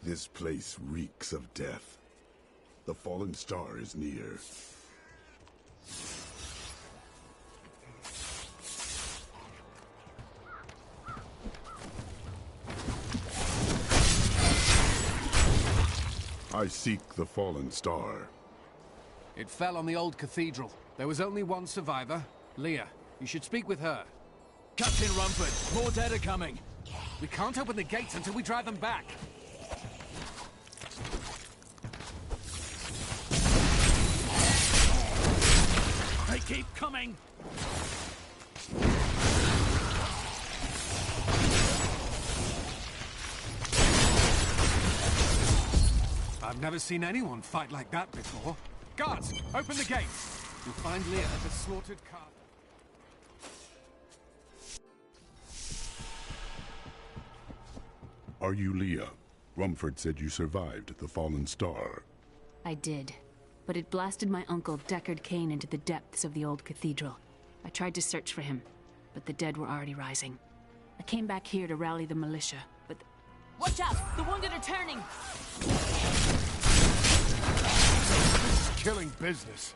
This place reeks of death. The fallen star is near. I seek the fallen star. It fell on the old cathedral. There was only one survivor, Leah. You should speak with her. Captain Rumford, more dead are coming. We can't open the gates until we drive them back. They keep coming! I've never seen anyone fight like that before. Guards, open the gates! You'll find Leah at the slaughtered calf. Are you Leah? Rumford said you survived the fallen star. I did. But it blasted my uncle, Deckard Cain, into the depths of the old cathedral. I tried to search for him, but the dead were already rising. I came back here to rally the militia, but... Watch out! The wounded are turning! This is killing business.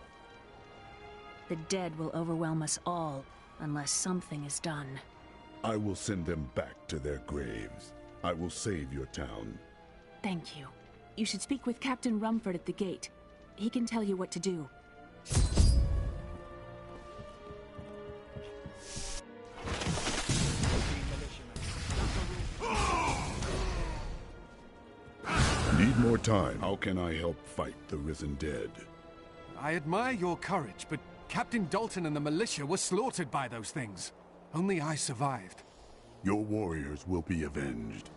The dead will overwhelm us all, unless something is done. I will send them back to their graves. I will save your town. Thank you. You should speak with Captain Rumford at the gate. He can tell you what to do. Need more time. How can I help fight the risen dead? I admire your courage, but Captain Dalton and the militia were slaughtered by those things. Only I survived. Your warriors will be avenged.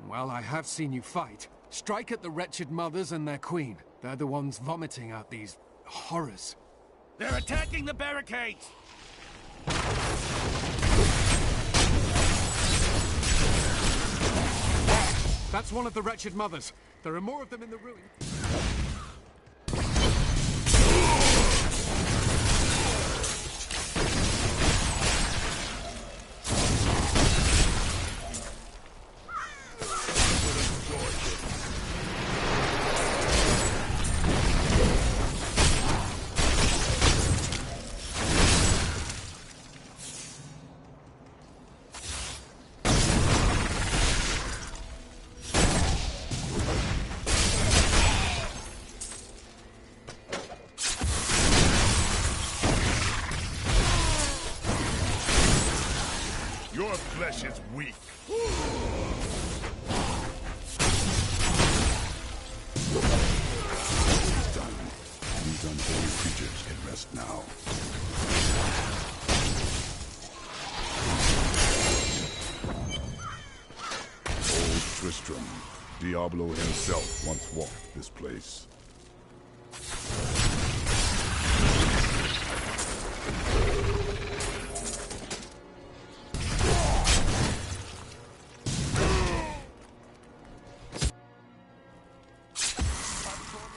Well, I have seen you fight. Strike at the wretched mothers and their queen. They're the ones vomiting out these horrors. They're attacking the barricades! That's one of the wretched mothers. There are more of them in the ruin. Your flesh is weak. Done. These unholy creatures can rest now. Old Tristram. Diablo himself once walked this place.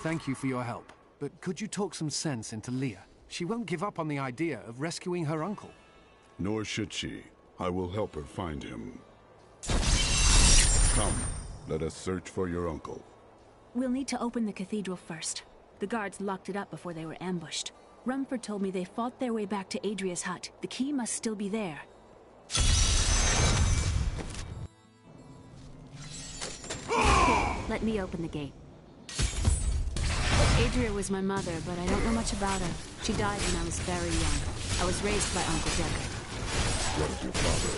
Thank you for your help, but could you talk some sense into Leah? She won't give up on the idea of rescuing her uncle. Nor should she. I will help her find him. Come, let us search for your uncle. We'll need to open the cathedral first. The guards locked it up before they were ambushed. Rumford told me they fought their way back to Adria's hut. The key must still be there. Let me open the gate. Adria was my mother, but I don't know much about her. She died when I was very young. I was raised by Uncle Deckard. What of your father?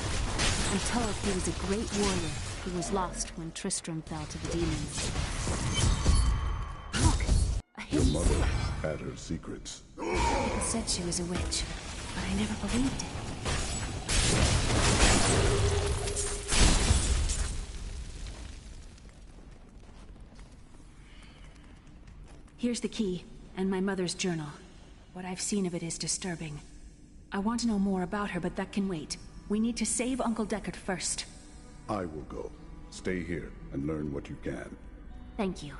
I'm told he was a great warrior who was lost when Tristram fell to the demons. Look! A Your hidden mother sword. had her secrets. People said she was a witch, but I never believed it. Here's the key, and my mother's journal. What I've seen of it is disturbing. I want to know more about her, but that can wait. We need to save Uncle Deckard first. I will go. Stay here and learn what you can. Thank you.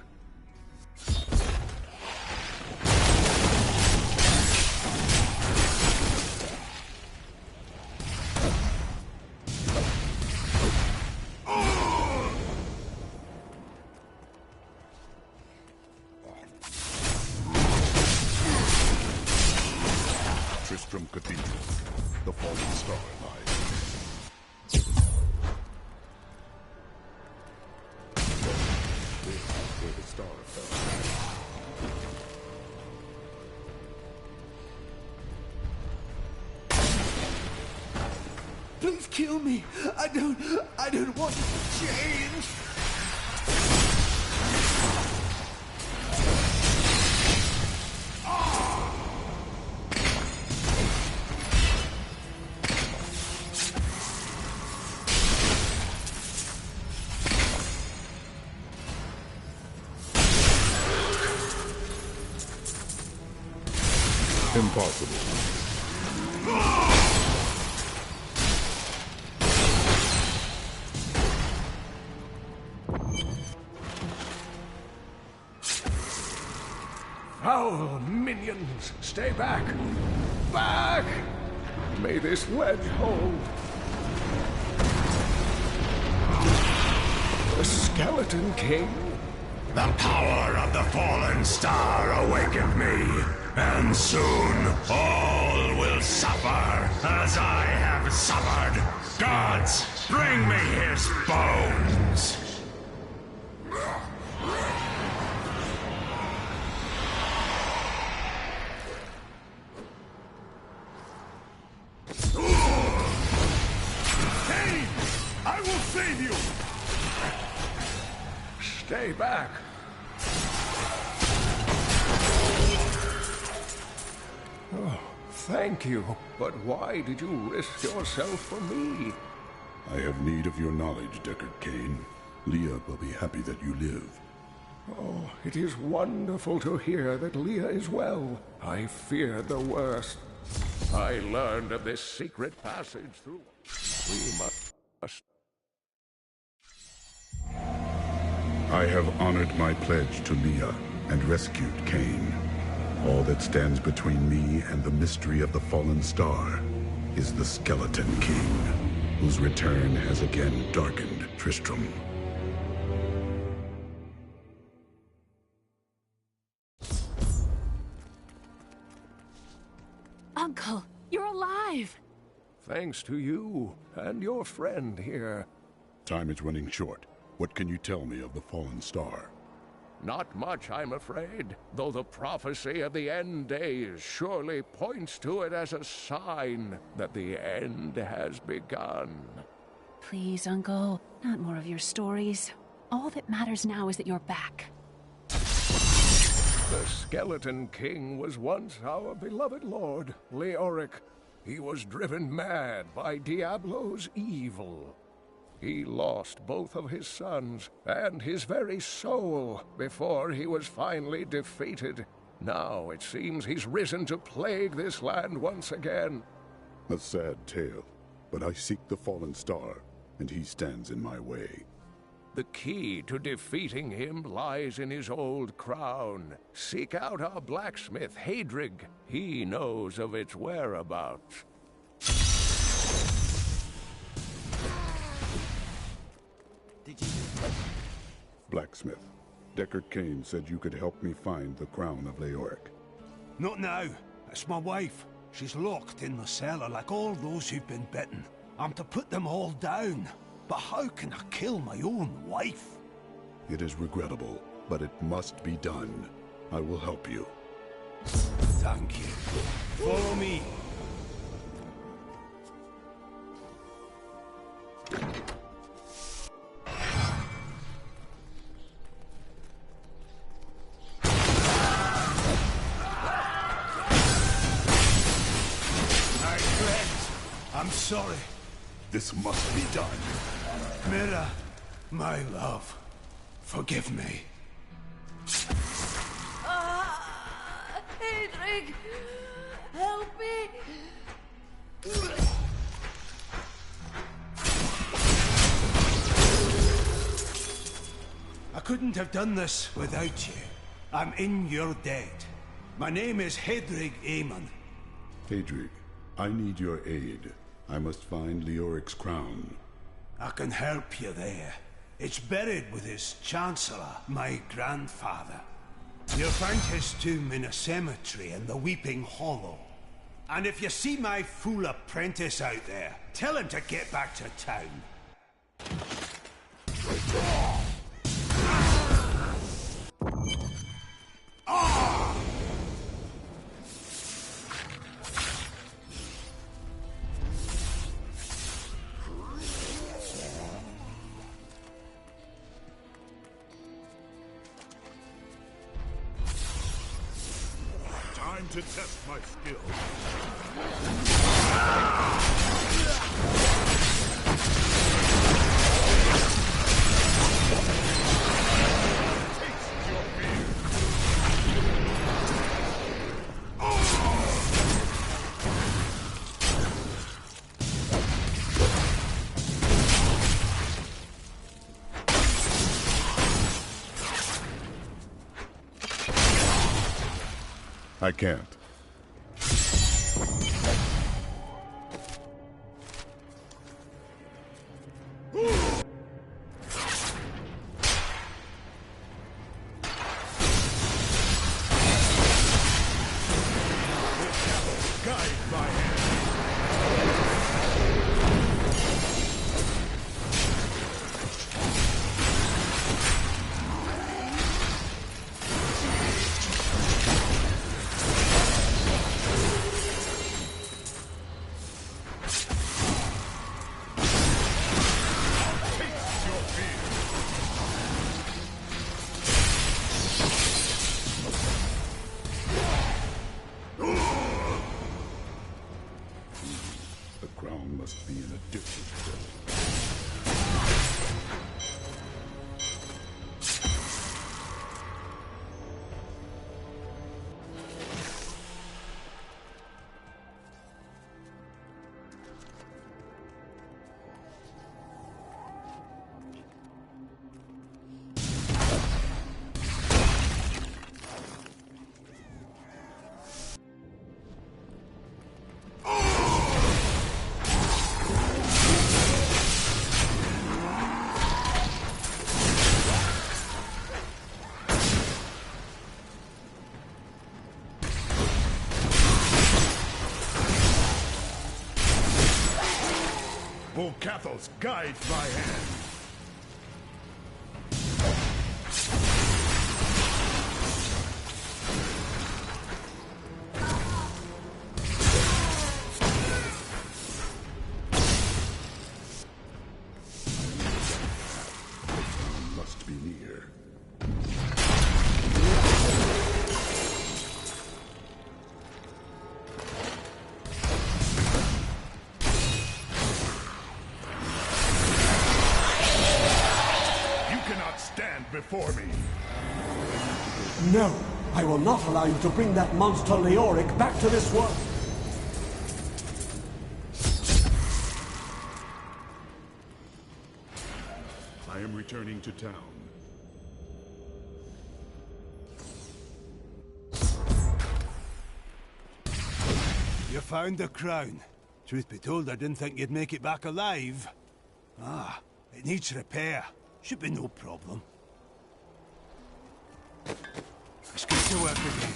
Tristram Cathedral. The fallen star lies. Where the star fell. Please kill me. I don't want to change. Impossible. Foul minions, stay back! Back! May this ledge hold. The Skeleton King? The power of the fallen star awakened me, and soon all will suffer as I have suffered. Gods, bring me his bones! Cain! I will save you! Stay back. Oh, thank you. But why did you risk yourself for me? I have need of your knowledge, Deckard Cain. Leah will be happy that you live. Oh, it is wonderful to hear that Leah is well. I feared the worst. I learned of this secret passage through... We must... I have honored my pledge to Leah and rescued Cain. All that stands between me and the mystery of the fallen star is the Skeleton King, whose return has again darkened Tristram. Uncle, you're alive! Thanks to you and your friend here. Time is running short. What can you tell me of the fallen star? Not much, I'm afraid, though the prophecy of the end days surely points to it as a sign that the end has begun. Please, Uncle, not more of your stories. All that matters now is that you're back. The Skeleton King was once our beloved lord, Leoric. He was driven mad by Diablo's evil. He lost both of his sons and his very soul before he was finally defeated. Now it seems he's risen to plague this land once again. A sad tale, but I seek the fallen star, and he stands in my way. The key to defeating him lies in his old crown. Seek out our blacksmith, Hadrig. He knows of its whereabouts. Blacksmith, Deckard Cain said you could help me find the crown of Leoric. Not now. It's my wife. She's locked in the cellar like all those who've been bitten. I'm to put them all down. But how can I kill my own wife? It is regrettable, but it must be done. I will help you. Thank you. Follow me. My friends, I'm sorry. This must be done. Mira, my love, forgive me. Hadrig! Help me! I couldn't have done this without you. I'm in your debt. My name is Hadrig Aemon. Hadrig, I need your aid. I must find Leoric's crown. I can help you there. It's buried with his chancellor, my grandfather. You'll find his tomb in a cemetery in the Weeping Hollow. And if you see my fool apprentice out there, tell him to get back to town. Time to test my skills. I can't. Must be in a different place. Cathal's guide my hand. Must be near. Before me. No, I will not allow you to bring that monster Leoric back to this world. I am returning to town. You found the crown. Truth be told, I didn't think you'd make it back alive. Ah, it needs repair. Should be no problem. Let's get to work again.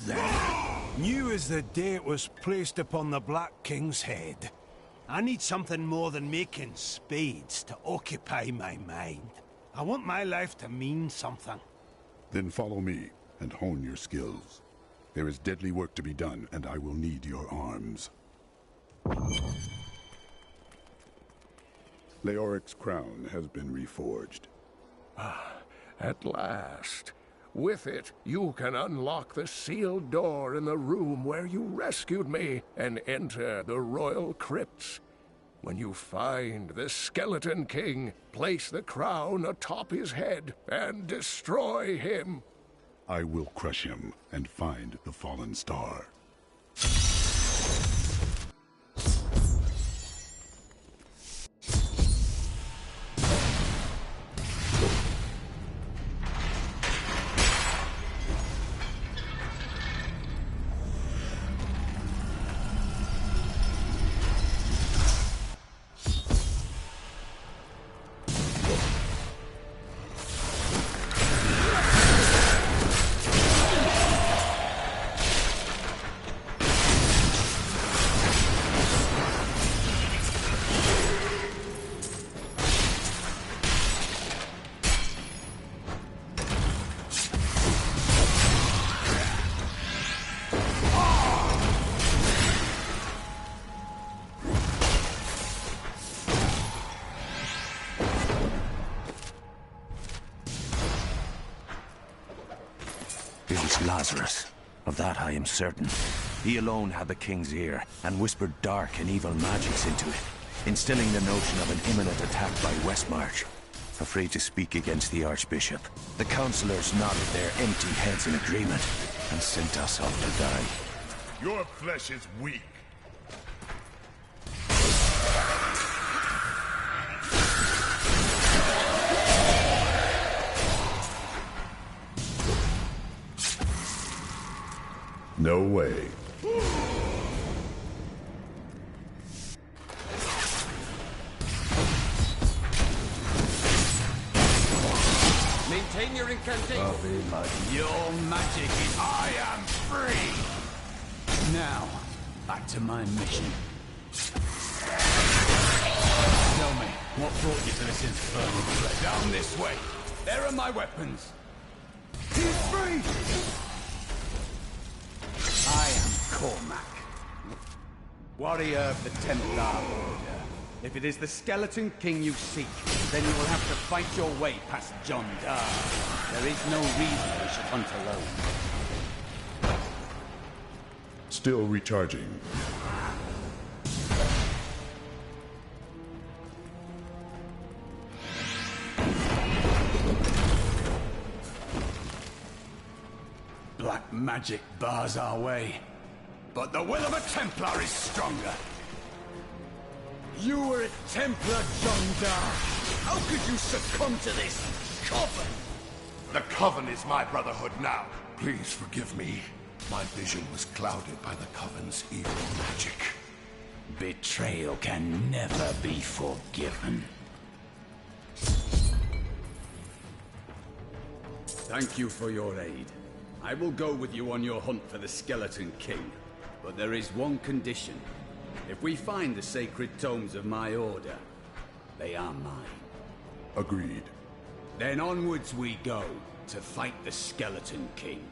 There. New as the day it was placed upon the Black King's head. I need something more than making spades to occupy my mind. I want my life to mean something. Then follow me and hone your skills. There is deadly work to be done, and I will need your arms. Leoric's crown has been reforged. At last. With it, you can unlock the sealed door in the room where you rescued me and enter the royal crypts. When you find the Skeleton King, place the crown atop his head and destroy him. I will crush him and find the fallen star. Lazarus. Of that I am certain. He alone had the king's ear, and whispered dark and evil magics into it, instilling the notion of an imminent attack by Westmarch. Afraid to speak against the Archbishop, the councillors nodded their empty heads in agreement, and sent us off to die. Your flesh is weak. No way. Maintain your incantation. Your magic is... I am free! Now, back to my mission. Tell me, what brought you to this infernal place? Down this way. There are my weapons. He's free! I am Cormac, warrior of the Templar Order. If it is the Skeleton King you seek, then you will have to fight your way past John Dar. There is no reason we should hunt alone. Still recharging. Black magic bars our way, but the will of a Templar is stronger. You were a Templar, John Dar. How could you succumb to this coven? The Coven is my brotherhood now. Please forgive me. My vision was clouded by the Coven's evil magic. Betrayal can never be forgiven. Thank you for your aid. I will go with you on your hunt for the Skeleton King. But there is one condition. If we find the sacred tomes of my order, they are mine. Agreed. Then onwards we go to fight the Skeleton King.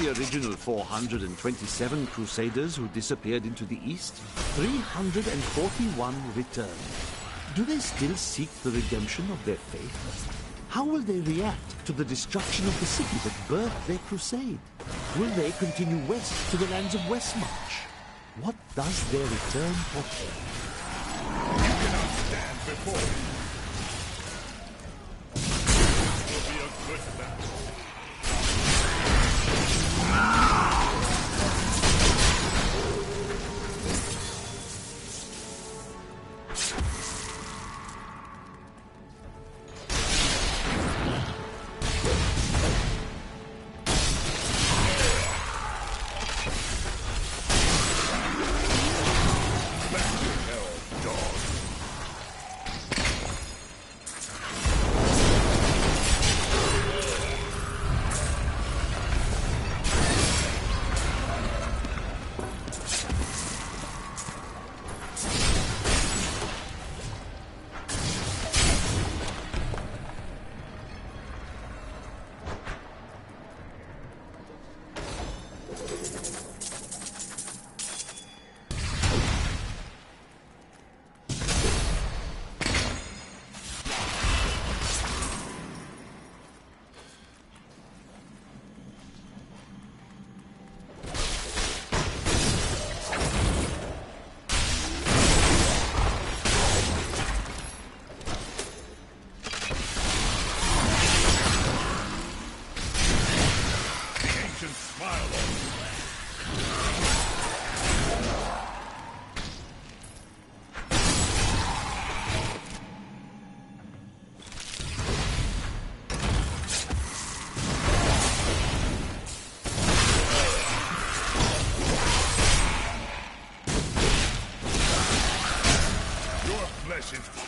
The original 427 Crusaders who disappeared into the East, 341 returned. Do they still seek the redemption of their faith? How will they react to the destruction of the city that birthed their crusade? Will they continue west to the lands of Westmarch? What does their return portend? You cannot stand before me. This will be a good battle.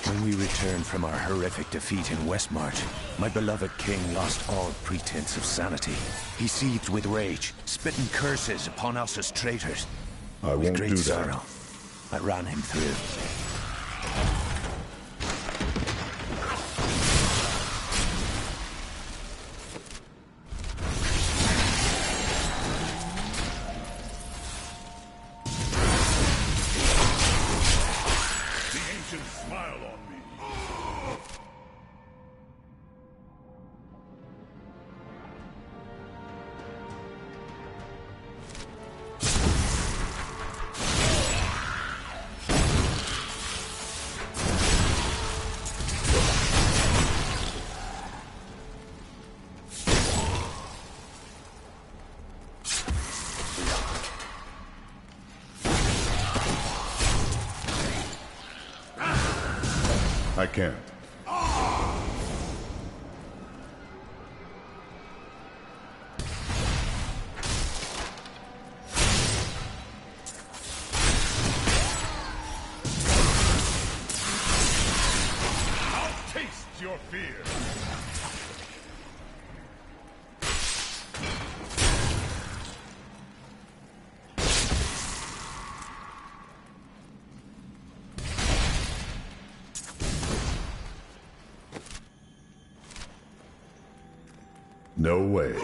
When we returned from our horrific defeat in Westmarch, my beloved king lost all pretense of sanity. He seethed with rage, spitting curses upon us as traitors. I With won't great do that. sorrow, I ran him through. I can't. I'll taste your fear. No way.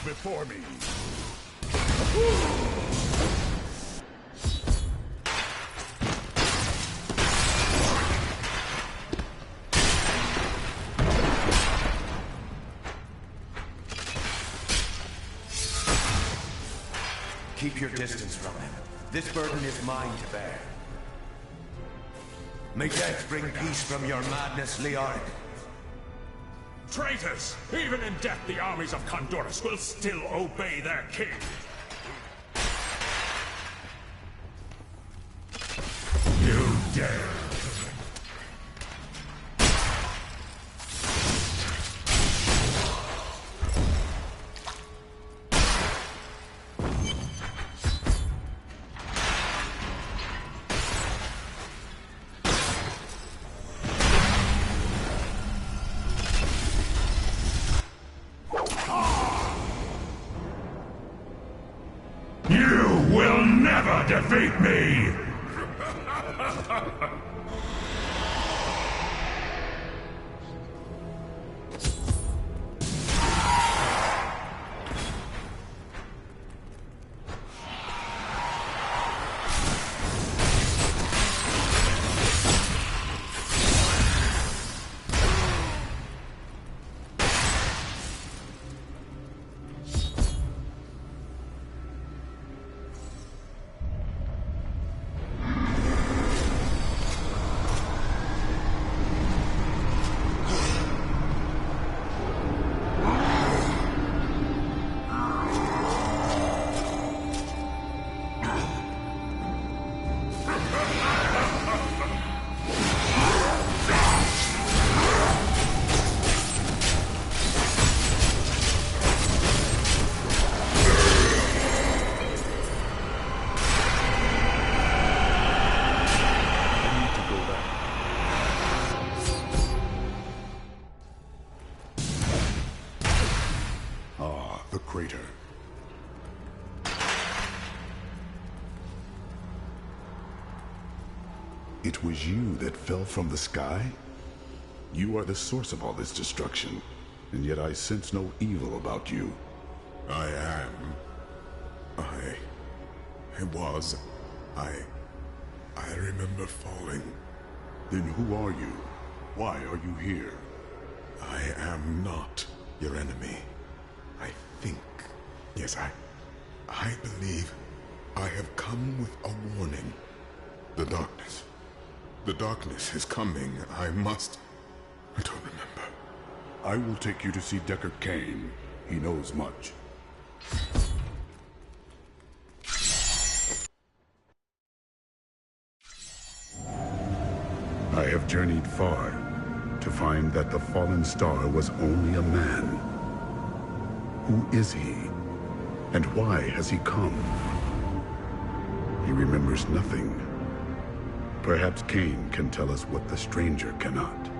Before me. Keep your distance from him. This burden is mine to bear. May death bring peace from your madness, Leoric. Traitors! Even in death, the armies of Condorus will still obey their king! You dare! Defeat me! The crater. It was you that fell from the sky? You are the source of all this destruction, and yet I sense no evil about you. I am. I remember falling. Then who are you? Why are you here? I am not your enemy. I think. Yes, I believe I have come with a warning. The darkness. The darkness is coming. I don't remember. I will take you to see Deckard Cain. He knows much. I have journeyed far to find that the fallen star was only a man. Who is he? And why has he come? He remembers nothing. Perhaps Cain can tell us what the stranger cannot.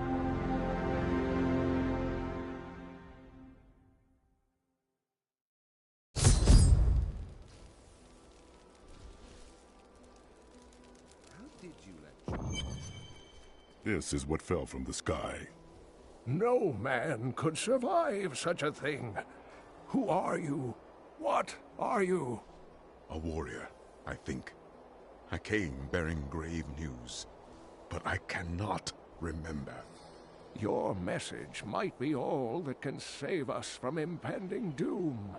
This is what fell from the sky. No man could survive such a thing. Who are you? What are you? A warrior, I think. I came bearing grave news, but I cannot remember. Your message might be all that can save us from impending doom.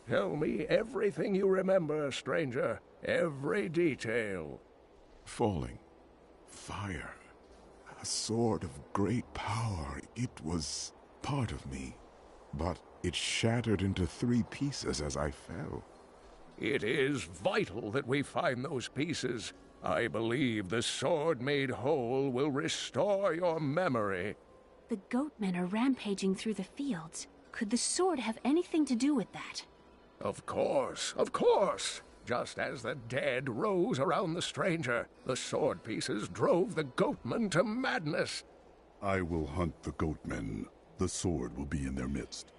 Tell me everything you remember, stranger. Every detail. Falling. Fire. A sword of great power. It was part of me. But it shattered into 3 pieces as I fell. It is vital that we find those pieces. I believe the sword made whole will restore your memory. The goatmen are rampaging through the fields. Could the sword have anything to do with that? Of course, of course. Just as the dead rose around the stranger, the sword pieces drove the goatmen to madness. I will hunt the goatmen. The sword will be in their midst.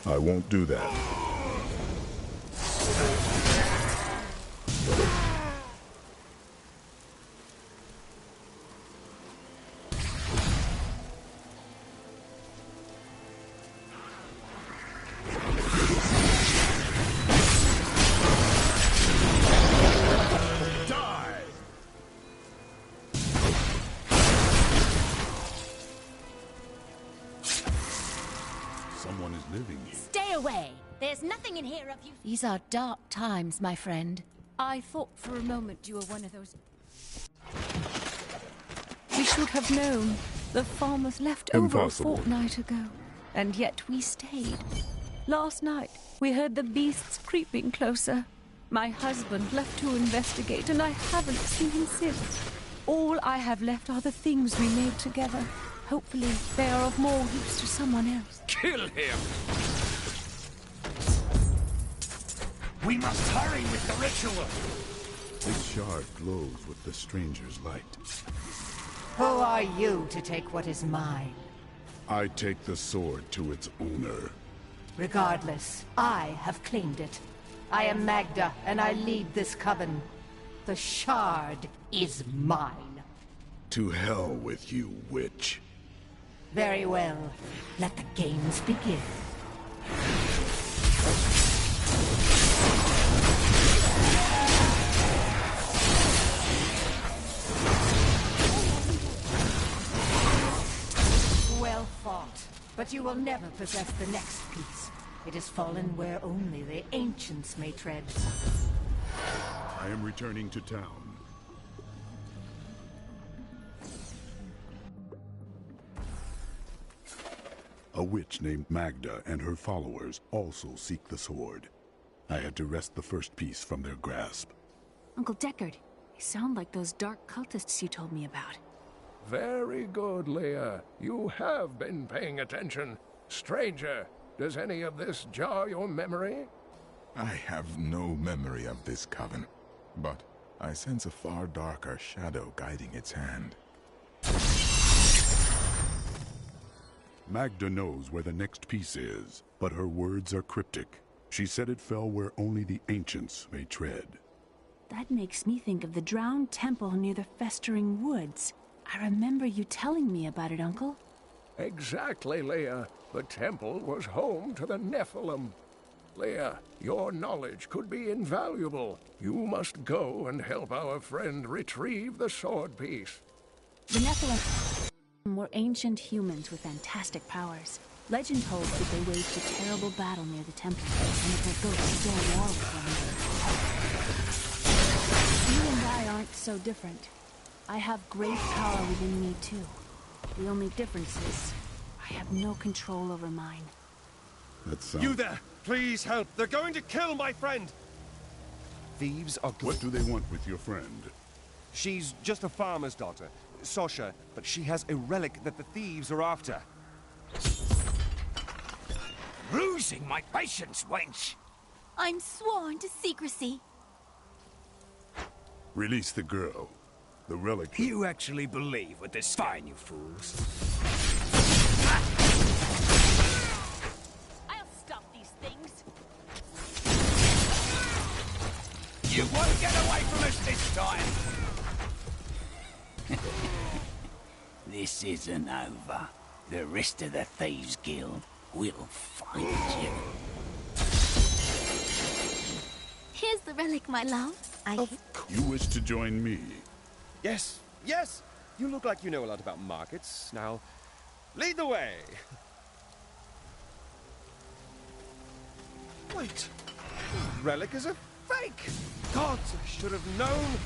I won't do that. Someone is living here. Stay away! There's nothing in here of you. These are dark times, my friend. I thought for a moment you were one of those... We should have known. The farm was left over a fortnight ago. And yet we stayed. Last night, we heard the beasts creeping closer. My husband left to investigate, and I haven't seen him since. All I have left are the things we made together. Hopefully, they are of more use to someone else. Kill him! We must hurry with the ritual! This shard glows with the stranger's light. Who are you to take what is mine? I take the sword to its owner. Regardless, I have claimed it. I am Magda, and I lead this coven. The shard is mine. To hell with you, witch. Very well. Let the games begin. Well fought, but you will never possess the next piece. It has fallen where only the ancients may tread. I am returning to town. A witch named Magda and her followers also seek the sword. I had to wrest the first piece from their grasp. Uncle Deckard, they sound like those dark cultists you told me about. Very good, Leah. You have been paying attention. Stranger, does any of this jar your memory? I have no memory of this coven, but I sense a far darker shadow guiding its hand. Magda knows where the next piece is, but her words are cryptic. She said it fell where only the ancients may tread. That makes me think of the drowned temple near the festering woods. I remember you telling me about it, Uncle. Exactly, Leia. The temple was home to the Nephilim. Leia, your knowledge could be invaluable. You must go and help our friend retrieve the sword piece. The Nephilim were ancient humans with fantastic powers. Legend holds that they waged a terrible battle near the temple, and that their ghosts still war with one another. You and I aren't so different. I have great power within me, too. The only difference is, I have no control over mine. That sounds... You there! Please help! They're going to kill my friend! Thieves are... What do they want with your friend? She's just a farmer's daughter, Sasha, but she has a relic that the thieves are after. Losing my patience, wench! I'm sworn to secrecy. Release the girl. The relic... You actually believe what this... Fine, you fools. I'll stop these things. You won't get away from us this time! This isn't over. The rest of the Thieves' Guild will find you. Here's the relic, my love. You wish to join me? Yes, yes! You look like you know a lot about markets. Now, lead the way! Wait! The relic is a fake! Gods, I should have known!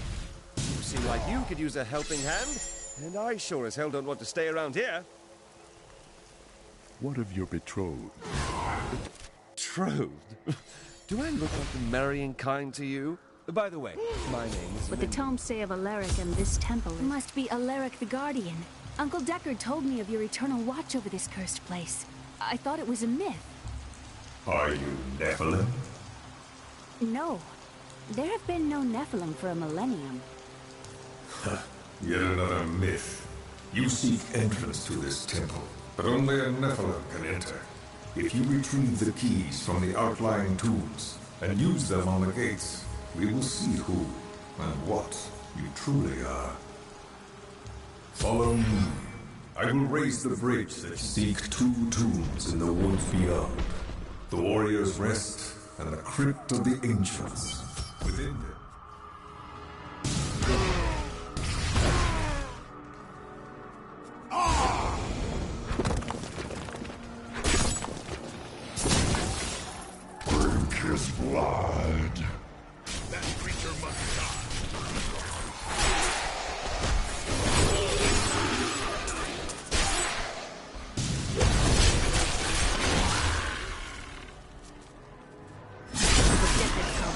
You seem like you could use a helping hand, and I sure as hell don't want to stay around here. What of your betrothed? Betrothed? Do I look like the marrying kind to you? By the way, my name is... What the tomes say of Alaric and this temple must be Alaric the Guardian. Uncle Deckard told me of your eternal watch over this cursed place. I thought it was a myth. Are you Nephilim? No. There have been no Nephilim for a millennium. Yet another myth. You seek entrance to this temple, but only a Nephilim can enter. If you retrieve the keys from the outlying tombs and use them on the gates, we will see who and what you truly are. Follow me. I will raise the bridge that seek 2 tombs in the woods beyond. The Warrior's Rest and the Crypt of the Ancients. Within them. Drink his blood. That creature must die.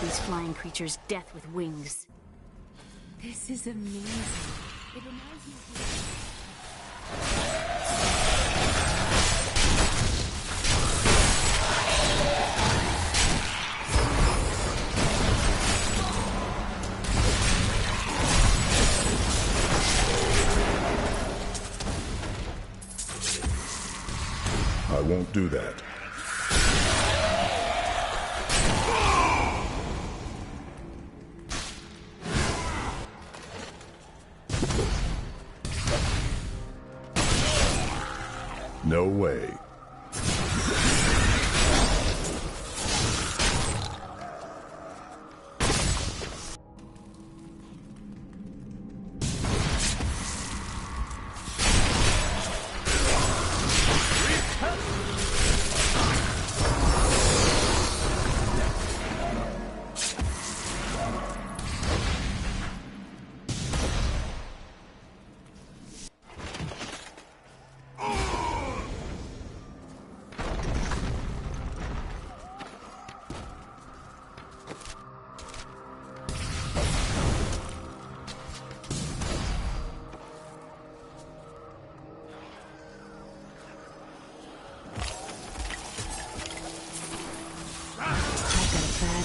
These flying creatures death with wings. This is amazing. It reminds me I won't do that. No way.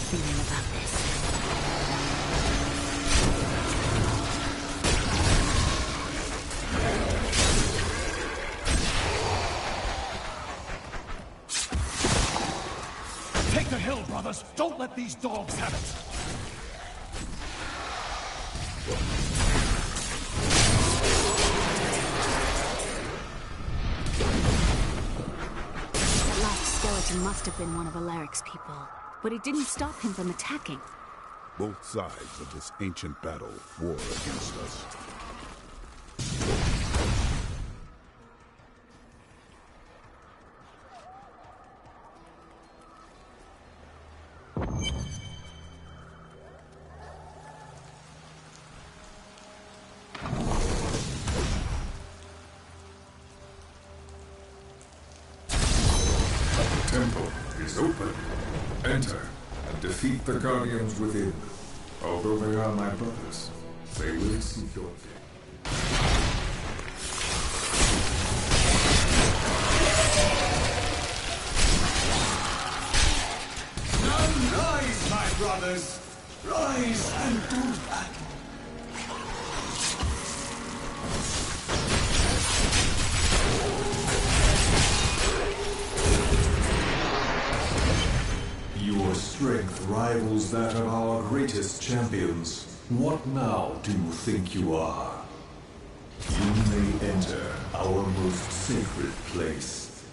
feeling about this. Take the hill, brothers! Don't let these dogs have it! That last skeleton must have been one of Alaric's people, but it didn't stop him from attacking. Both sides of this ancient battle war against us. The temple is open. Enter and defeat the guardians within. Although they are my brothers, they will seek your death. Now rise, my brothers! Rise and do battle! Your strength rivals that of our greatest champions. What now do you think you are? You may enter our most sacred place.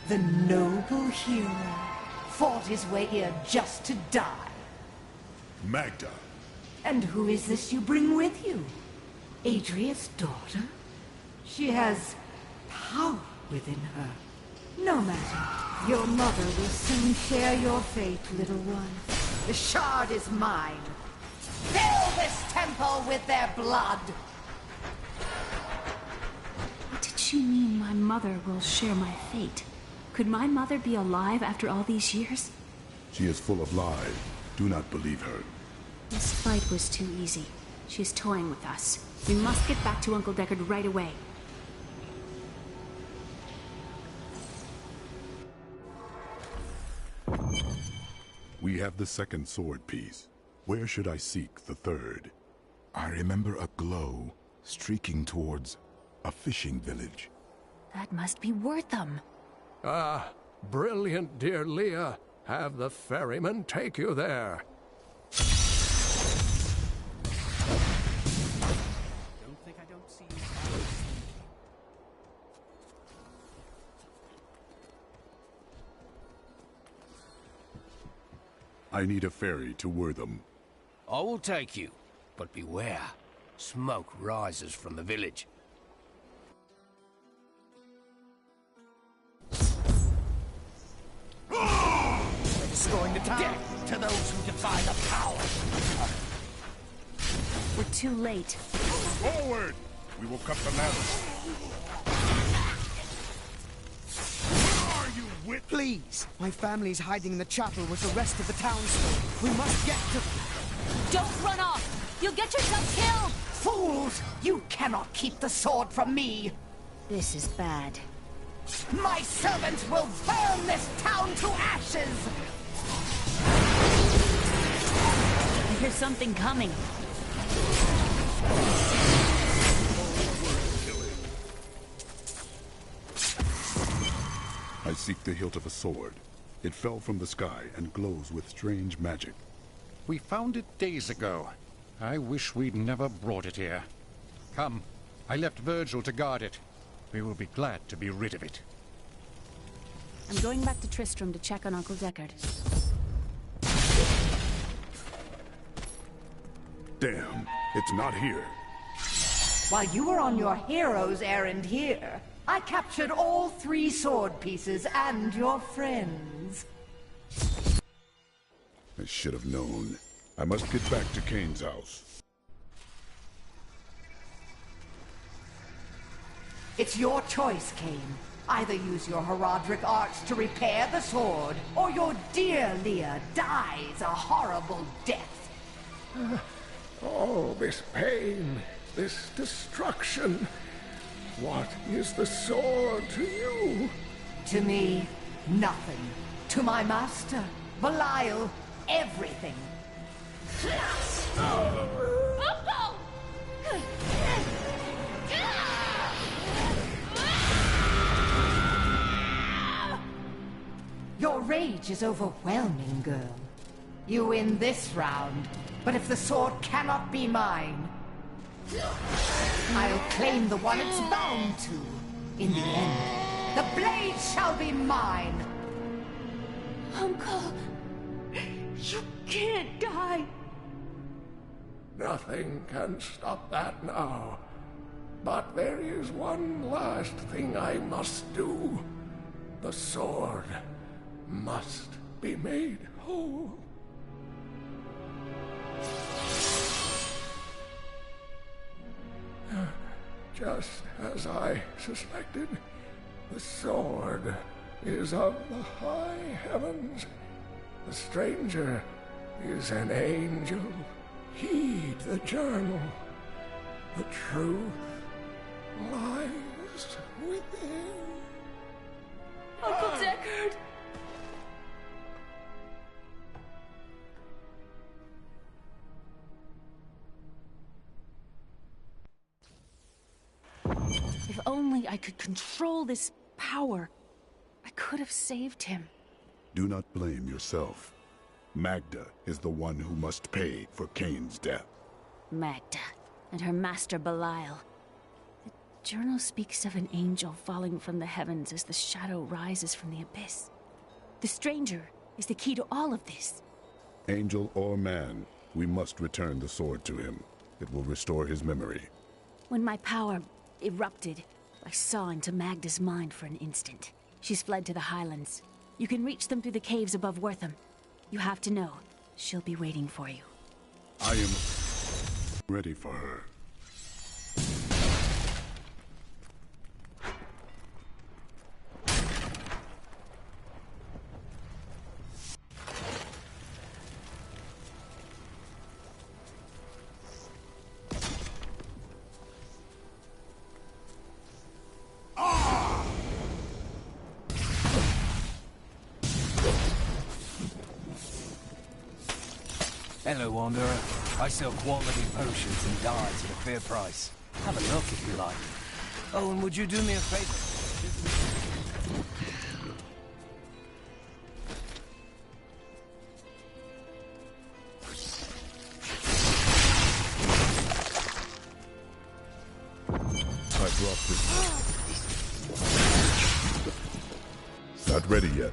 The noble hero fought his way here just to die. Magda. And who is this you bring with you? Adria's daughter? She has power within her. No matter. Your mother will soon share your fate, little one. The shard is mine. Fill this temple with their blood! What did she mean my mother will share my fate? Could my mother be alive after all these years? She is full of lies. Do not believe her. This fight was too easy. She's toying with us. We must get back to Uncle Deckard right away. We have the second sword piece. Where should I seek the third? I remember a glow streaking towards a fishing village. That must be Wortham. Ah, brilliant, dear Leah. Have the ferryman take you there. Don't think I don't see you. I need a ferry to Wortham. I will take you, but beware. Smoke rises from the village. Destroying the town. Death to those who defy the power. We're too late. Forward! We will cut the ladders. Please! My family's hiding in the chapel with the rest of the townsfolk. We must get to them. Don't run off! You'll get yourself killed! Fools! You cannot keep the sword from me! This is bad. My servants will burn this town to ashes! I hear something coming. I seek the hilt of a sword. It fell from the sky and glows with strange magic. We found it days ago. I wish we'd never brought it here. Come, I left Virgil to guard it. We will be glad to be rid of it. I'm going back to Tristram to check on Uncle Deckard. Damn, it's not here. While you were on your hero's errand here, I captured all 3 sword pieces and your friends. I should have known. I must get back to Kane's house. It's your choice, Kane. Either use your Herodric arts to repair the sword, or your dear Leah dies a horrible death. Oh, this pain, this destruction. What is the sword to you? To me, nothing. To my master, Belial, everything. rage is overwhelming, girl. You win this round, but if the sword cannot be mine, I'll claim the one it's bound to. In the end, the blade shall be mine. Uncle, you can't die. Nothing can stop that now. But there is one last thing I must do. The sword must be made whole. Just as I suspected, the sword is of the high heavens. The stranger is an angel. Heed the journal. The truth lies within. Uncle Deckard! If only I could control this power, I could have saved him. Do not blame yourself. Magda is the one who must pay for Kain's death. Magda and her master Belial. The journal speaks of an angel falling from the heavens as the shadow rises from the abyss. The stranger is the key to all of this. Angel or man, we must return the sword to him. It will restore his memory. When my power erupted, I saw into Magda's mind for an instant. She's fled to the highlands. You can reach them through the caves above Wortham. You have to know, she'll be waiting for you. I am ready for her. Hello, Wanderer. I sell quality potions and dyes at a fair price. Have a look if you like. Oh, and would you do me a favor? I brought this. Not ready yet.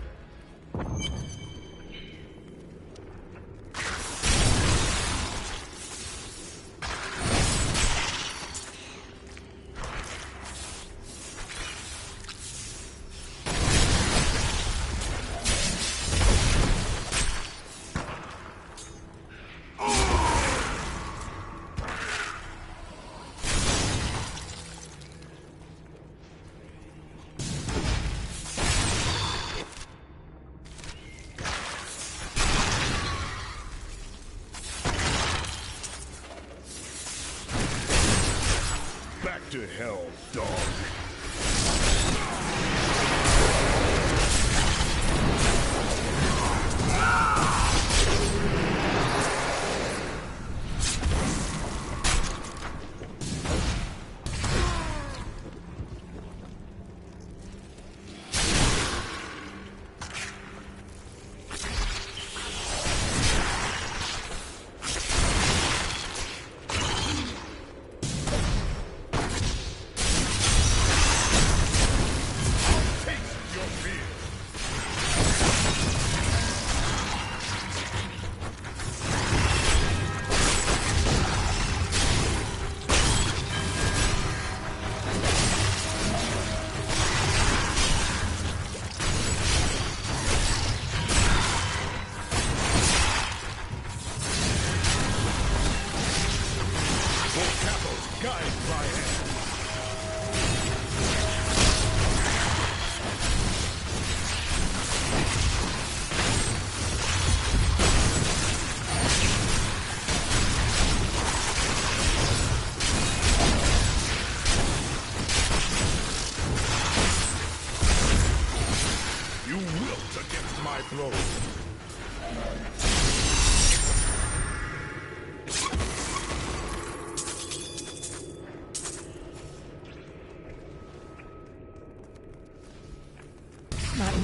To hell, dog.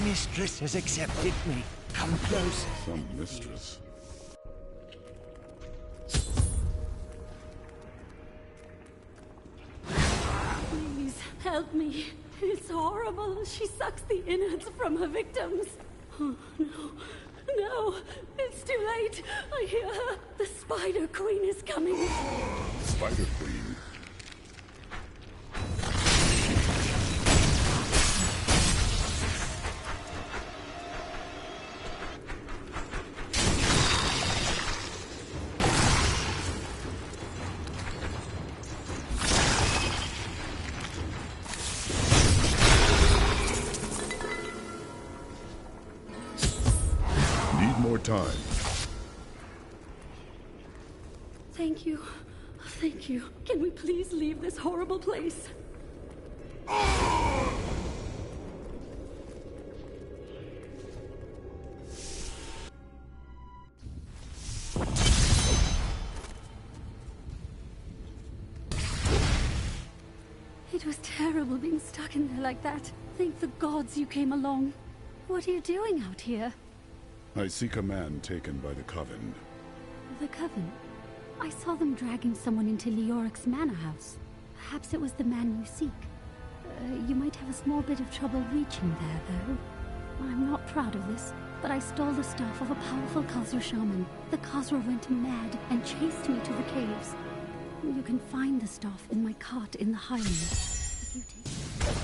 Mistress has accepted me. Come close. Some mistress. Please, help me. It's horrible. She sucks the innards from her victims. Oh, no. No, it's too late. I hear her. The Spider Queen is coming. Spider Queen? Time. Thank you. Thank you. Can we please leave this horrible place? It was terrible being stuck in there like that. Thank the gods you came along. What are you doing out here? I seek a man taken by the Coven. The Coven? I saw them dragging someone into Leoric's manor house. Perhaps it was the man you seek. You might have a small bit of trouble reaching there, though. I'm not proud of this, but I stole the staff of a powerful Khazra shaman. The Khazra went mad and chased me to the caves. You can find the staff in my cart in the Highlands. If you take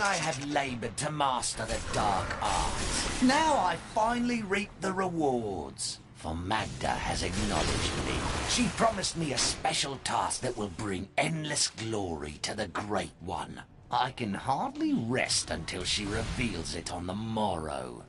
I have labored to master the dark arts. Now I finally reap the rewards. For Magda has acknowledged me. She promised me a special task that will bring endless glory to the Great One. I can hardly rest until she reveals it on the morrow.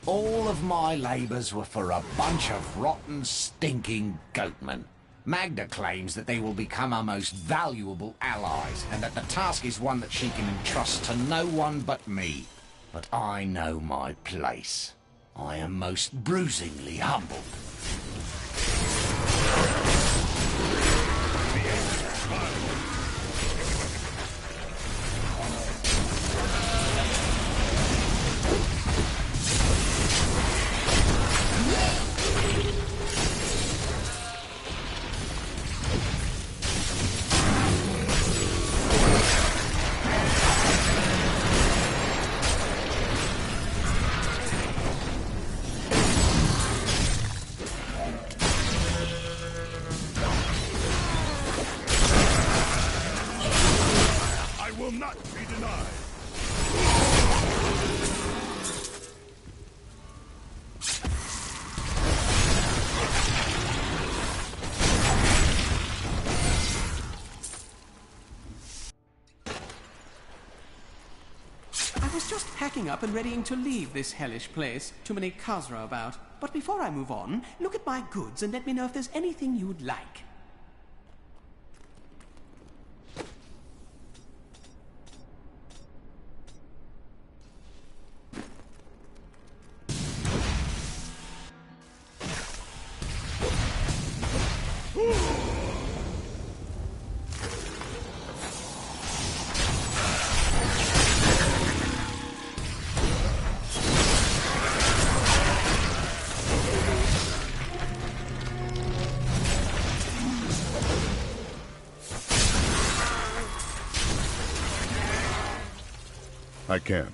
All of my labours were for a bunch of rotten, stinking goatmen. Magda claims that they will become our most valuable allies, and that the task is one that she can entrust to no one but me. But I know my place. I am most bruisingly humbled. will not be denied. I was just packing up and readying to leave this hellish place. Too many Khazra about. But before I move on, look at my goods and let me know if there's anything you'd like. I can't.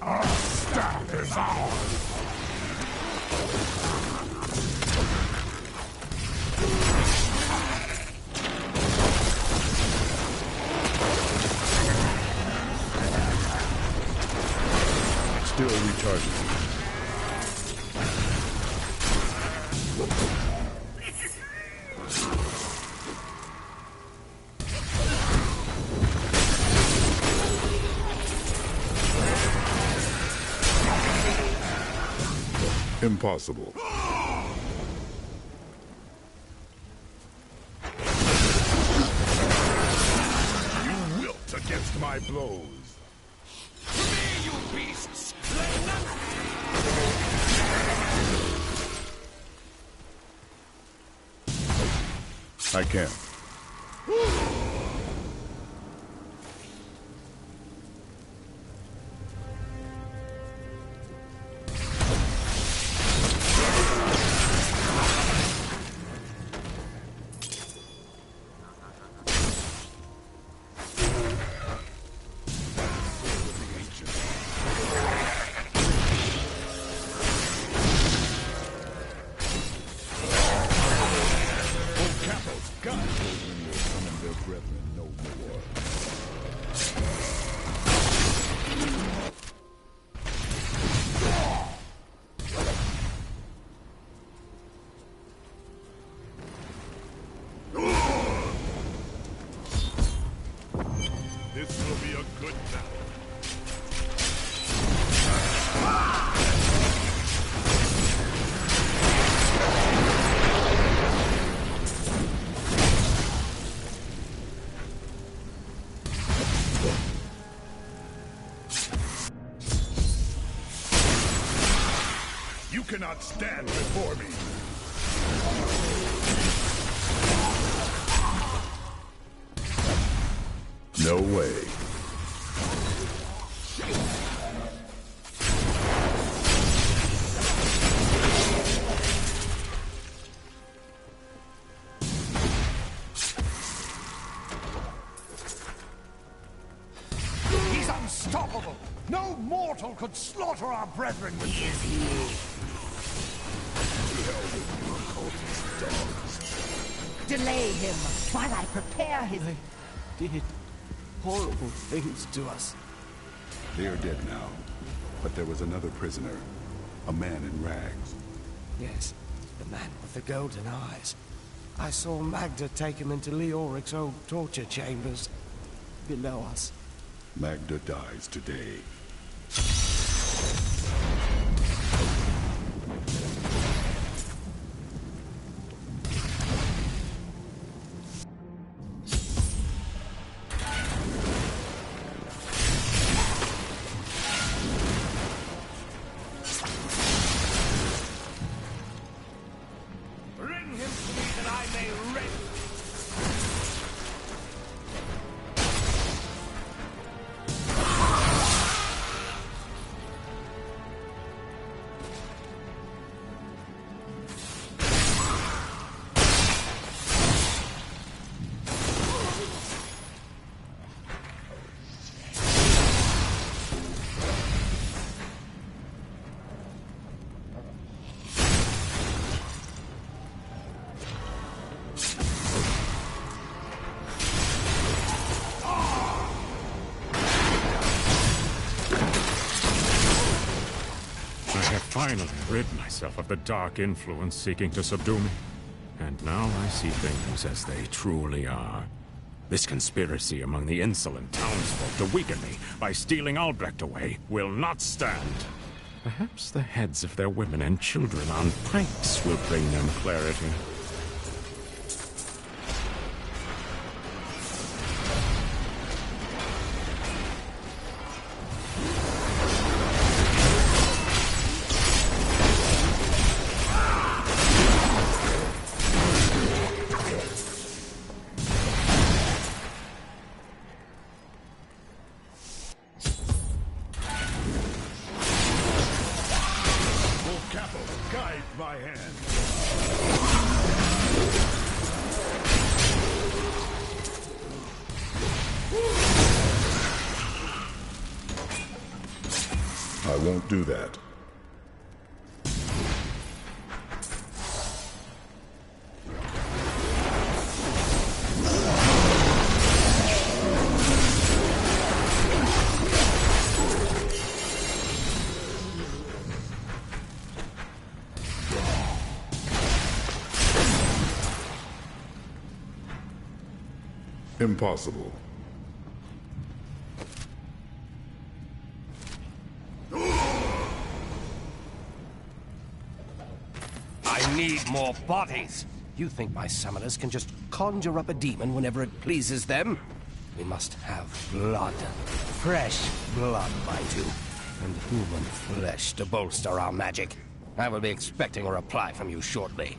Our staff is ours. Still recharging. Impossible. You wilt against my blows. To me, you beasts! I can't. This will be a good battle. You cannot stand before me. No way. He's unstoppable! No mortal could slaughter our brethren with his heel! Delay him while I prepare his... They did horrible things to us. They are dead now, but there was another prisoner, a man in rags. Yes, the man with the golden eyes. I saw Magda take him into Leoric's old torture chambers below us. Magda dies today. Bring him to me that I may rest. finally rid myself of the dark influence seeking to subdue me. And now I see things as they truly are. This conspiracy among the insolent townsfolk to weaken me by stealing Albrecht away will not stand. Perhaps the heads of their women and children on pikes will bring them clarity. I won't do that. Impossible. I need more bodies. You think my summoners can just conjure up a demon whenever it pleases them? We must have blood. Fresh blood, mind you. And human flesh to bolster our magic. I will be expecting a reply from you shortly.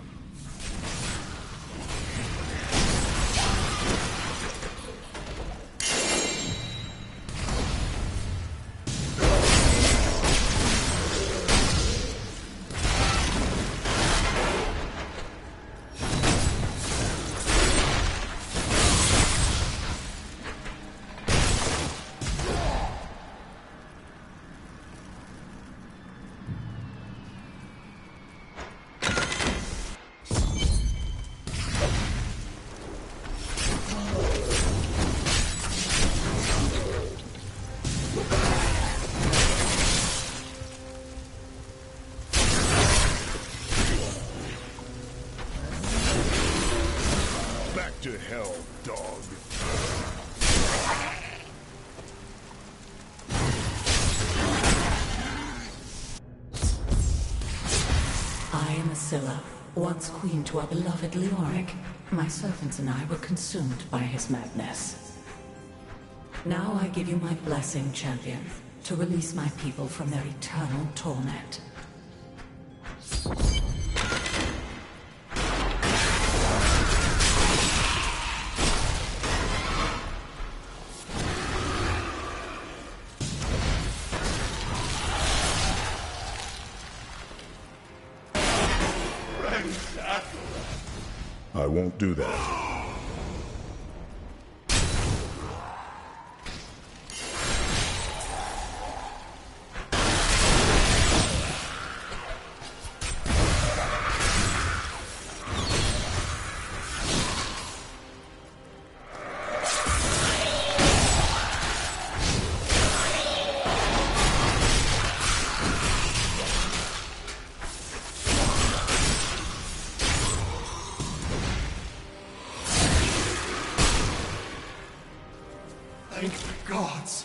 To hell, dog. I am Asilla, once queen to our beloved Leoric. My servants and I were consumed by his madness. Now I give you my blessing, champion, to release my people from their eternal torment. I won't do that. Thank the gods.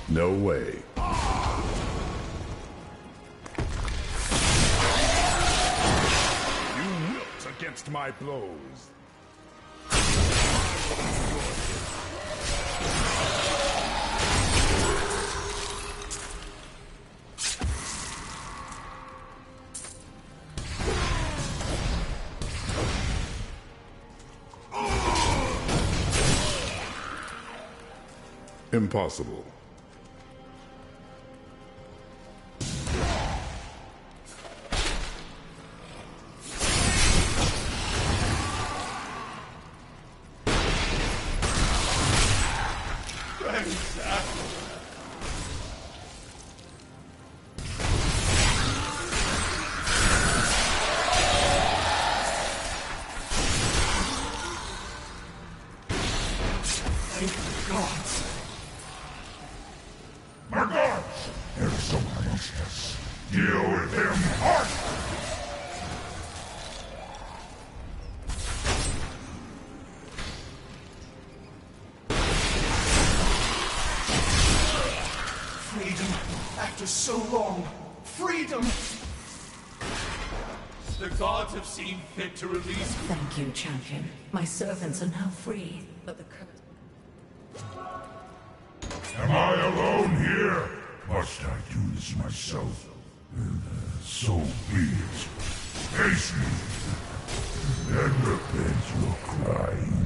No way. You wilt against my blows. Impossible. After so long, freedom! The gods have seen fit to release me. Thank you, champion. My servants are now free, but the curse... Am I alone here? Must I do this myself? So be it. Face me, and repent your crimes.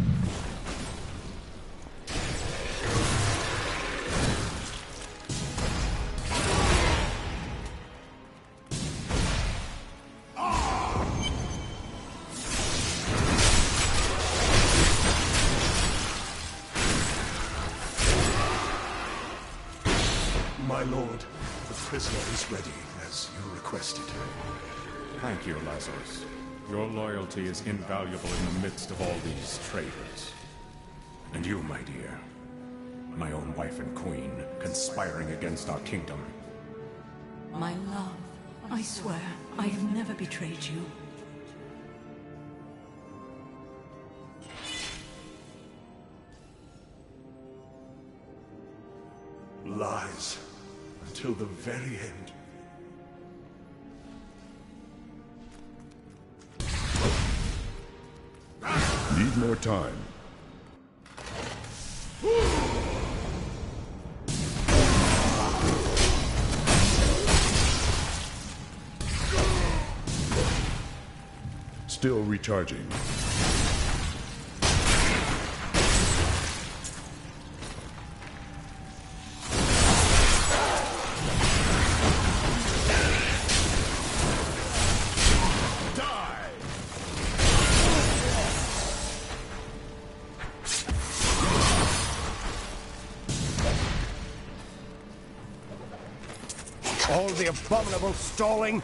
My lord, the prisoner is ready, as you requested. Thank you, Lazarus. Your loyalty is invaluable in the midst of all these traitors. And you, my dear, my own wife and queen, conspiring against our kingdom. My love, I swear, I have never betrayed you. Lies. Until the very end. Need more time. Still recharging. All the abominable stalling? In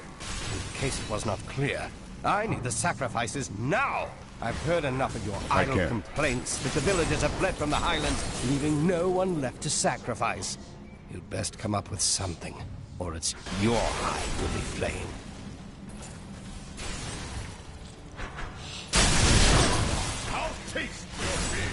case it was not clear, I need the sacrifices now! I've heard enough of your idle complaints that the villagers have fled from the highlands, leaving no one left to sacrifice. You'd best come up with something, or it's your hide will be flaying. I'll taste your fear!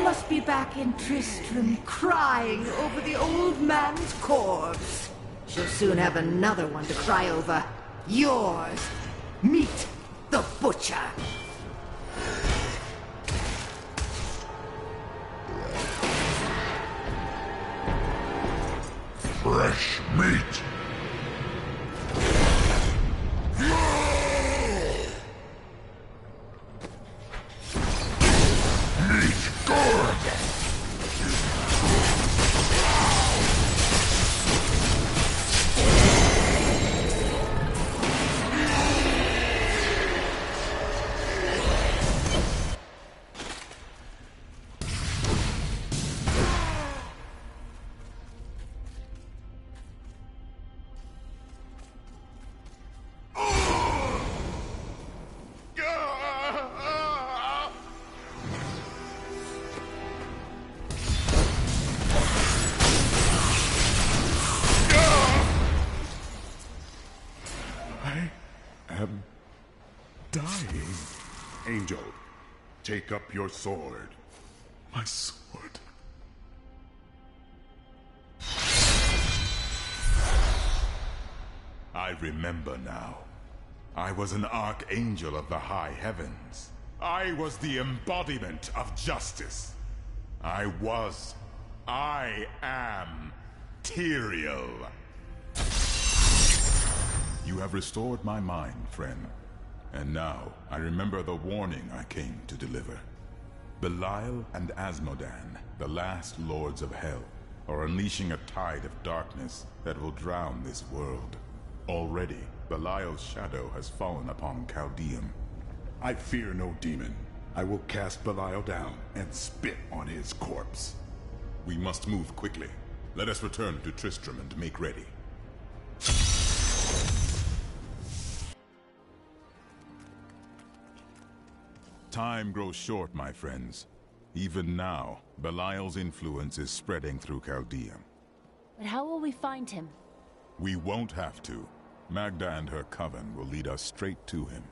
Must be back in Tristram, crying over the old man's corpse. She'll soon have another one to cry over. Yours. Meet the butcher. Fresh meat! Dying. Angel, take up your sword. My sword. I remember now. I was an archangel of the high heavens. I was the embodiment of justice. I was I am Tyrael. You have restored my mind, friend. And now, I remember the warning I came to deliver. Belial and Asmodan, the last lords of Hell, are unleashing a tide of darkness that will drown this world. Already, Belial's shadow has fallen upon Caldeum. I fear no demon. I will cast Belial down and spit on his corpse. We must move quickly. Let us return to Tristram and make ready. Time grows short, my friends. Even now, Belial's influence is spreading through Caldeum. But how will we find him? We won't have to. Magda and her coven will lead us straight to him.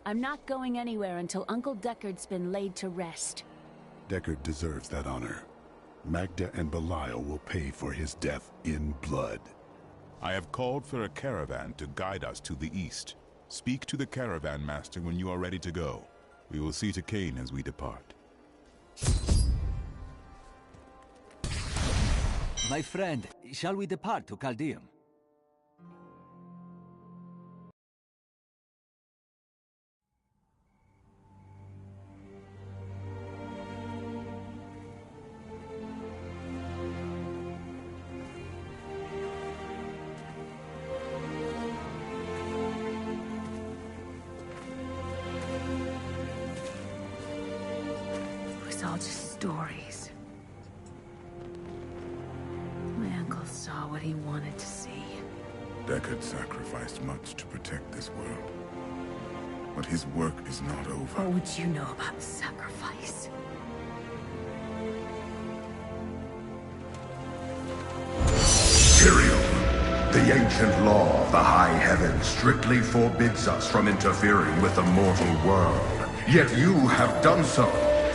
I'm not going anywhere until Uncle Deckard's been laid to rest. Deckard deserves that honor. Magda and Belial will pay for his death in blood. I have called for a caravan to guide us to the east. Speak to the caravan master when you are ready to go. We will see to Cain as we depart. My friend, shall we depart to Caldeum? All just stories. My uncle saw what he wanted to see. Deckard sacrificed much to protect this world. But his work is not over. What would you know about sacrifice? Tyrael, the ancient law of the high heavens strictly forbids us from interfering with the mortal world. Yet you have done so.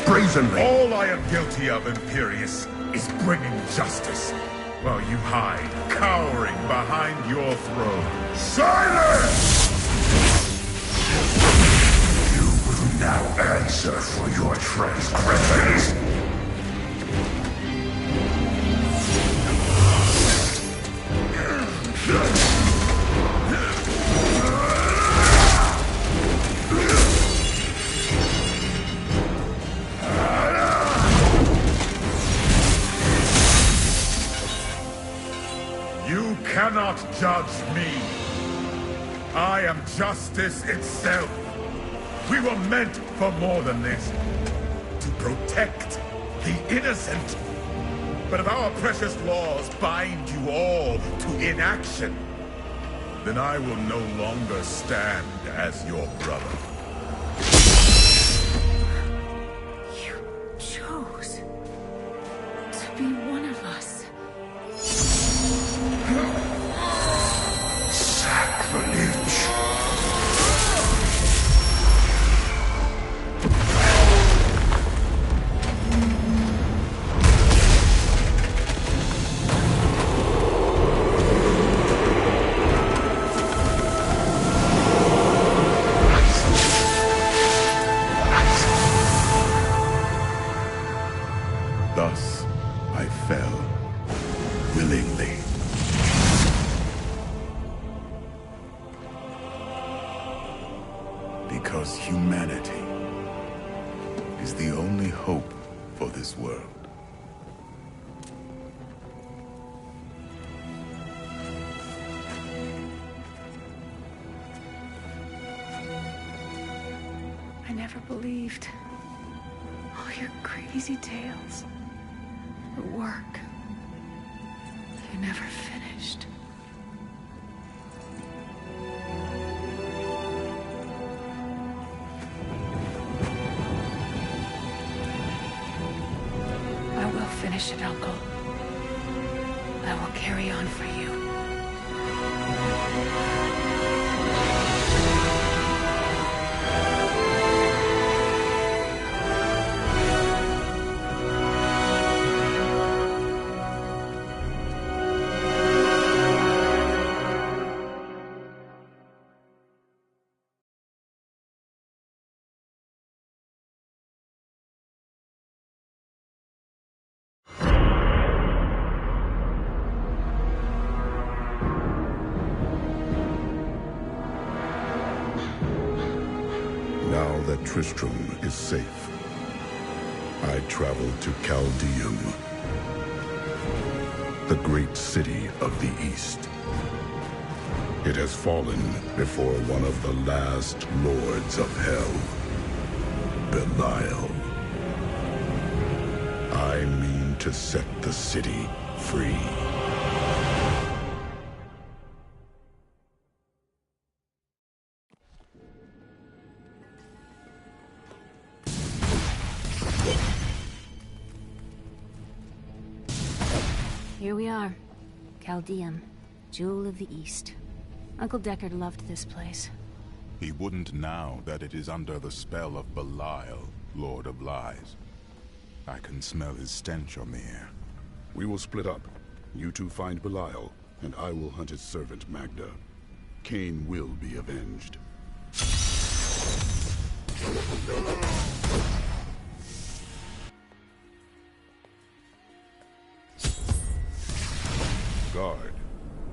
Brazenly. All I am guilty of, Imperius, is bringing justice, while you hide, cowering behind your throne. Silence! You will now answer for your transgressions. You cannot judge me. I am justice itself. We were meant for more than this. To protect the innocent. But if our precious laws bind you all to inaction, then I will no longer stand as your brother. You chose to be one of us. Sacrilege. Thus, I fell willingly. Because humanity is the only hope for this world. I never believed all your crazy tales. The work you never finished. I will finish it, Uncle. I will carry on for you. that Tristram is safe. I traveled to Chaldeum, the great city of the East. It has fallen before one of the last lords of hell, Belial. I mean to set the city free. Here we are. Chaldeum, Jewel of the East. Uncle Deckard loved this place. He wouldn't now that it is under the spell of Belial, Lord of Lies. I can smell his stench on the air. We will split up. You two find Belial, and I will hunt his servant Magda. Cain will be avenged. Guard,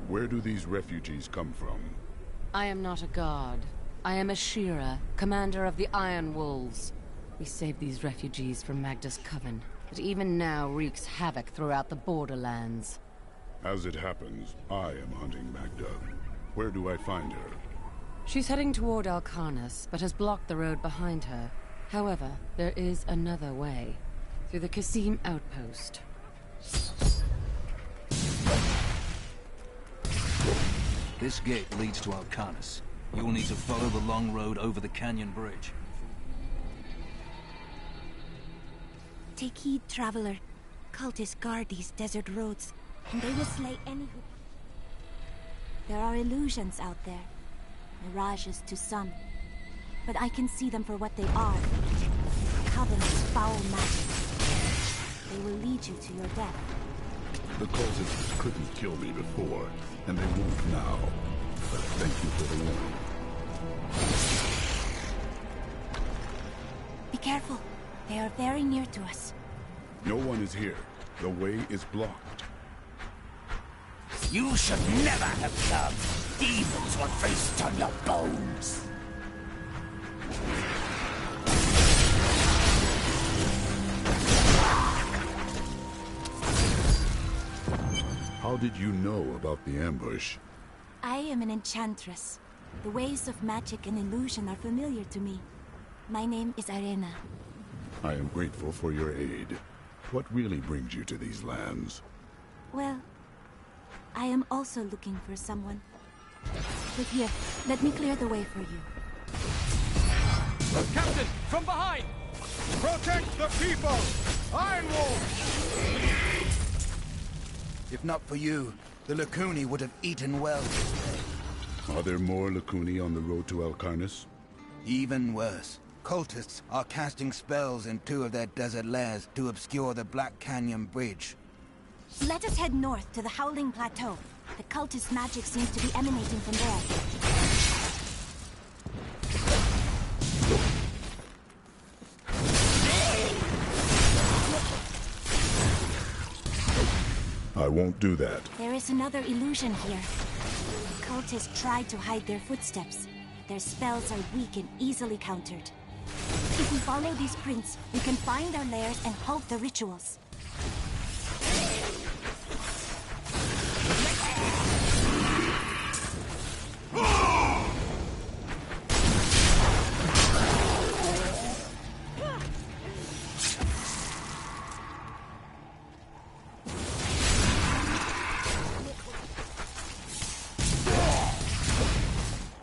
where do these refugees come from? I am not a guard. I am a Shira, commander of the Iron Wolves. We saved these refugees from Magda's coven, but even now wreaks havoc throughout the borderlands. As it happens, I am hunting Magda. Where do I find her? She's heading toward Alcarnus, but has blocked the road behind her. However, there is another way. Through the Kasim outpost. This gate leads to Alcarnus. You'll need to follow the long road over the canyon bridge. Take heed, traveler. Cultists guard these desert roads, and they will slay any who... There are illusions out there. Mirages to some. But I can see them for what they are. Covenant's foul magic. They will lead you to your death. The cultists couldn't kill me before, and they won't now. But thank you for the warning. Be careful. They are very near to us. No one is here. The way is blocked. You should never have come. Demons will feast on your bones. How did you know about the ambush? I am an enchantress. The ways of magic and illusion are familiar to me. My name is Arena. I am grateful for your aid. What really brings you to these lands? Well, I am also looking for someone. But here, let me clear the way for you. Captain, from behind! Protect the people! Iron Wolf! If not for you, the Lacuni would have eaten well today. Are there more Lacuni on the road to Alcarnus? Even worse. Cultists are casting spells in 2 of their desert lairs to obscure the Black Canyon Bridge. Let us head north to the Howling Plateau. The cultist magic seems to be emanating from there. I won't do that. There is another illusion here. Cultists try to hide their footsteps. Their spells are weak and easily countered. If we follow these prints, we can find our lairs and halt the rituals.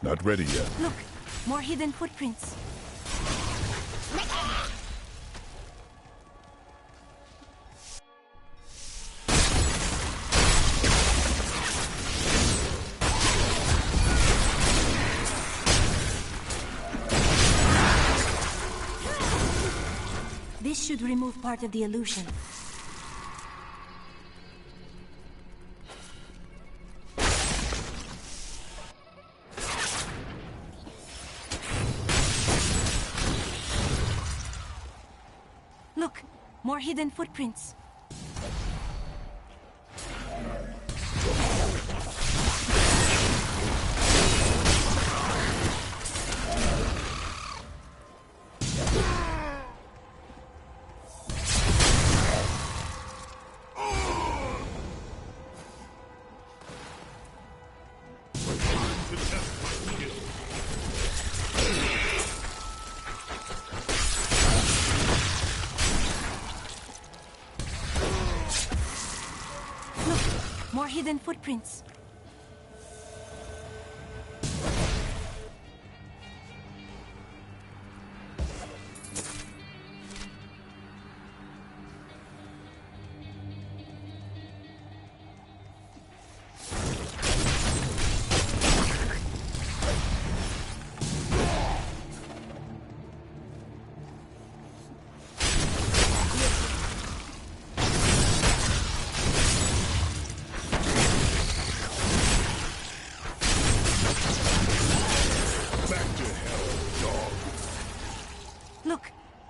Not ready yet. Look, more hidden footprints. This should remove part of the illusion. Look, more hidden footprints. more hidden footprints.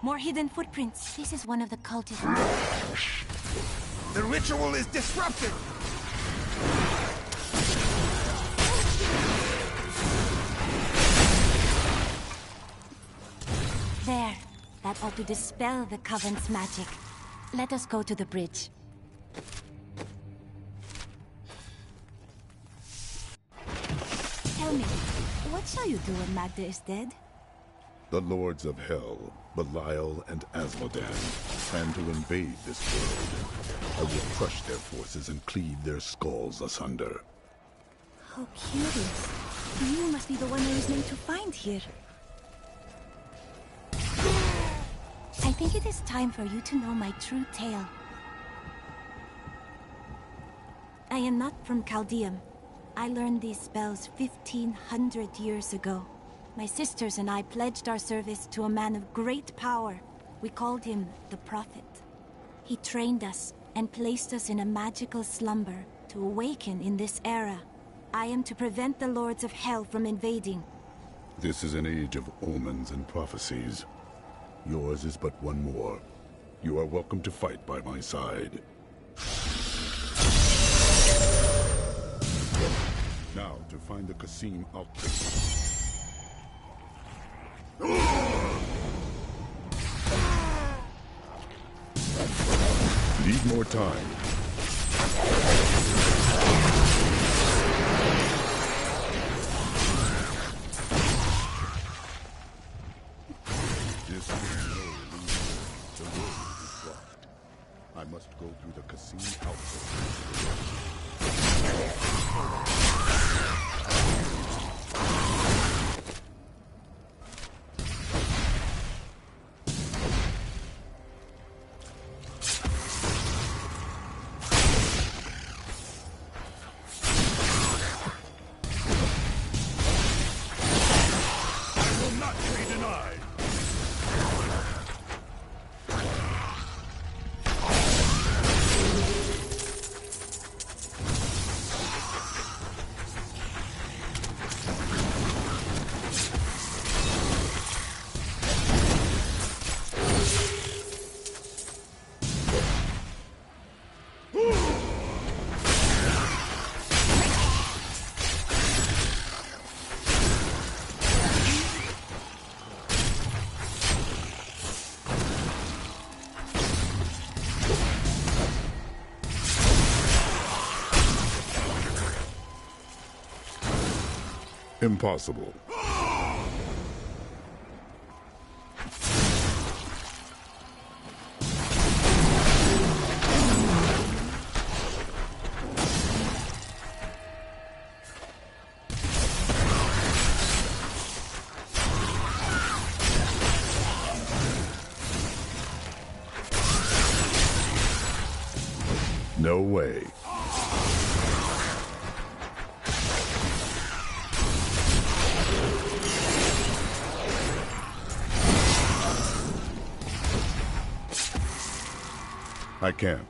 More hidden footprints. This is one of the cultists. The ritual is disrupted! There. That ought to dispel the Coven's magic. Let us go to the bridge. Tell me, what shall you do when Magda is dead? The Lords of Hell, Belial and Asmodan, plan to invade this world. I will crush their forces and cleave their skulls asunder. How curious. You must be the one I was meant to find here. I think it is time for you to know my true tale. I am not from Chaldeum. I learned these spells 1,500 years ago. My sisters and I pledged our service to a man of great power. We called him the Prophet. He trained us and placed us in a magical slumber to awaken in this era. I am to prevent the Lords of Hell from invading. This is an age of omens and prophecies. Yours is but one more. You are welcome to fight by my side. Now, to find the Qasim outpost. Need more time. This is no illusion. The road is blocked. I must go through the Qasim outpost. Impossible. No way. I can't.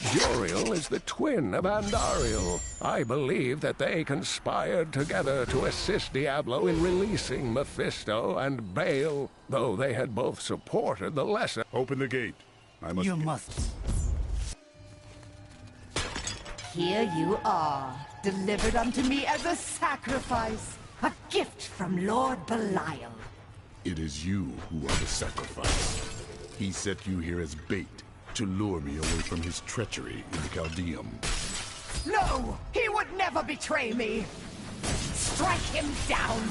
Juriel is the twin of Andariel. I believe that they conspired together to assist Diablo in releasing Mephisto and Baal, though they had both supported the lesser. Open the gate. I must... You must. Here you are, delivered unto me as a sacrifice, a gift from Lord Belial. It is you who are the sacrifice. He set you here as bait, to lure me away from his treachery in the Chaldeum. No! He would never betray me! Strike him down!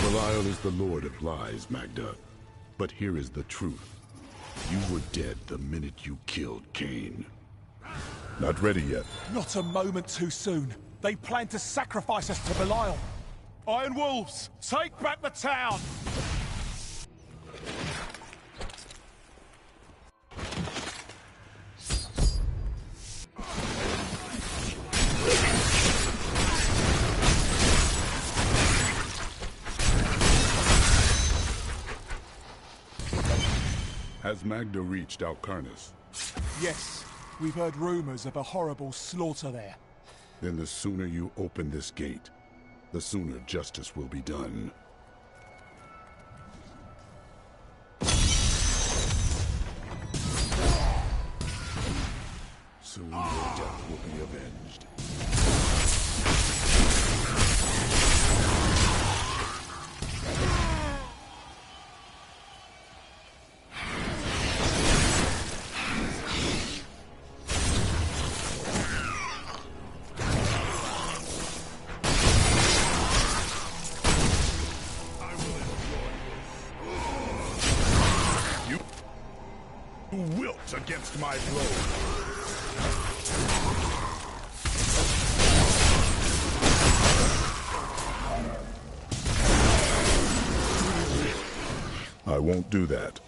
Belial is the Lord of Lies, Magda. But here is the truth. You were dead the minute you killed Cain. Not ready yet. Not a moment too soon. They plan to sacrifice us to Belial. Iron Wolves, take back the town! Has Magda reached Alcarnus? Yes, we've heard rumors of a horrible slaughter there. Then the sooner you open this gate, the sooner justice will be done. Soon your death will be avenged. Wilt against my blow. I won't do that.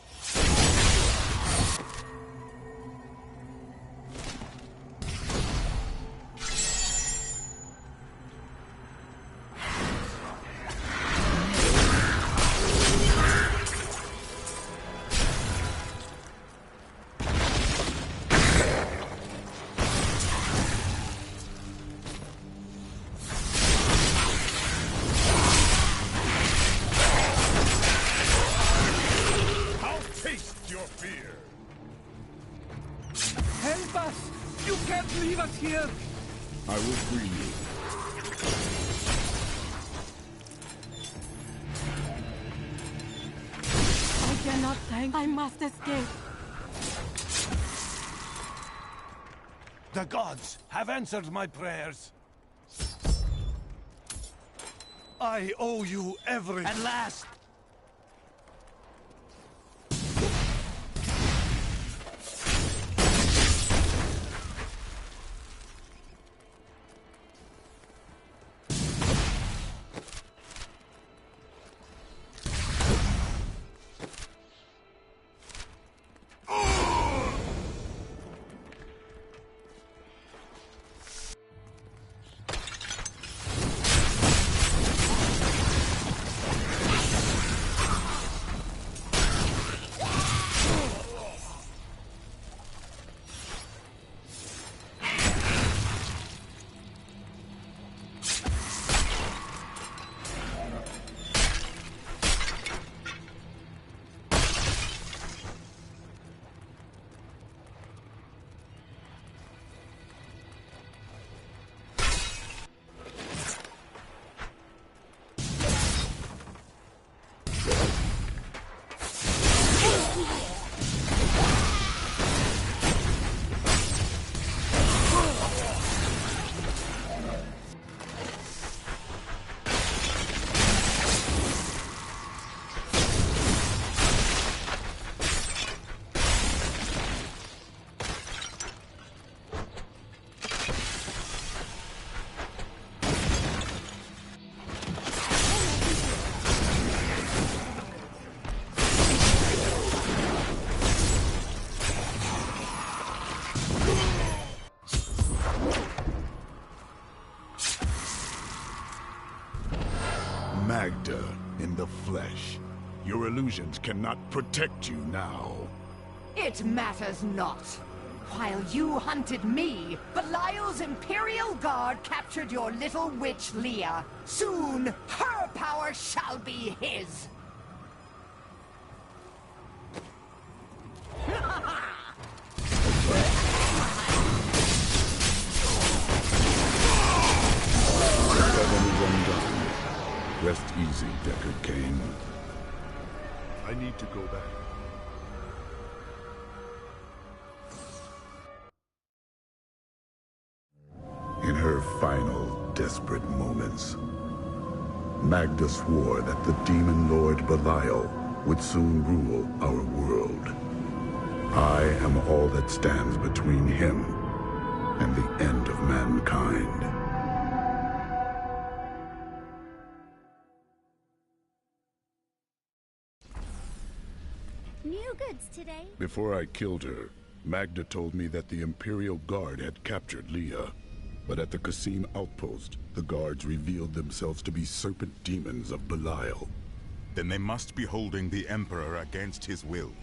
Help us! You can't leave us here! I will free you. I cannot thank. I must escape. The gods have answered my prayers. I owe you everything. At last! Magda in the flesh. Your illusions cannot protect you now. It matters not. While you hunted me, Belial's Imperial Guard captured your little witch Leah. Soon, her power shall be his. Rest easy, Deckard Cain. I need to go back. In her final, desperate moments, Magda swore that the demon lord Belial would soon rule our world. I am all that stands between him and the end of mankind. New goods today. Before I killed her, Magda told me that the Imperial Guard had captured Leah. But at the Qasim outpost, the guards revealed themselves to be serpent demons of Belial. Then they must be holding the Emperor against his will.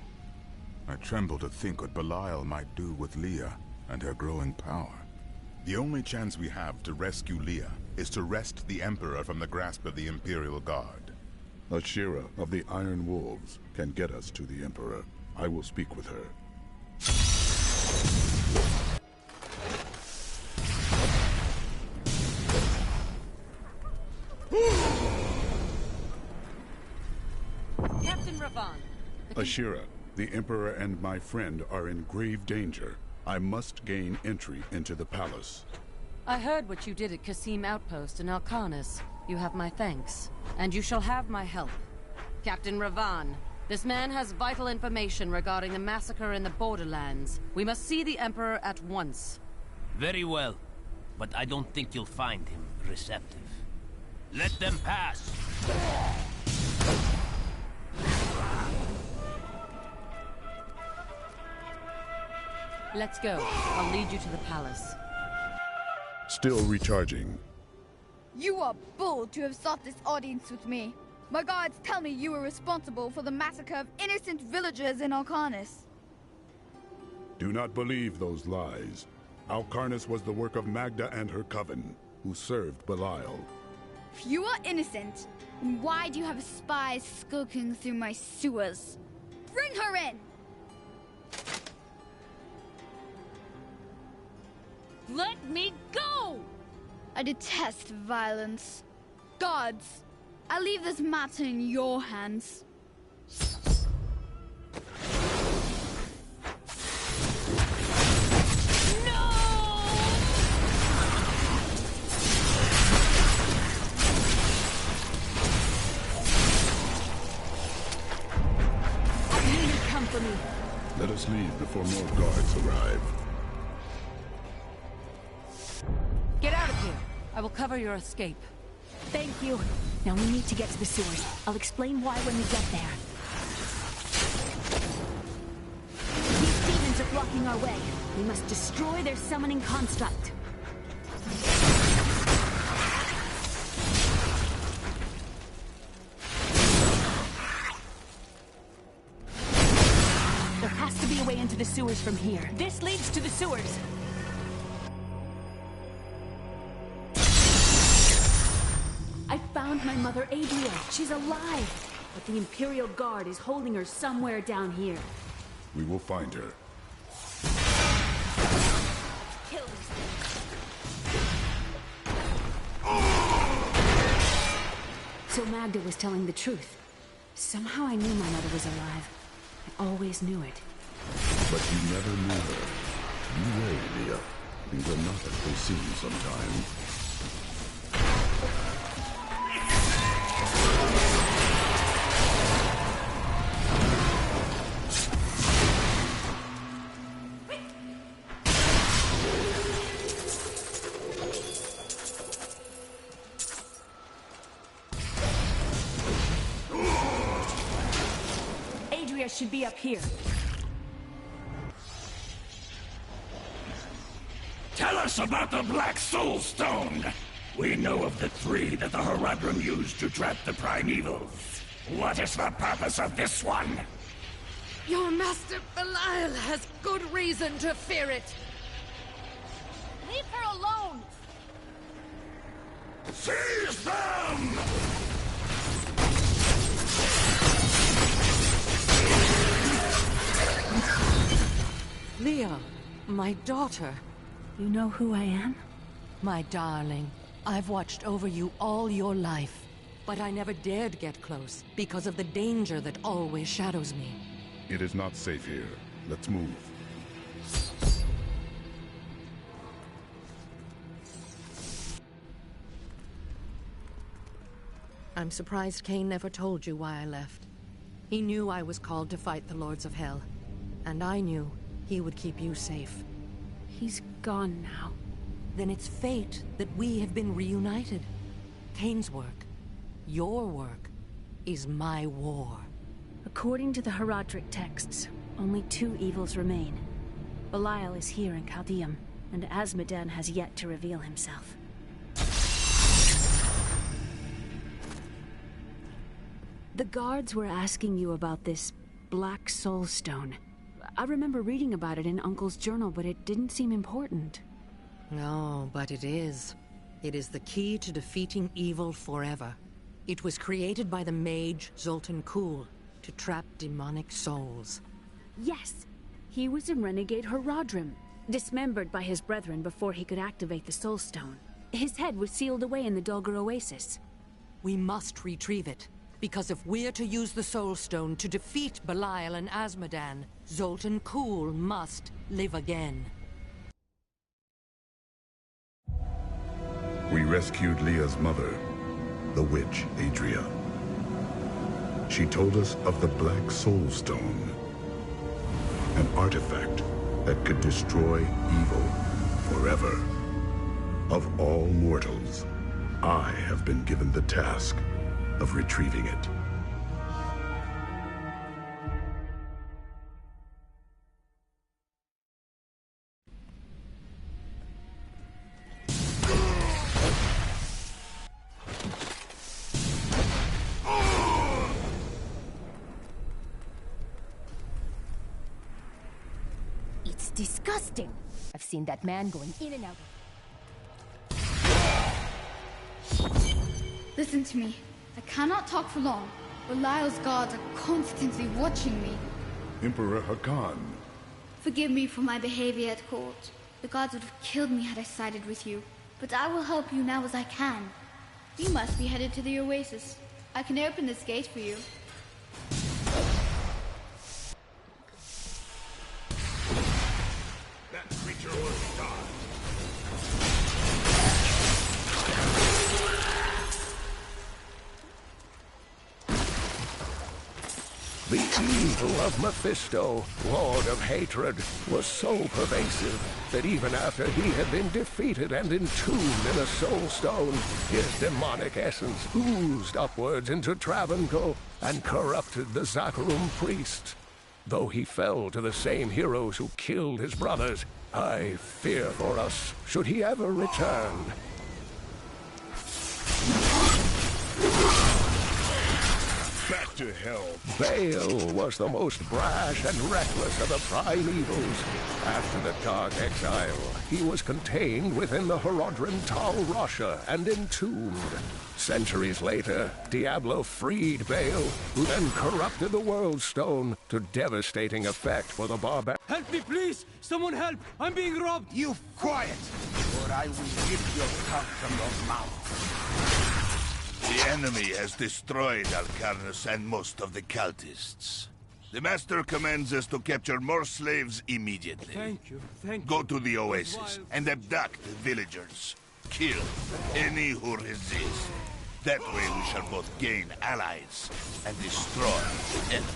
I tremble to think what Belial might do with Leah and her growing power. The only chance we have to rescue Leah is to wrest the Emperor from the grasp of the Imperial Guard. Ashira of the Iron Wolves can get us to the Emperor. I will speak with her. Captain Ravan. Ashira, the Emperor and my friend are in grave danger. I must gain entry into the palace. I heard what you did at Qasim Outpost in Alcarnis. You have my thanks, and you shall have my help. Captain Ravan, this man has vital information regarding the massacre in the Borderlands. We must see the Emperor at once. Very well, but I don't think you'll find him receptive. Let them pass! Let's go. I'll lead you to the palace. Still recharging. You are bold to have sought this audience with me. My guards tell me you were responsible for the massacre of innocent villagers in Alcarnis. Do not believe those lies. Alcarnis was the work of Magda and her coven, who served Belial. If you are innocent, then why do you have spies skulking through my sewers? Bring her in! Let me go! I detest violence. Guards, I leave this matter in your hands. Let us leave before more guards arrive. Get out of here. I will cover your escape. Thank you. Now we need to get to the sewers. I'll explain why when we get there. These demons are blocking our way. We must destroy their summoning construct. There has to be a way into the sewers from here. This leads to the sewers. I found my mother, Adria. She's alive. But the Imperial Guard is holding her somewhere down here. We will find her. Kill these things. So Magda was telling the truth. Somehow I knew my mother was alive. I always knew it. But you never knew her. You wait, Leah. Things are not as they seem sometimes. Should be up here. Tell us about the Black Soul Stone. We know of the three that the Horadrim used to trap the Primevals. What is the purpose of this one? Your master Belial has good reason to fear it. Leave her alone! Seize them! Leah, my daughter. You know who I am? My darling, I've watched over you all your life, but I never dared get close because of the danger that always shadows me. It is not safe here. Let's move. I'm surprised Cain never told you why I left. He knew I was called to fight the Lords of Hell, and I knew he would keep you safe. He's gone now. Then it's fate that we have been reunited. Cain's work, your work, is my war. According to the Herodric texts, only 2 evils remain. Belial is here in Chaldeum, and Azmodan has yet to reveal himself. The guards were asking you about this Black Soul Stone. I remember reading about it in Uncle's journal, but it didn't seem important. No, but it is. It is the key to defeating evil forever. It was created by the mage Zoltan Kuhl to trap demonic souls. Yes! He was a renegade Herodrim, dismembered by his brethren before he could activate the Soul Stone. His head was sealed away in the Dulgar Oasis. We must retrieve it, because if we're to use the Soul Stone to defeat Belial and Azmodan, Zoltan Kuhl must live again. We rescued Leah's mother, the witch Adria. She told us of the Black Soul Stone, an artifact that could destroy evil forever. Of all mortals, I have been given the task of retrieving it. It's disgusting. I've seen that man going in and out. Listen to me. I cannot talk for long. Belial's guards are constantly watching me. Emperor Hakan. Forgive me for my behavior at court. The gods would have killed me had I sided with you. But I will help you now as I can. You must be headed to the Oasis. I can open this gate for you. That creature will die. The evil of Mephisto, Lord of Hatred, was so pervasive that even after he had been defeated and entombed in a soul stone, his demonic essence oozed upwards into Travancore and corrupted the Zakharum priests. Though he fell to the same heroes who killed his brothers, I fear for us should he ever return. Back to hell. Baal was the most brash and reckless of the primevals. After the Dark Exile, he was contained within the Herodrim Tal Rasha and entombed. Centuries later, Diablo freed Baal, who then corrupted the World Stone to devastating effect for the barbarian. Help me, please! Someone help! I'm being robbed! You quiet, or I will rip your tongue from your mouth. The enemy has destroyed Alcarnus and most of the cultists. The Master commands us to capture more slaves immediately. Thank you. Go to the Oasis and abduct the villagers. Kill any who resist. That way we shall both gain allies and destroy enemies.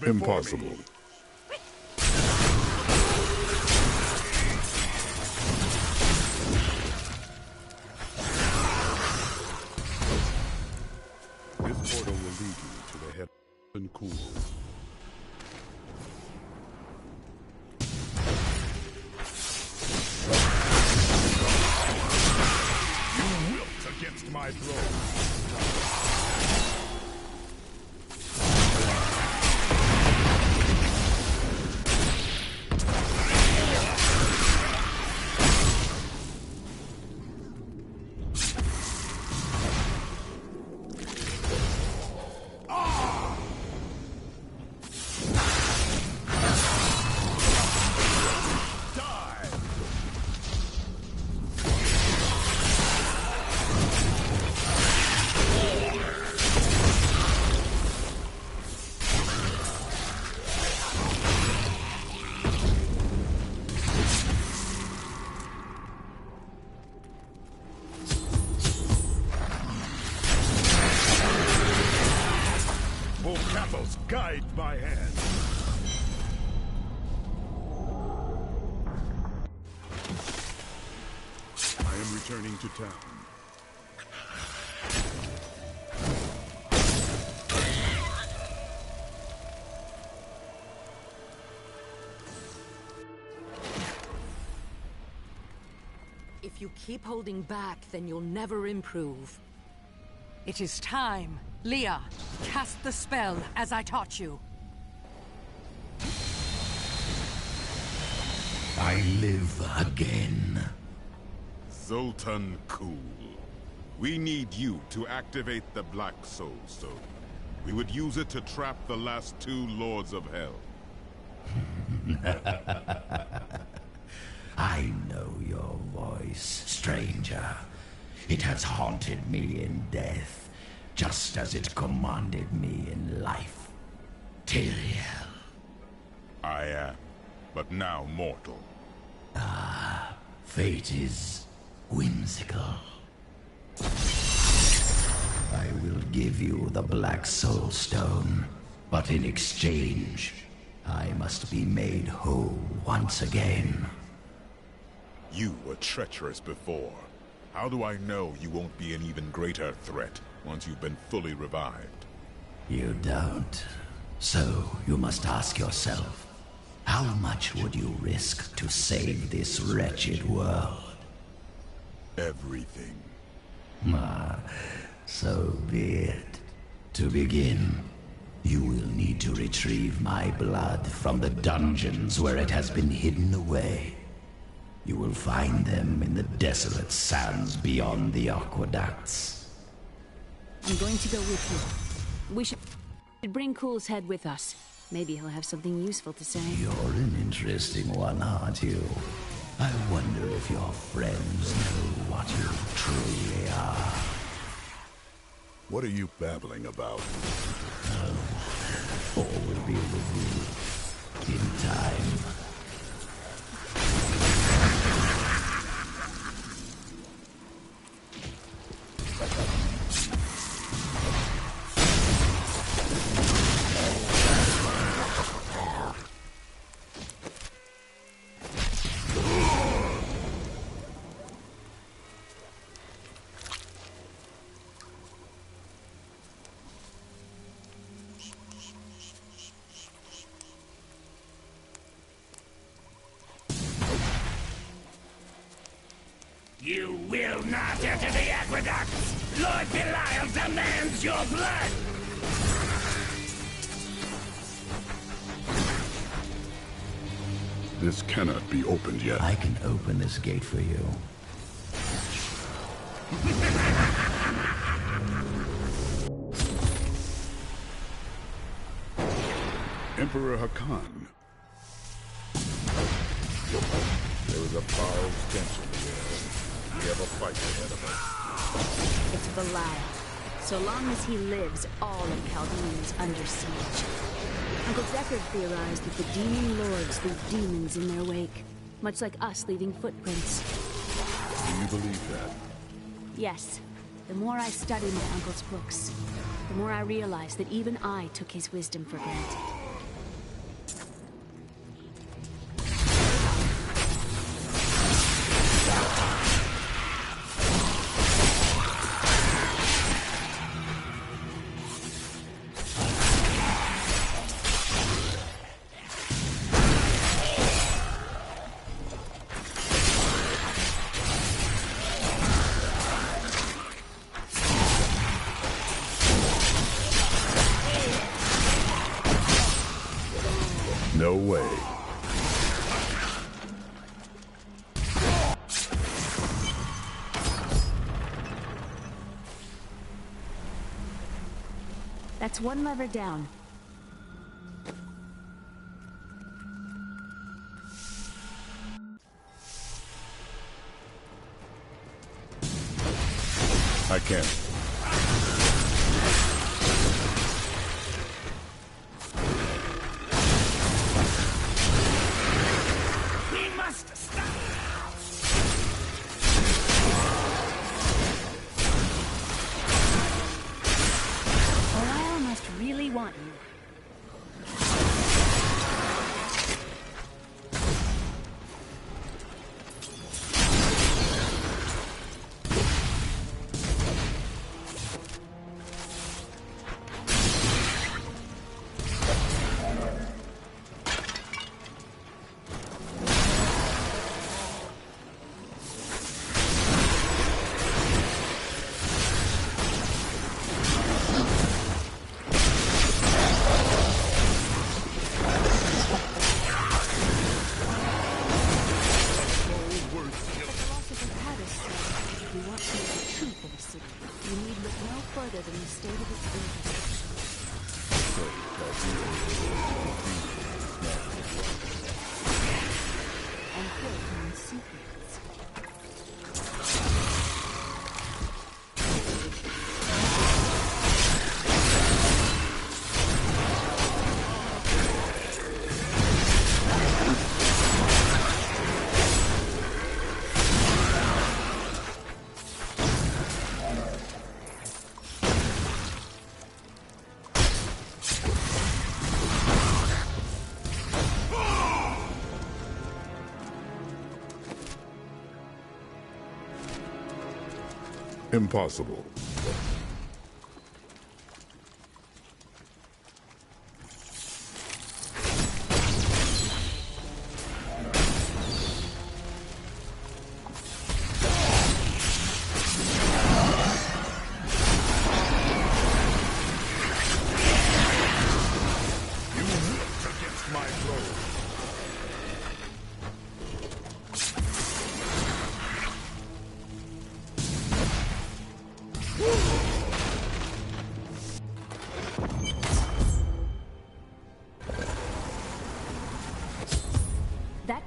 Impossible. This portal will lead you to the head and cool. You wilt against my blow. Guide my hand. I am returning to town. If you keep holding back, then you'll never improve. It is time. Leah, cast the spell as I taught you. I live again. Zoltan Kuhl. We need you to activate the Black Soul Stone. We would use it to trap the last 2 Lords of Hell. I know your voice, stranger. It has haunted me in death, just as it commanded me in life. Tyrael. I am, but now mortal. Ah, fate is whimsical. I will give you the Black Soul Stone, but in exchange, I must be made whole once again. You were treacherous before. How do I know you won't be an even greater threat once you've been fully revived? You don't. So you must ask yourself, how much would you risk to save this wretched world? Everything. Ah, so be it. To begin, you will need to retrieve my blood from the dungeons where it has been hidden away. You will find them in the desolate sands beyond the aqueducts. I'm going to go with you. We should bring Cool's head with us. Maybe he'll have something useful to say. You're an interesting one, aren't you? I wonder if your friends know what you truly are. What are you babbling about? All will be revealed in time. You will not enter the aqueducts! Lord Belial demands your blood! This cannot be opened yet. I can open this gate for you. Emperor Hakan. There is a foul stench in the air. We have a fight ahead of us. It's Belial. So long as he lives, all of Chaldean is under siege. Uncle Deckard theorized that the demon lords leave demons in their wake, much like us leaving footprints. Do you believe that? Yes. The more I study my uncle's books, the more I realize that even I took his wisdom for granted. No way. That's one lever down. I can't. We must stop! Belial must really want you. Impossible.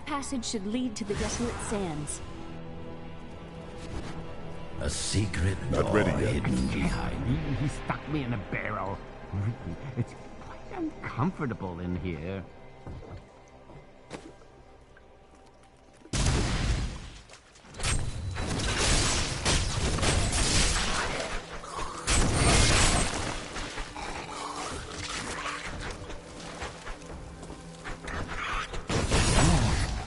Passage should lead to the desolate sands. A secret Not ready yet. hidden behind. He stuck me in a barrel. It's quite uncomfortable in here.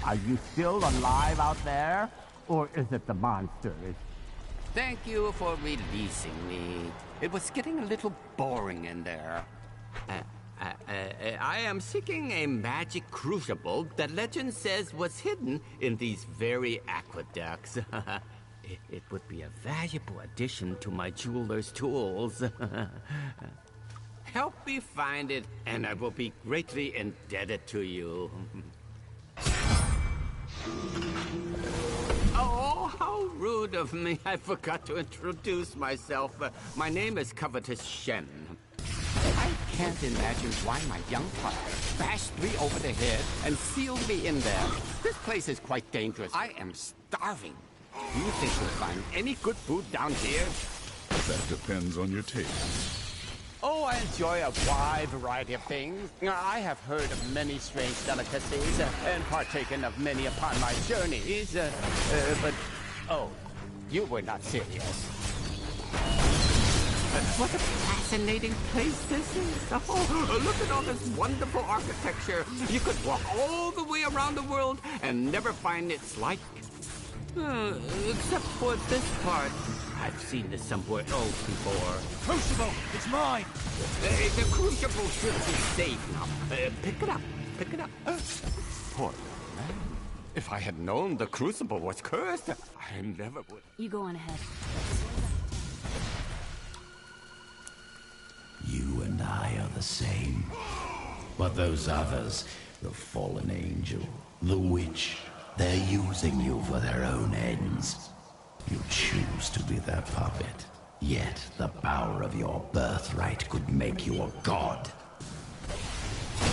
Are you still alive out there? Or is it the monsters? Thank you for releasing me. It was getting a little boring in there. I am seeking a magic crucible that legend says was hidden in these very aqueducts. It would be a valuable addition to my jeweler's tools. Help me find it, and I will be greatly indebted to you. Oh, how rude of me. I forgot to introduce myself. My name is Covetous Shen. I can't imagine why my young father bashed me over the head and sealed me in there. This place is quite dangerous. I am starving. Do you think you'll find any good food down here? That depends on your taste. Oh, I enjoy a wide variety of things. I have heard of many strange delicacies and partaken of many upon my journeys. But, oh, you were not serious. What a fascinating place this is. Oh, look at all this wonderful architecture. You could walk all the way around the world and never find its like. Except for this part. I've seen this somewhere else before. Crucible! It's mine! The crucible should be safe now. Pick it up. Pick it up. Poor man. If I had known the crucible was cursed, I never would. You go on ahead. You and I are the same. But those others, The fallen angel, the witch, they're using you for their own ends. You choose to be their puppet, yet the power of your birthright could make you a god.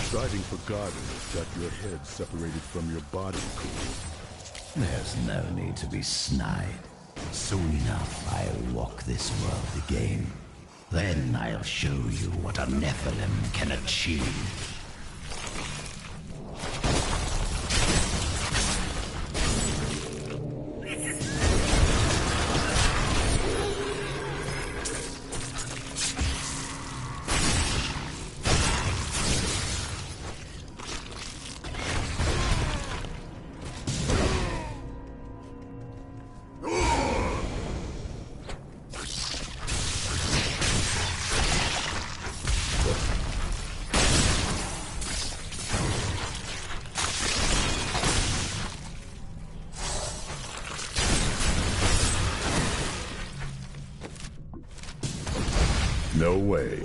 Striving for godliness got your head separated from your body, Cool. There's no need to be snide. Soon enough, I'll walk this world again. Then I'll show you what a Nephilim can achieve. No way.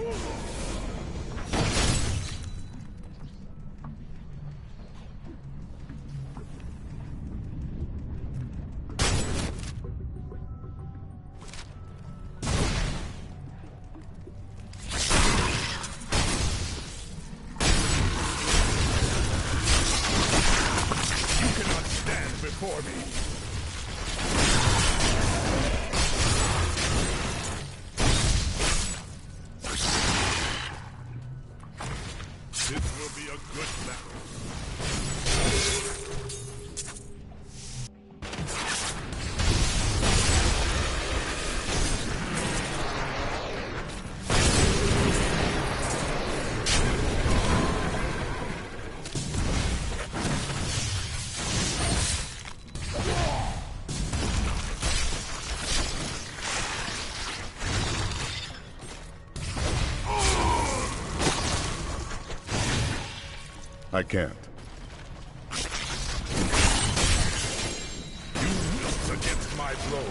You cannot stand before me. This will be a good battle. I can't. You wilt against my blow.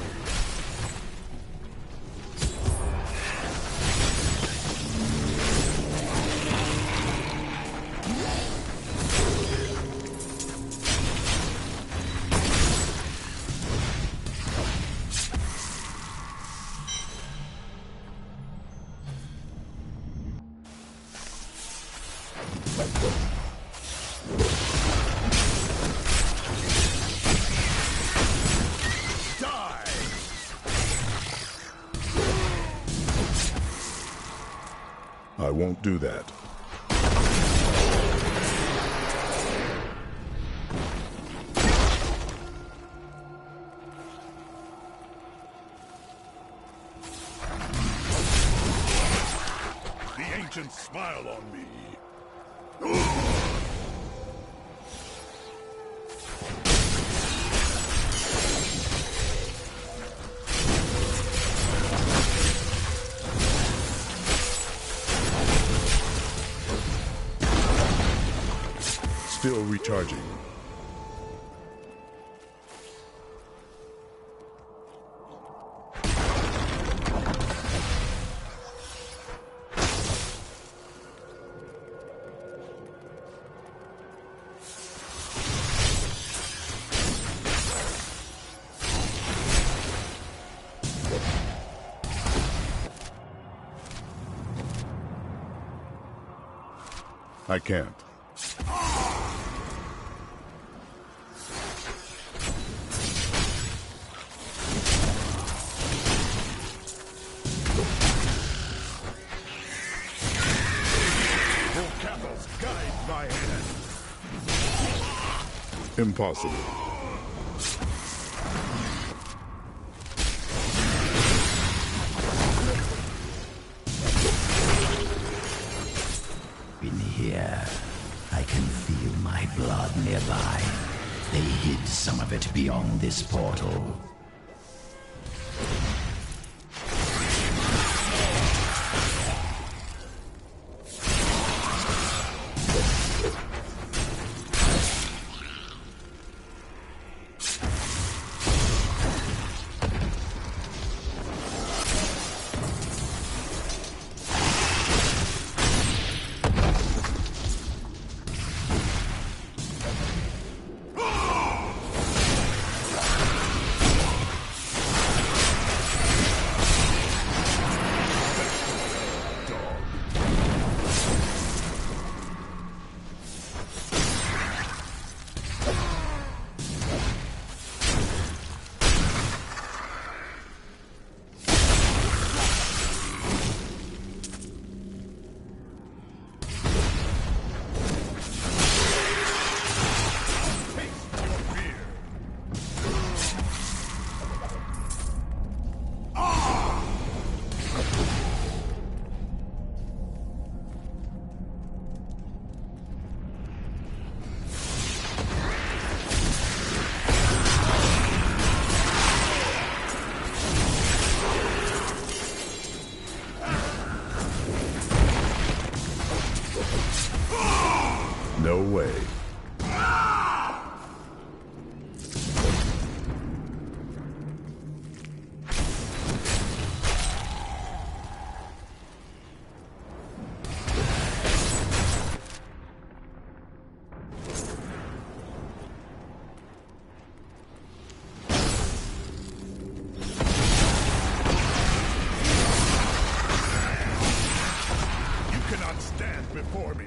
I won't do that. The ancients smile on me. Still recharging. I can't. Guide my hand. Impossible. In here, I can feel my blood nearby. They hid some of it beyond this portal. way. Before me.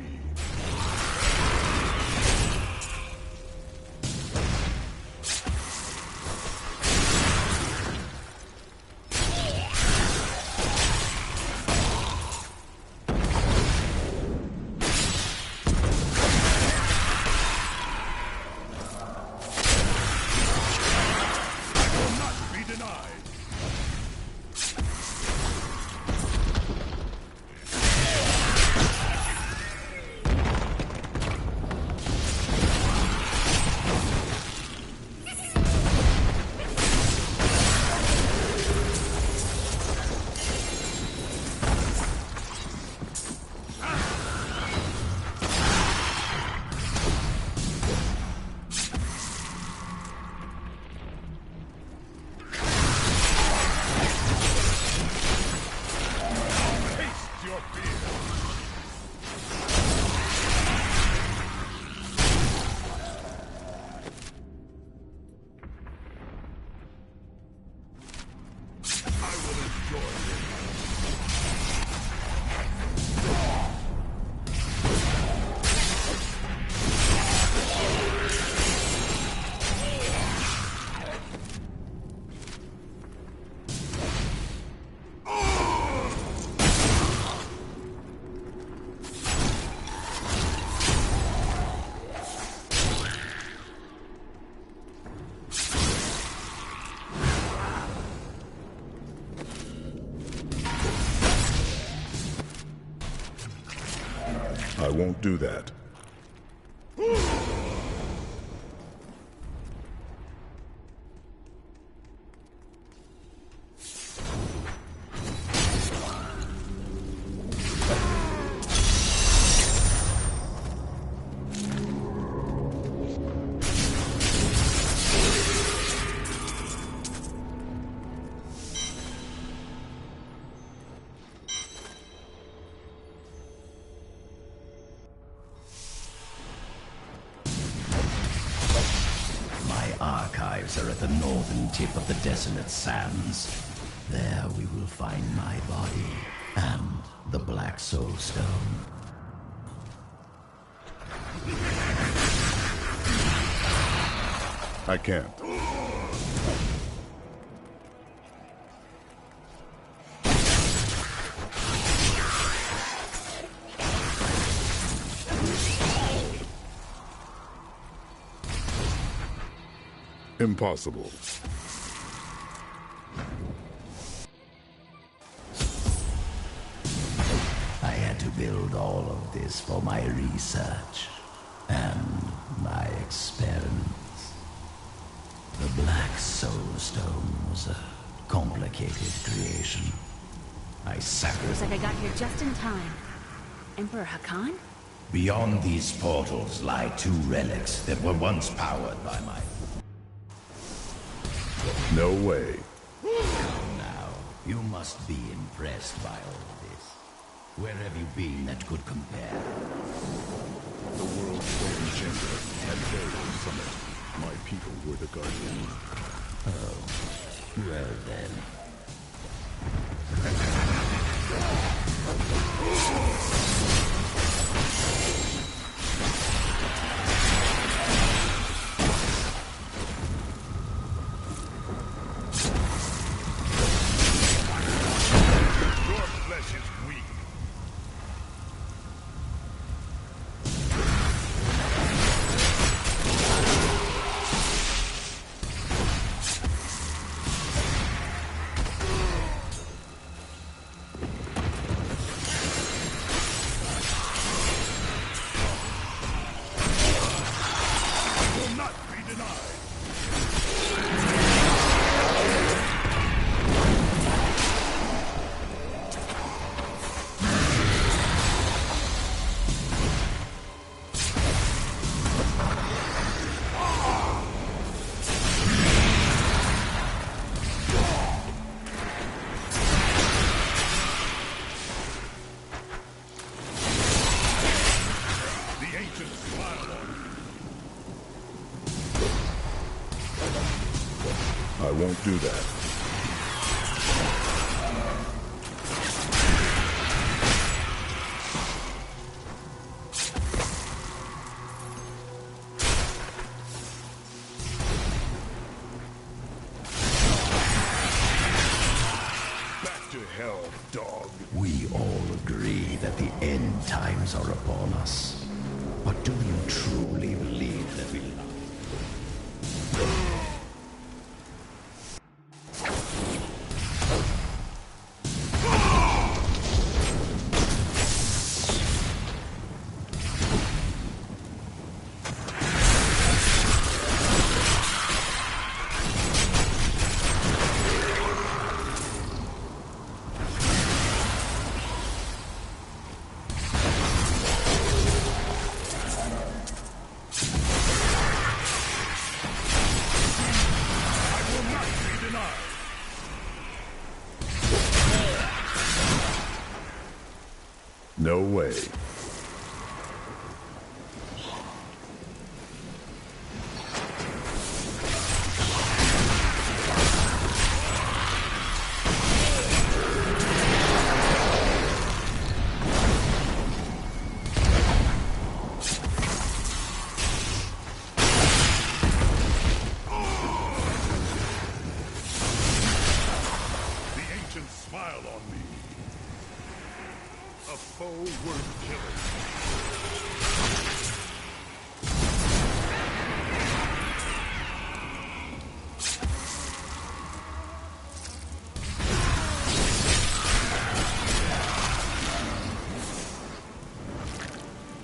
I won't do that. Archives are at the northern tip of the desolate sands. There we will find my body and the Black Soul Stone. I can't. Impossible. I had to build all of this for my research and my experiments. The Black Soul Stone was a complicated creation. I sacrificed. Looks like I got here just in time. Emperor Hakan? Beyond these portals lie two relics that were once powered by my... No way. Come now, you must be impressed by all of this. Where have you been that could compare? The world's golden chamber had burial summit. My people were the guardian. Oh, well then. I won't do that. Back to hell, dog. We all agree that the end times are upon us. But do you truly believe that we love? No way. The ancients smile on me. A foe worth killing.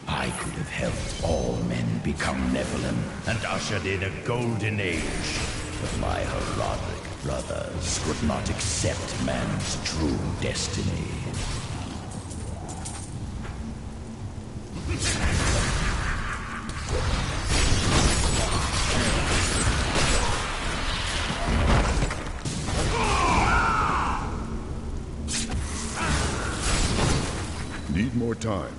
I could have helped all men become Nephilim and ushered in a golden age. But my Herodic brothers could not accept man's true destiny. Need more time.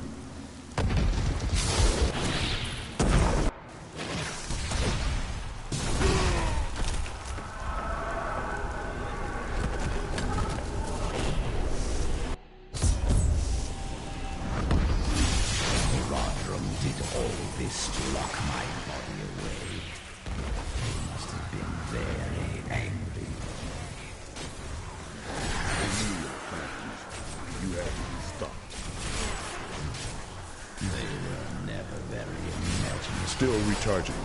Rodrum did all this to lock my body away. They must have been very angry. I knew your plans. You had to be stopped. They were never very imaginative. Still recharging.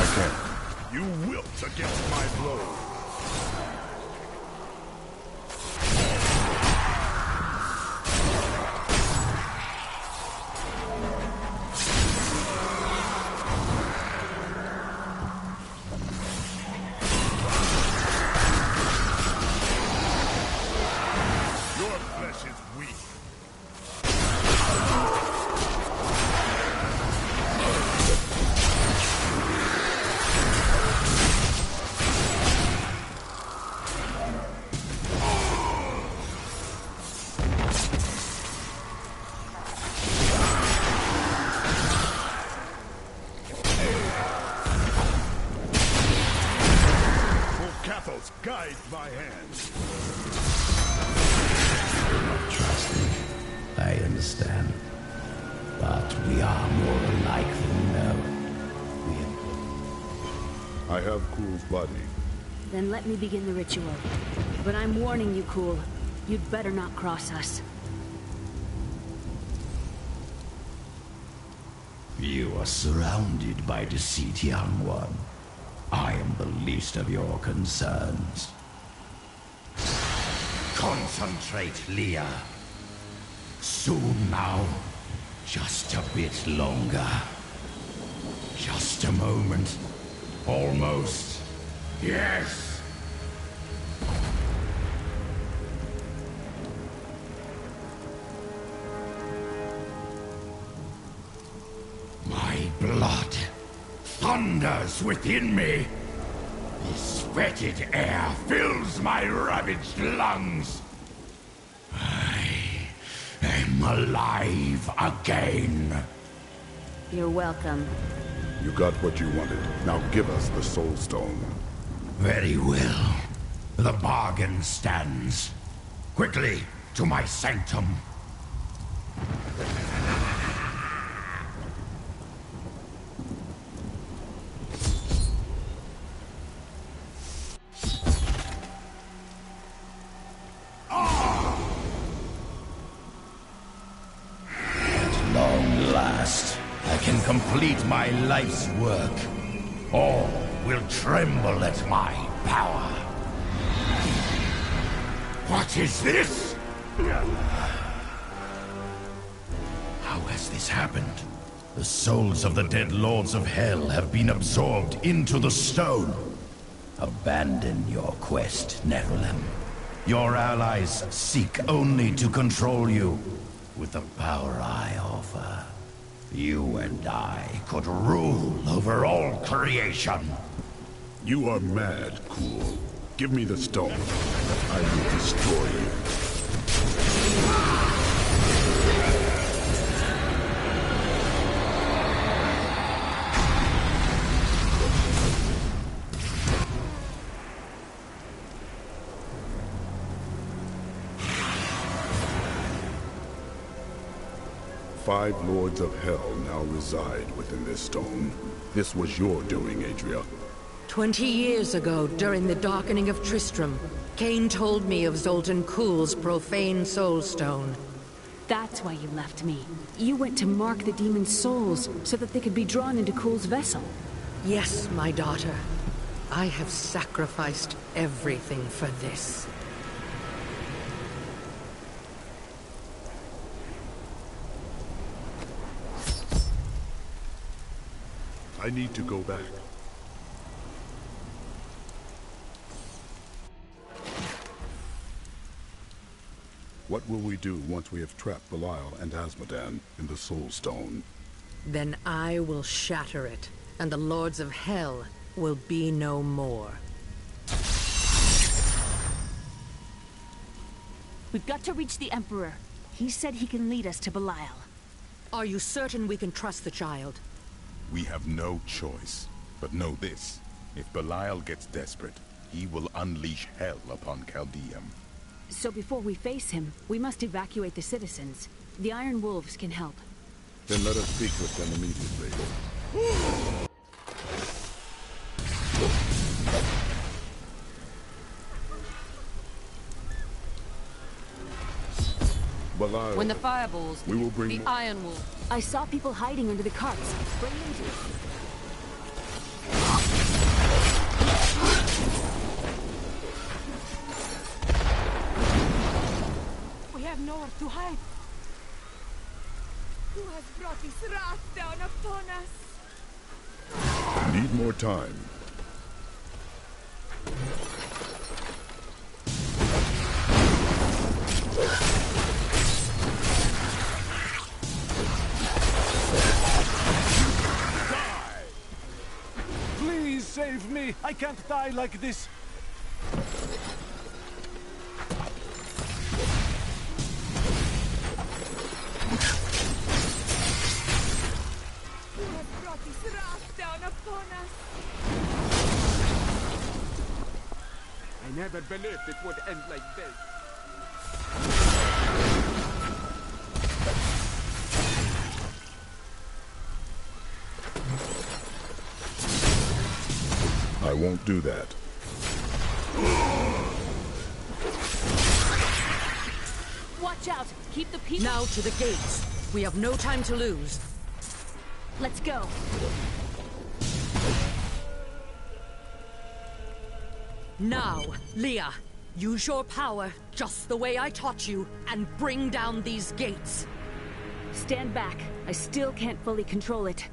I can't. You wilt against my blow. Your flesh is weak. Cathos, guide my hand. Trust me, I understand. But we are more alike than we know. I have Cool's body. Then let me begin the ritual. But I'm warning you, Cool. You'd better not cross us. You are surrounded by deceit, young one. I am the least of your concerns. Concentrate, Leah. Soon now. Just a bit longer. Just a moment. Almost. Yes! My blood thunders within me. This fetid air fills my ravaged lungs. come alive again. You're welcome. You got what you wanted. Now give us the Soul Stone. Very well. The bargain stands. Quickly, to my sanctum. At long last, I can complete my life's work. All will tremble at my power. What is this? How has this happened? The souls of the dead lords of hell have been absorbed into the stone. Abandon your quest, Nephilim. Your allies seek only to control you. With the power I offer, you and I could rule over all creation. You are mad, Cool. Give me the stone. I will destroy you. 5 lords of hell now reside within this stone. This was your doing, Adria. 20 years ago, during the darkening of Tristram, Cain told me of Zoltan Kuhl's profane soul stone. That's why you left me. You went to mark the demon's souls so that they could be drawn into Kuhl's vessel. Yes, my daughter. I have sacrificed everything for this. I need to go back. What will we do once we have trapped Belial and Asmodan in the Soul Stone? Then I will shatter it, and the Lords of Hell will be no more. We've got to reach the Emperor. He said he can lead us to Belial. Are you certain we can trust the child? We have no choice. But know this. If Belial gets desperate, he will unleash hell upon Chaldeum. So before we face him, we must evacuate the citizens. The Iron Wolves can help. Then let us speak with them immediately. Belial. When the fireballs, we will bring the Iron Wolf. I saw people hiding under the carts. Bring them to us. We have nowhere to hide. Who has brought this wrath down upon us? Need more time. Please save me! I can't die like this! Who has brought this wrath down upon us? I never believed it would end like this. I won't do that. Watch out! Keep the people... Now to the gates. We have no time to lose. Let's go. Now, Leah, use your power just the way I taught you and bring down these gates. Stand back. I still can't fully control it.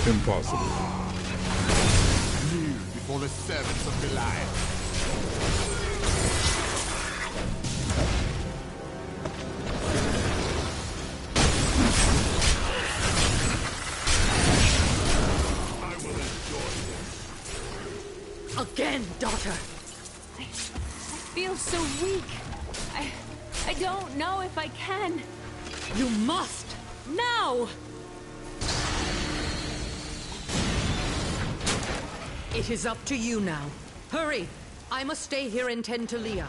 Impossible. Kneel before all the servants of Belial. Again, daughter. I feel so weak. I don't know if I can. You must! Now! It is up to you now. Hurry! I must stay here and tend to Leah.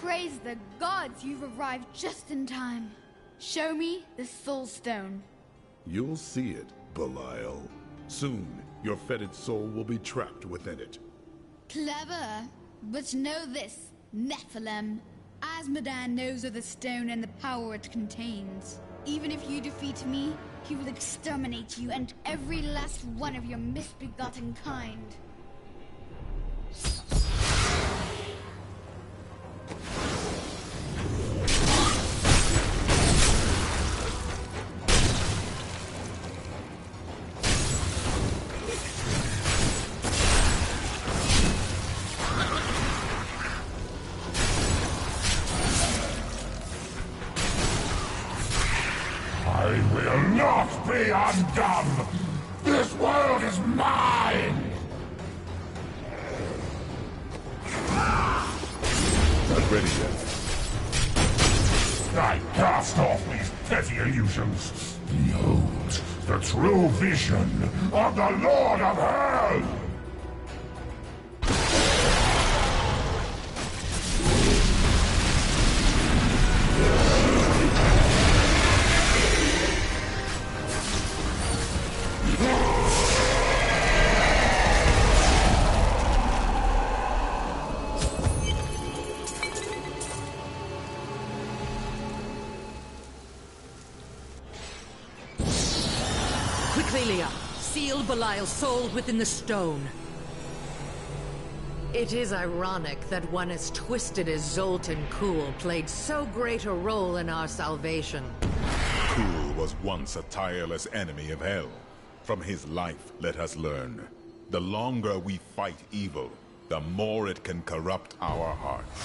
Praise the gods, you've arrived just in time. Show me the soul stone. You'll see it, Belial. Soon, your fetid soul will be trapped within it. Clever. But know this, Nephilim. Azmodan knows of the stone and the power it contains. Even if you defeat me, he will exterminate you and every last one of your misbegotten kind. I will not be undone! This world is mine! Not ready yet. I cast off these petty illusions. Behold, the true vision of the Lord of Hell! Quickly, Leah. Seal Belial's soul within the stone. It is ironic that one as twisted as Zoltan Kuhl played so great a role in our salvation. Kuhl was once a tireless enemy of hell. From his life, let us learn. The longer we fight evil, the more it can corrupt our hearts.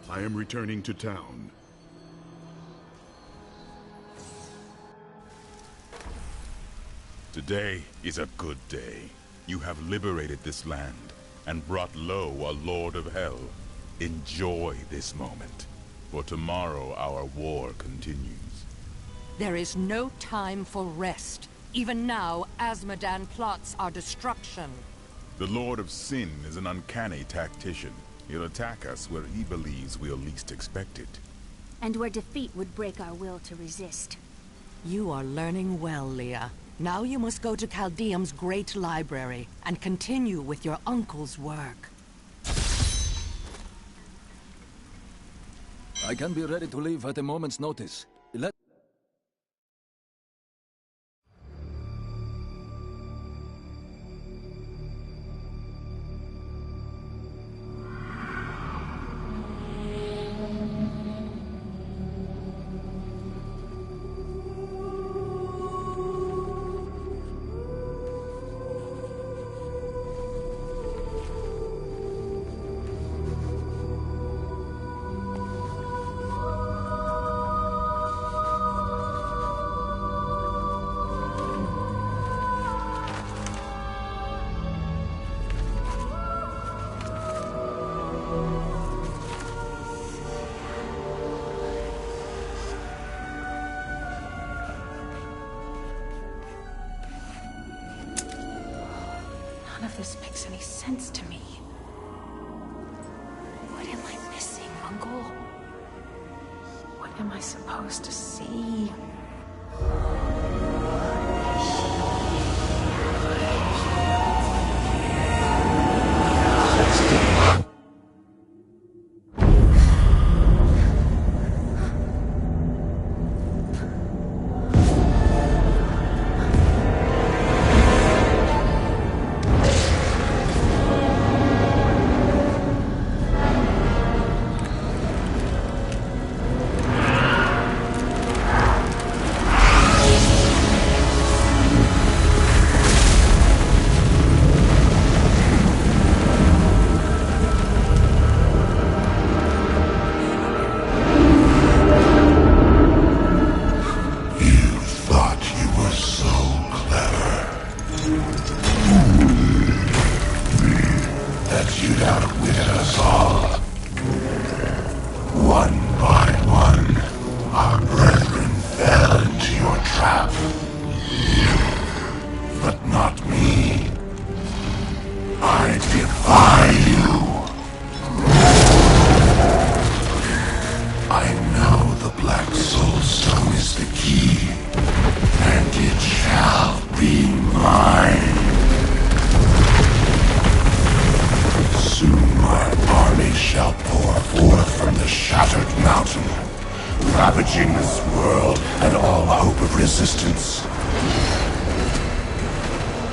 I am returning to town. Today is a good day. You have liberated this land and brought low a Lord of Hell. Enjoy this moment, for tomorrow our war continues. There is no time for rest. Even now, Azmodan plots our destruction. The Lord of Sin is an uncanny tactician. He'll attack us where he believes we'll least expect it. And where defeat would break our will to resist. You are learning well, Leah. Now you must go to Caldeum's great library and continue with your uncle's work. I can be ready to leave at a moment's notice. Let None of this makes any sense to me. What am I missing, Uncle? What am I supposed to see? shattered mountain, ravaging this world and all hope of resistance.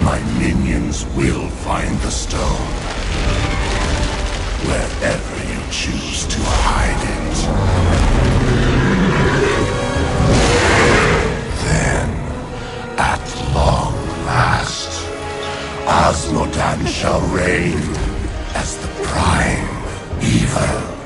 My minions will find the stone, wherever you choose to hide it. Then, at long last, Osmodan shall reign as the prime evil.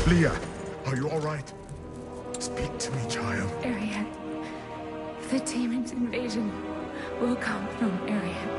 Leah, are you all right? Speak to me, child. Arian, the demon's invasion will come from Arian.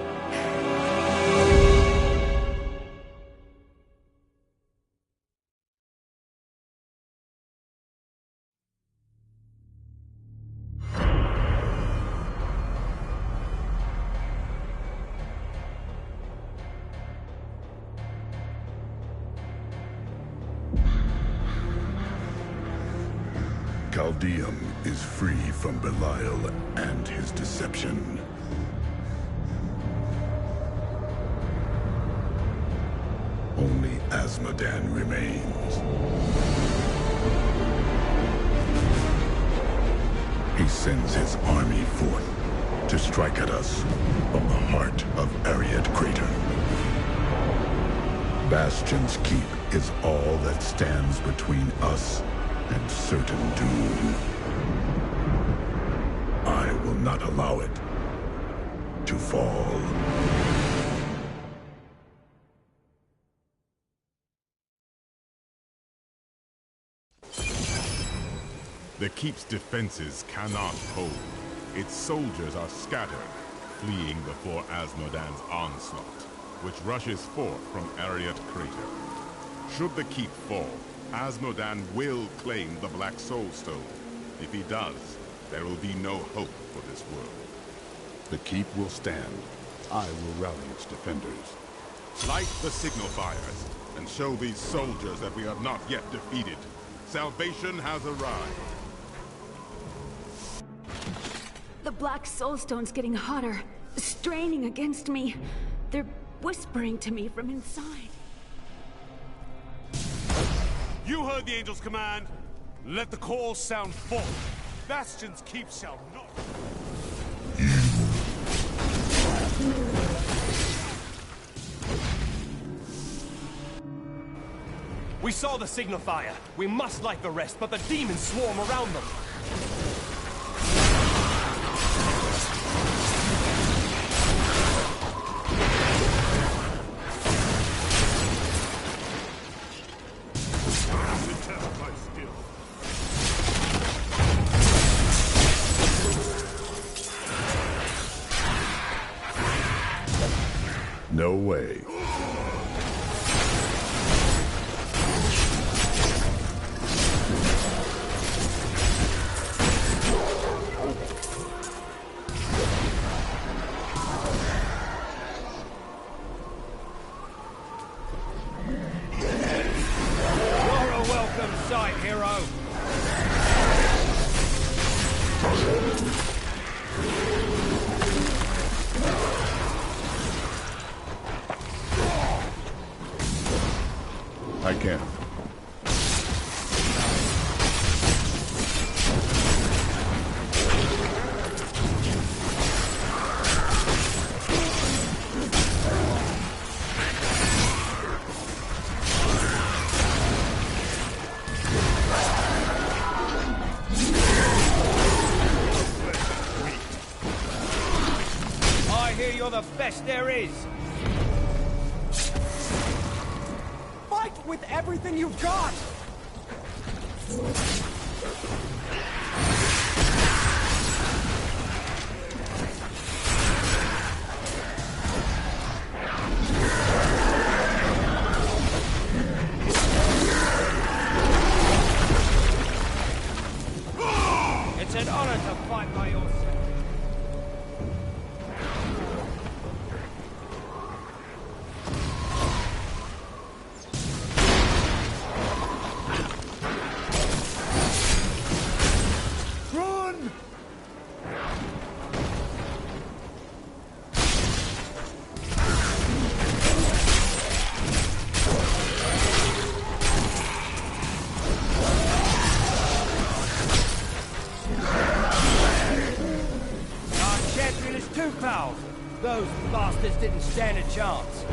Chaldeum is free from Belial and his deception. Only Osmodan remains. He sends his army forth to strike at us from the heart of Ariad Crater. Bastion's Keep is all that stands between us and certain doom. I will not allow it to fall. The Keep's defenses cannot hold. Its soldiers are scattered, fleeing before Osmodan's onslaught, which rushes forth from Ariad Crater. Should the Keep fall, Osmodan will claim the Black Soul Stone. If he does, there will be no hope for this world. The Keep will stand. I will rally its defenders. Light the signal fires, and show these soldiers that we are not yet defeated. Salvation has arrived. The Black Soulstone's getting hotter, straining against me. They're whispering to me from inside. You heard the Angel's command. Let the call sound forth. Bastion's Keep shall not... We saw the signal fire. We must light the rest, but the demons swarm around them. No way. You're a welcome sight, hero. I can. I hear you're the best there is. Fight with everything you've got! It's an honor to fight by your side. There's 2 pals. Those bastards didn't stand a chance.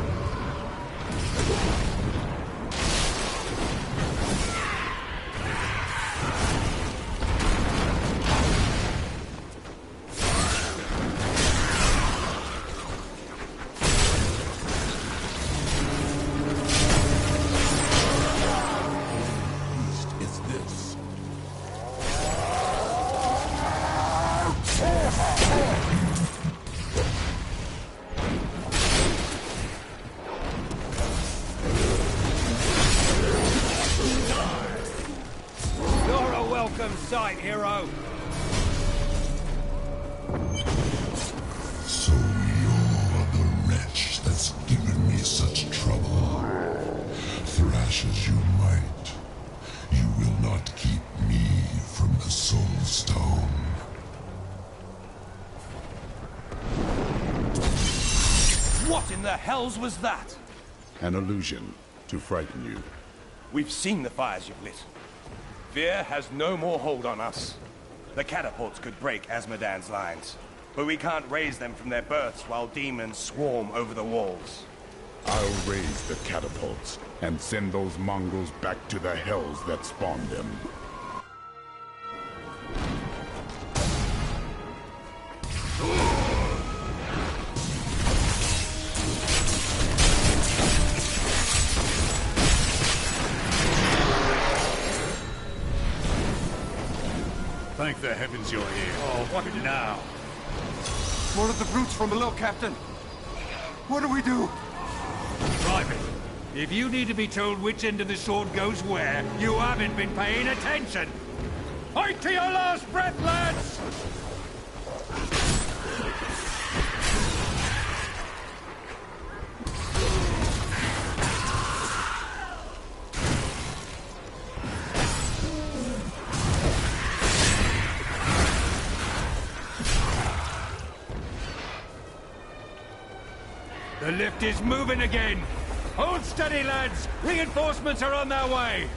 Sight, hero. So you're the wretch that's given me such trouble. Thrash as you might, you will not keep me from the Soul Stone. What in the hells was that? An illusion to frighten you. We've seen the fires you've lit. Fear has no more hold on us. The catapults could break Azmodan's lines, but we can't raise them from their berths while demons swarm over the walls. I'll raise the catapults and send those Mongols back to the hells that spawned them. Thank the heavens you're here. Oh, what now? More of the brutes from below, Captain. What do we do? Private, if you need to be told which end of the sword goes where, you haven't been paying attention. Fight to your last breath, lads! The lift is moving again! Hold steady, lads! Reinforcements are on their way!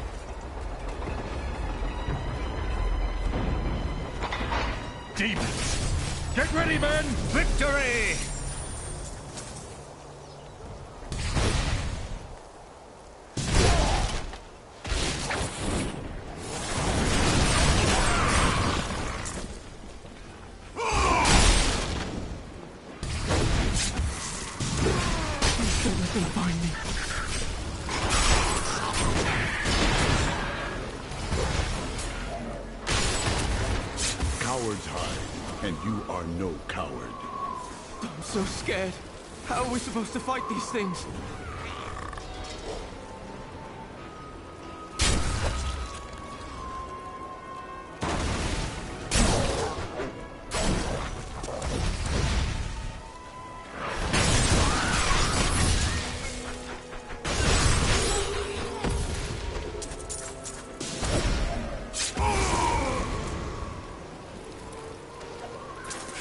Demons! Get ready, men! Victory! Cowards hide, and you are no coward. I'm so scared. How are we supposed to fight these things?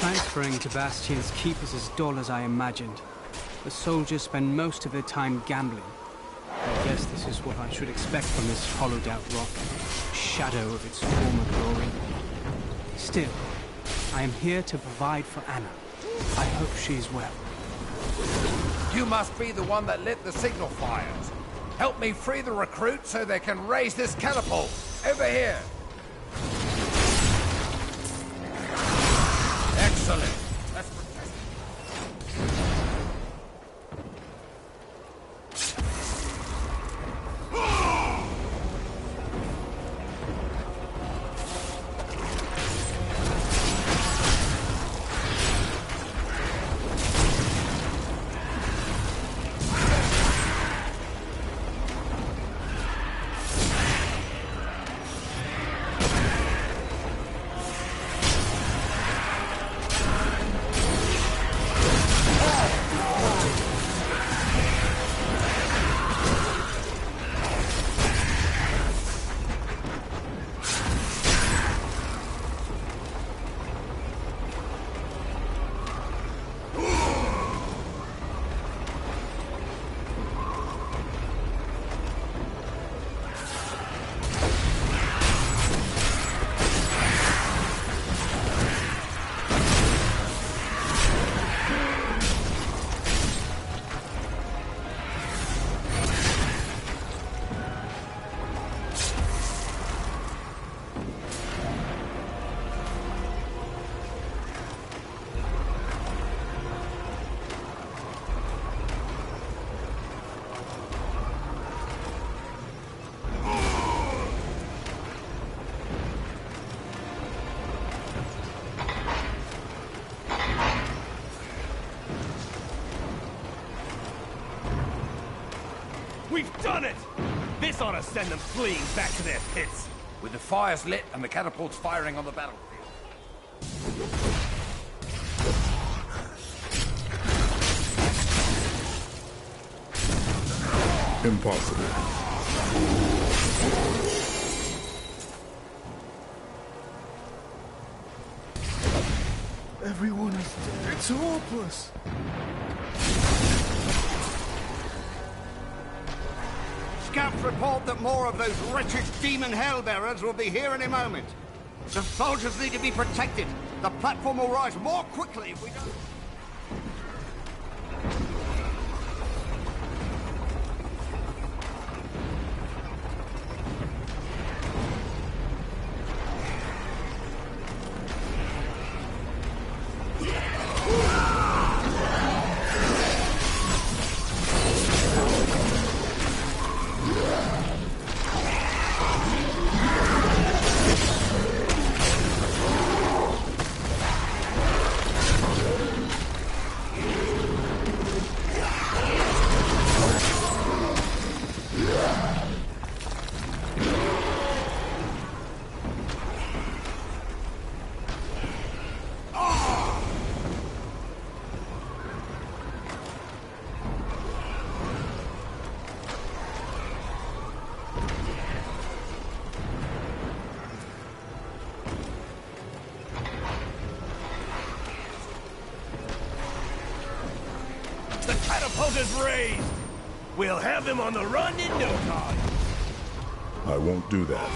Transferring to Bastion's keep is as dull as I imagined. The soldiers spend most of their time gambling. I guess this is what I should expect from this hollowed-out rock. A shadow of its former glory. Still, I am here to provide for Anna. I hope she's well. You must be the one that lit the signal fires. Help me free the recruits so they can raise this catapult. Over here. Excellent. Let's protect it. We've done it! This ought to send them fleeing back to their pits. With the fires lit and the catapults firing on the battlefield. Impossible. Everyone is dead. It's hopeless. Scouts report that more of those wretched demon hellbearers will be here in a moment. The soldiers need to be protected. The platform will rise more quickly if we don't... The catapult is raised! We'll have them on the run in no time! I won't do that.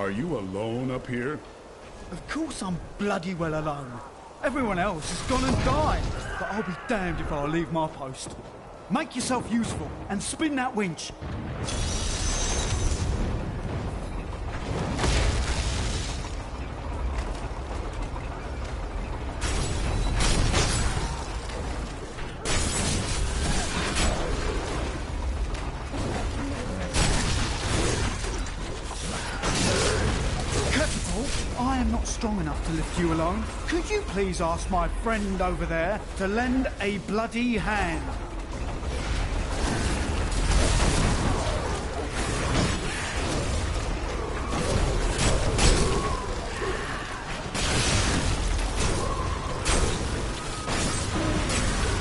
Are you alone up here? Of course I'm bloody well alone. Everyone else has gone and died. But I'll be damned if I'll leave my post. Make yourself useful and spin that winch. I am not strong enough to lift you alone. Could you please ask my friend over there to lend a bloody hand?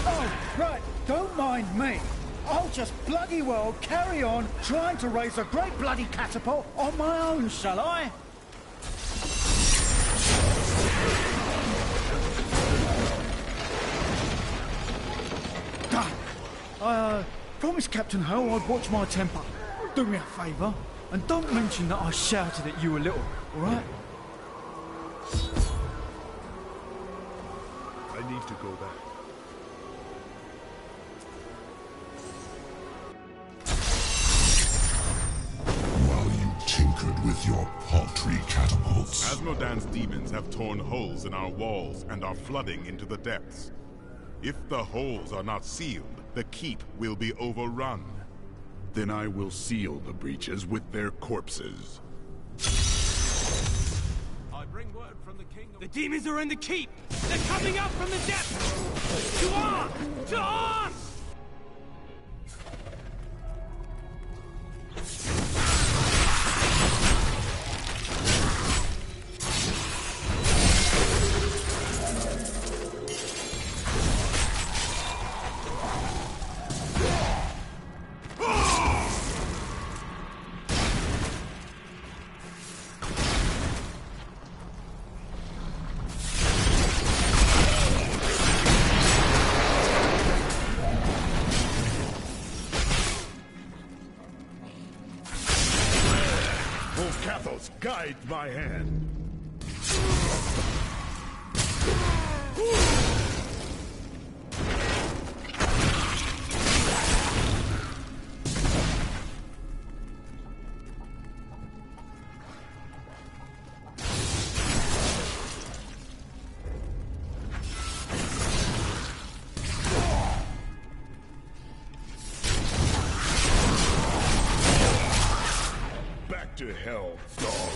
Oh, right, don't mind me. I'll just bloody well carry on trying to raise a great bloody catapult on my own, shall I? I promised Captain Ho I'd watch my temper. Do me a favour, and don't mention that I shouted at you a little, alright? I need to go back. While you tinkered with your paltry catapults. Asmodan's demons have torn holes in our walls and are flooding into the depths. If the holes are not sealed, the keep will be overrun. Then I will seal the breaches with their corpses. I bring word from the king. The demons are in the keep! They're coming up from the depths! To arms! To arms! Guide my hand. Back to hell, dog.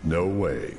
No way.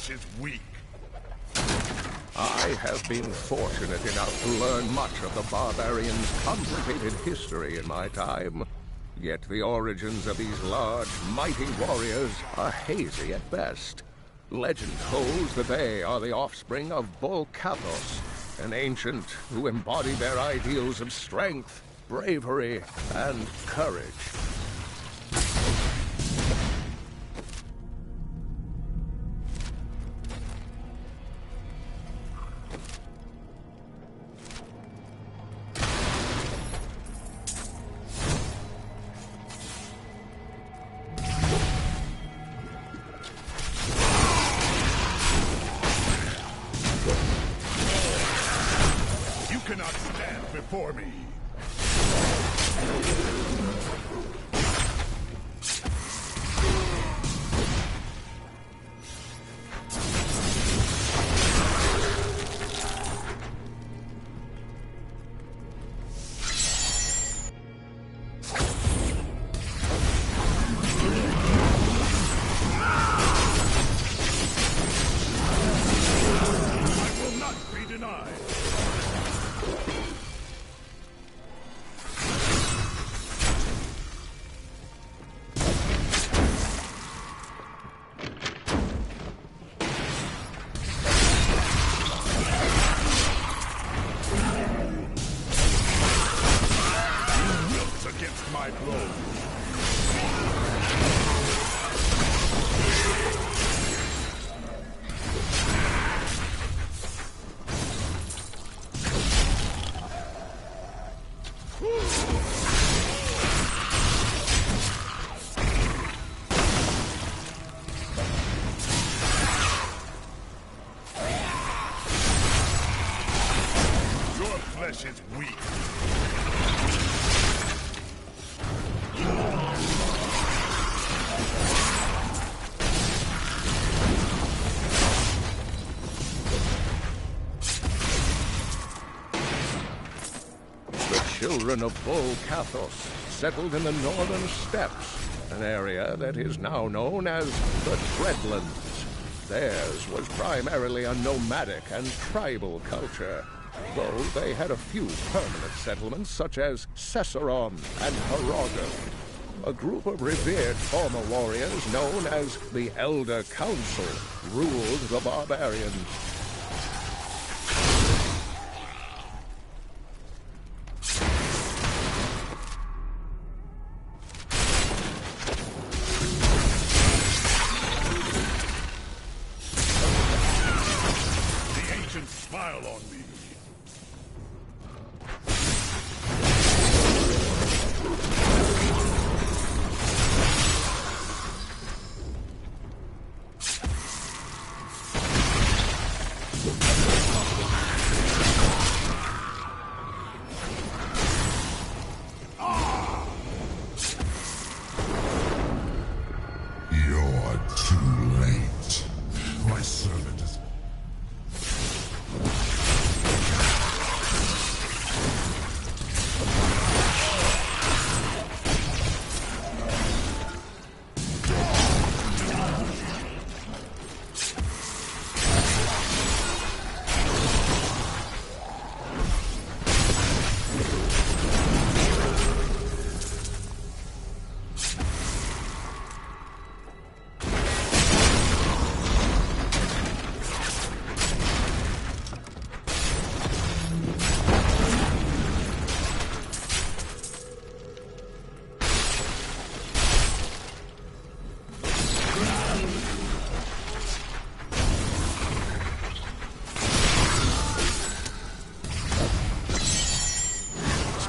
Is weak. I have been fortunate enough to learn much of the barbarians' complicated history in my time. Yet the origins of these large, mighty warriors are hazy at best. Legend holds that they are the offspring of Bull Kathos, an ancient who embodied their ideals of strength, bravery, and courage. For me. I will not be denied. Is weak. The children of Bull Kathos settled in the northern steppes, an area that is now known as the Dreadlands. Theirs was primarily a nomadic and tribal culture, though they had a few permanent settlements such as Cesseron and Haragon. A group of revered former warriors known as the Elder Council ruled the barbarians. The ancients smile on me.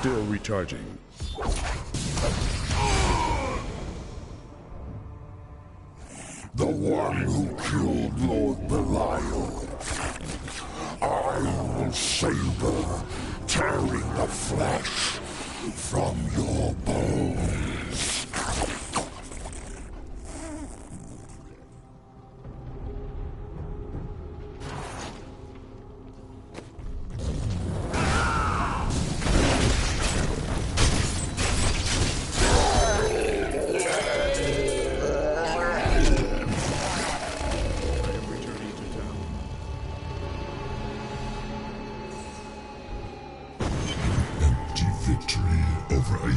Still recharging. The one who killed Lord Belial. I will savor, tearing the flesh from your bones.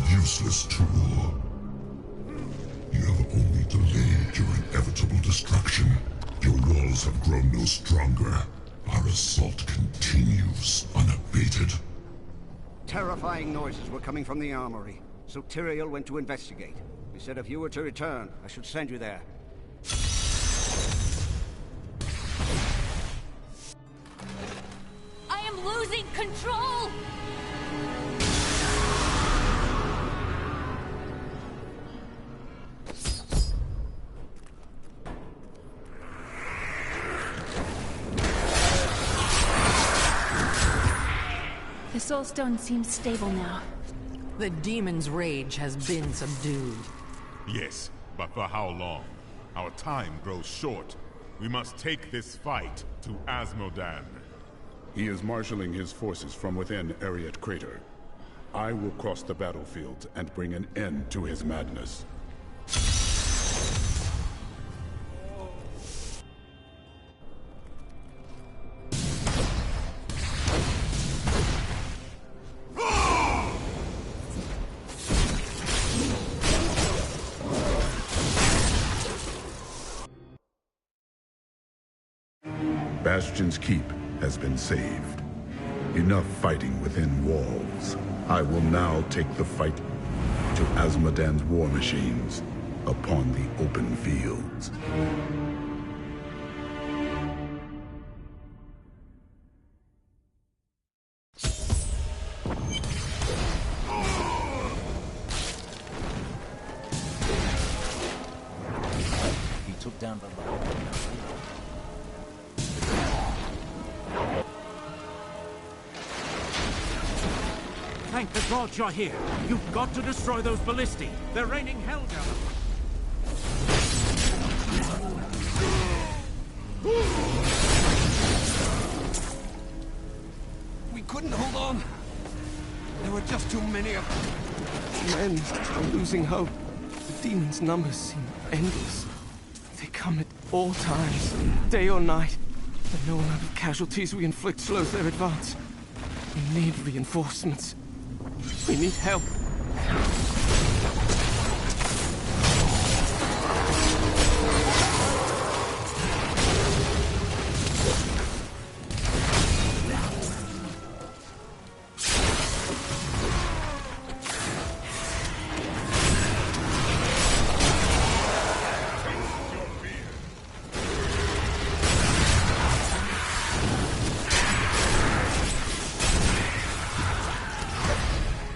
Useless tool. You have only delayed your inevitable destruction. Your walls have grown no stronger. Our assault continues unabated. Terrifying noises were coming from the armory, so Tyrael went to investigate. He said if you were to return, I should send you there. I am losing control! The Soulstone seems stable now. The demon's rage has been subdued. Yes, but for how long? Our time grows short. We must take this fight to Azmodan. He is marshaling his forces from within Ariat Crater. I will cross the battlefield and bring an end to his madness. Bastion's keep has been saved. Enough fighting within walls. I will now take the fight to Azmodan's war machines upon the open fields. He took down the Thank the gods you're here. You've got to destroy those ballistae. They're raining hell down on us. We couldn't hold on. There were just too many of them. Men are losing hope. The demons' numbers seem endless. They come at all times, day or night. And no amount of casualties we inflict slows their advance. We need reinforcements. We need help.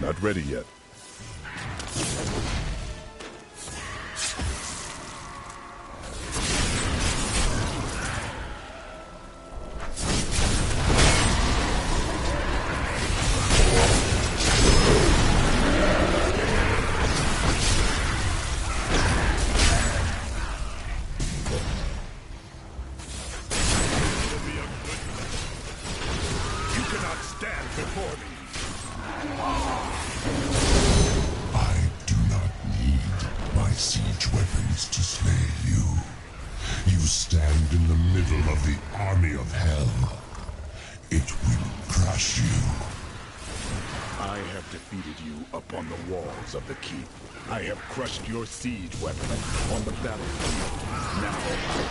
Not ready yet. You cannot stand before me. Siege weapons to slay you. You stand in the middle of the army of hell. It will crush you. I have defeated you upon the walls of the keep. I have crushed your siege weapon on the battlefield. Now I'll come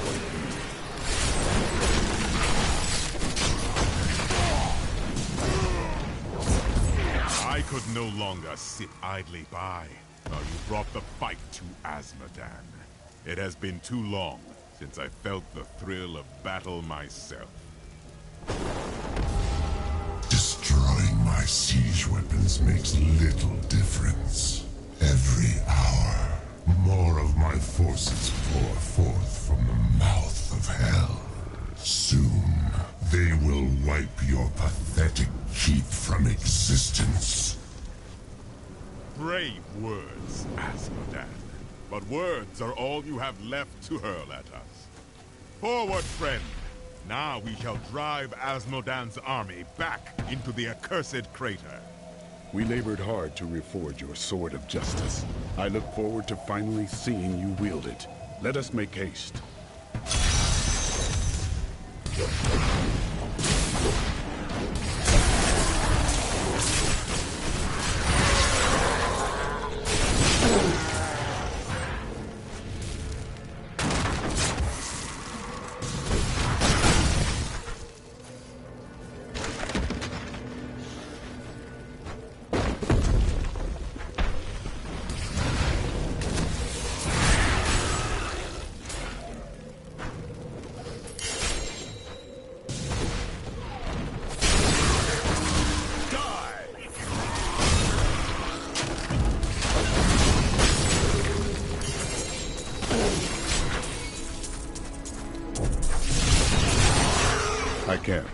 for I could no longer sit idly by. You brought the fight to Azmodan. It has been too long since I felt the thrill of battle myself. Destroying my siege weapons makes little difference. Every hour, more of my forces pour forth from the mouth of hell. Soon, they will wipe your pathetic keep from existence. Brave words, Asmodan. But words are all you have left to hurl at us. Forward, friend! Now we shall drive Asmodan's army back into the accursed crater. We labored hard to reforge your sword of justice. I look forward to finally seeing you wield it. Let us make haste. I can't.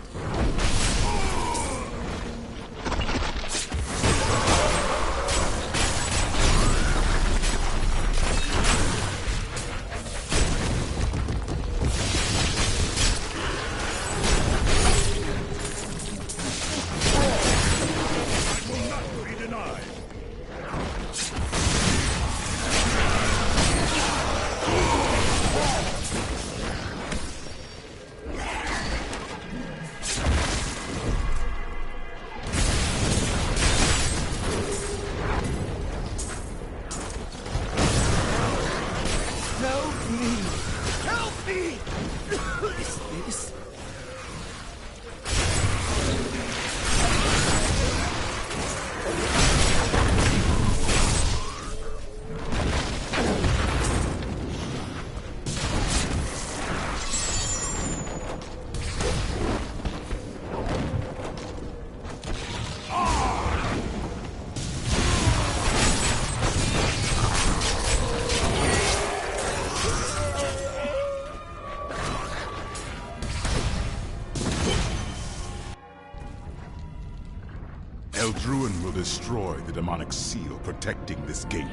Eldruin will destroy the demonic seal protecting this gate.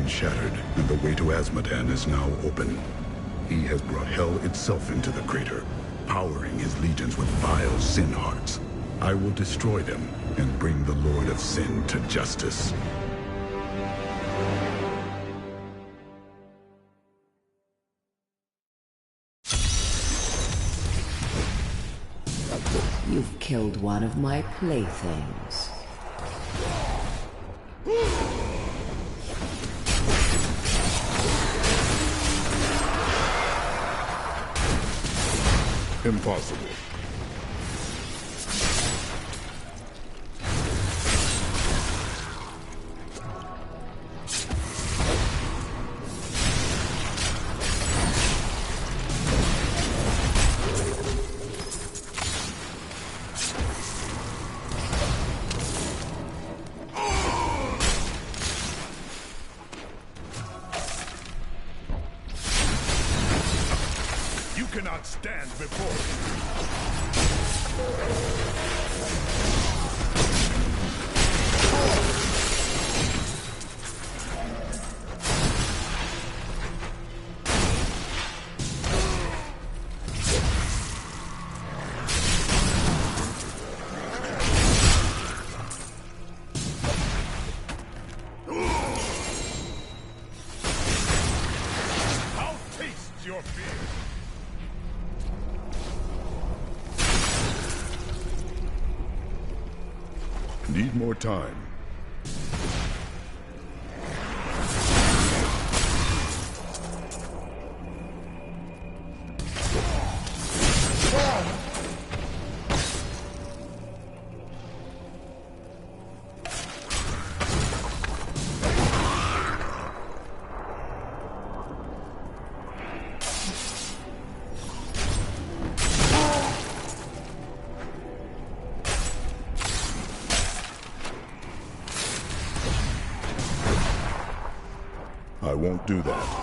Shattered, and the way to Asmodan is now open. He has brought hell itself into the crater, powering his legions with vile sin hearts. I will destroy them and bring the Lord of Sin to justice. You've killed one of my playthings. Impossible. You cannot stand before me. How your fear. Need more time. I won't do that.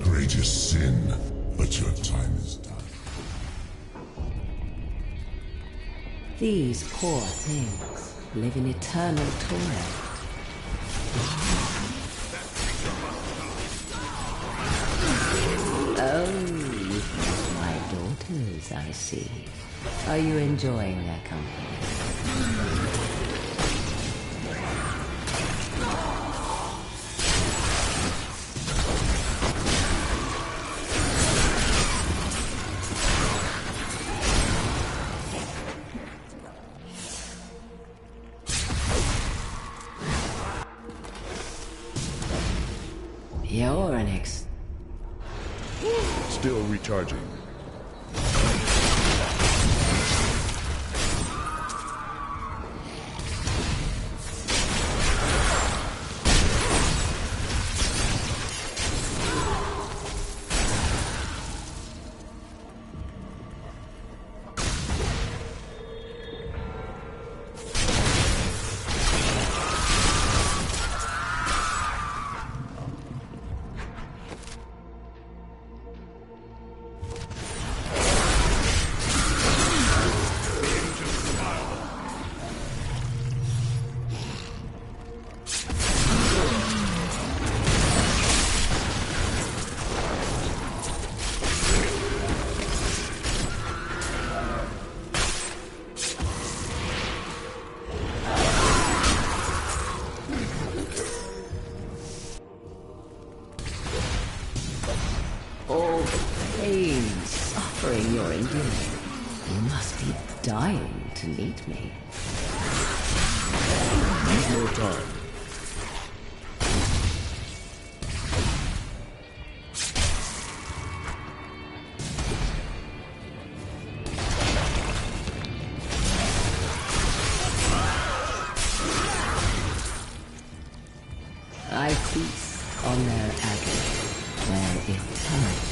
Greatest sin, but your time is done. These poor things live in eternal torment. Oh, you've met my daughters, I see. Are you enjoying their company? You're an Still recharging. All the pain, suffering you're enduring. You must be dying to meet me. Need more time. I feast on their agony, their eternity.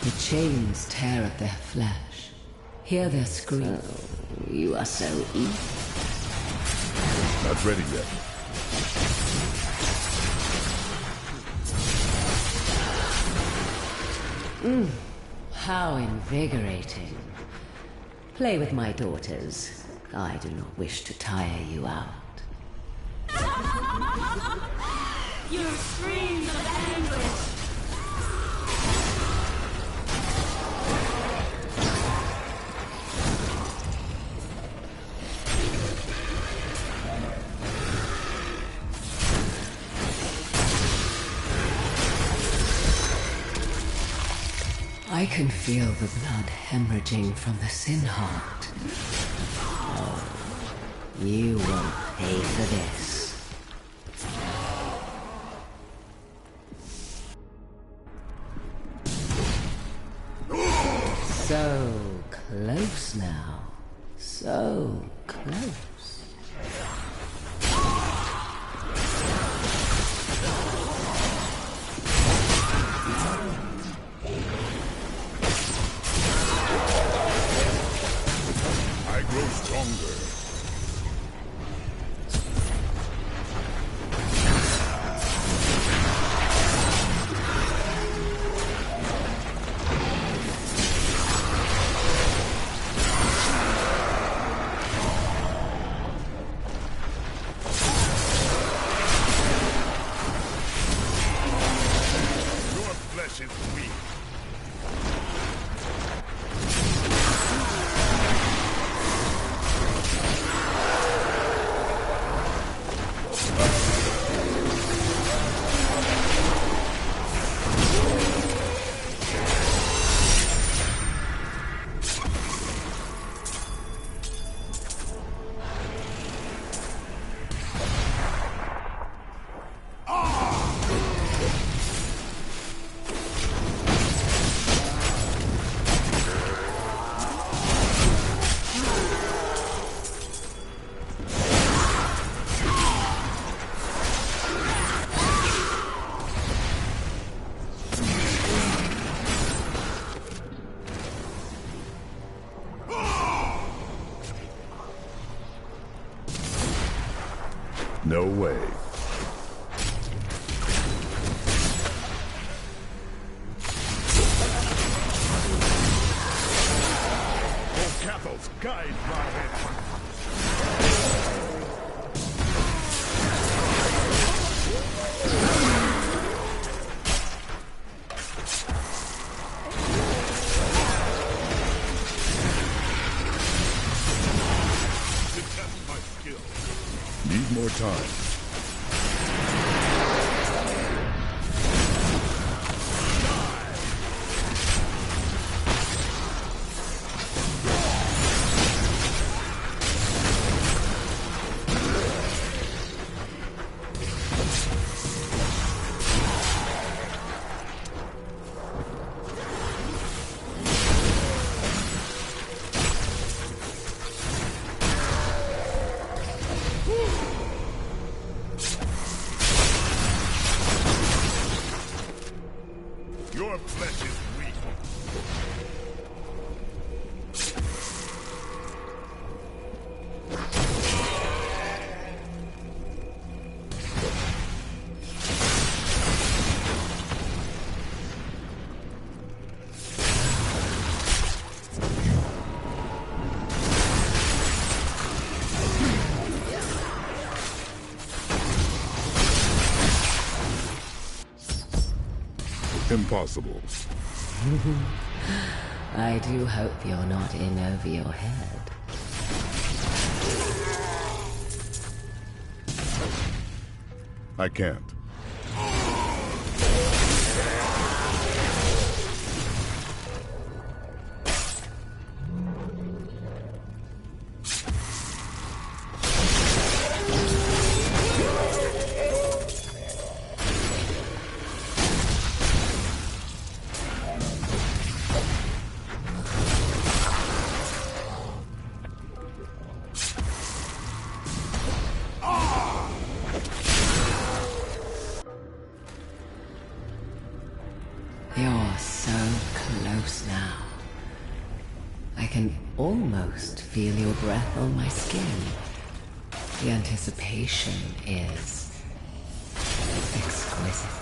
The chains tear at their flesh. Hear their scream. Oh, you are so evil. Not ready yet. How invigorating. Play with my daughters. I do not wish to tire you out. Your screams of anguish. I can feel the blood hemorrhaging from the sin heart. You won't pay for this. So close now. So close. I grow stronger. Your flesh is weak. No way. Cathos, guide my head. Detect my skill. Need more time. Your flesh is weak. Impossible. I do hope you're not in over your head. I can't. You're so close now. I can almost feel your breath on my skin. The anticipation is exquisite.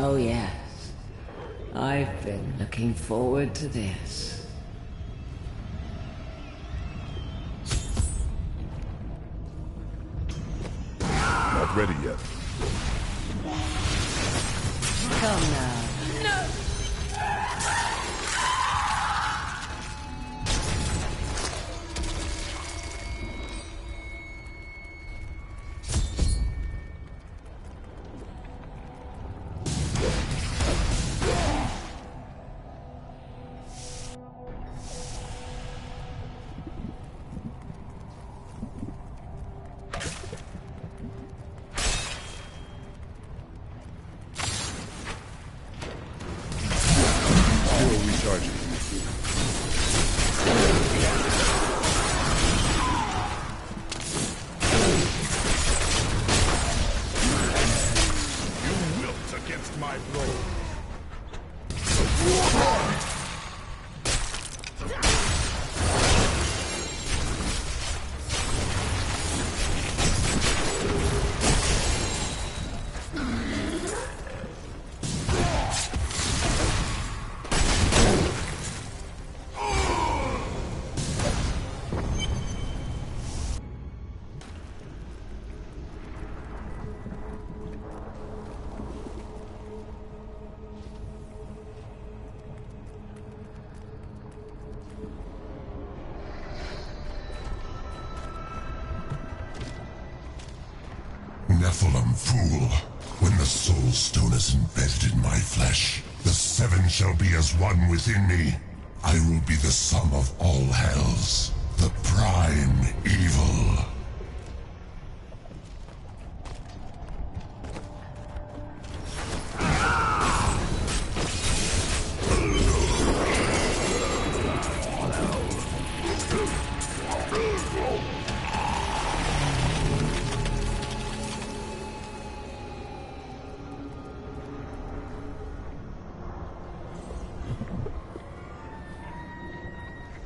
Oh, yes. I've been looking forward to this. Not ready yet. Come now. No! Nephilim fool. When the soul stone is embedded in my flesh, the seven shall be as one within me. I will be the sum of all hells, the prime evil.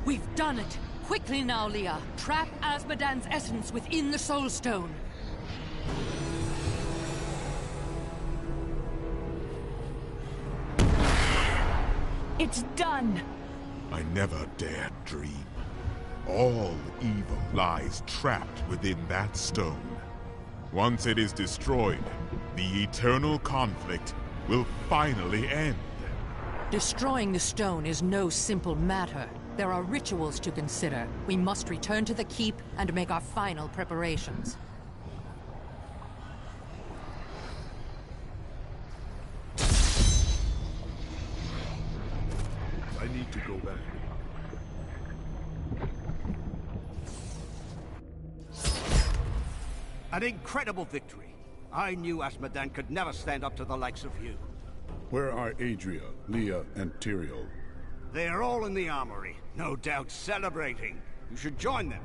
We've done it! Quickly now, Leah! Trap Azmodan's essence within the Soul Stone! It's done! I never dared dream. All evil lies trapped within that stone. Once it is destroyed, the eternal conflict will finally end. Destroying the stone is no simple matter. There are rituals to consider. We must return to the keep and make our final preparations. I need to go back. An incredible victory. I knew Azmodan could never stand up to the likes of you. Where are Adria, Leah, and Tyrael? They are all in the armory, no doubt celebrating. You should join them.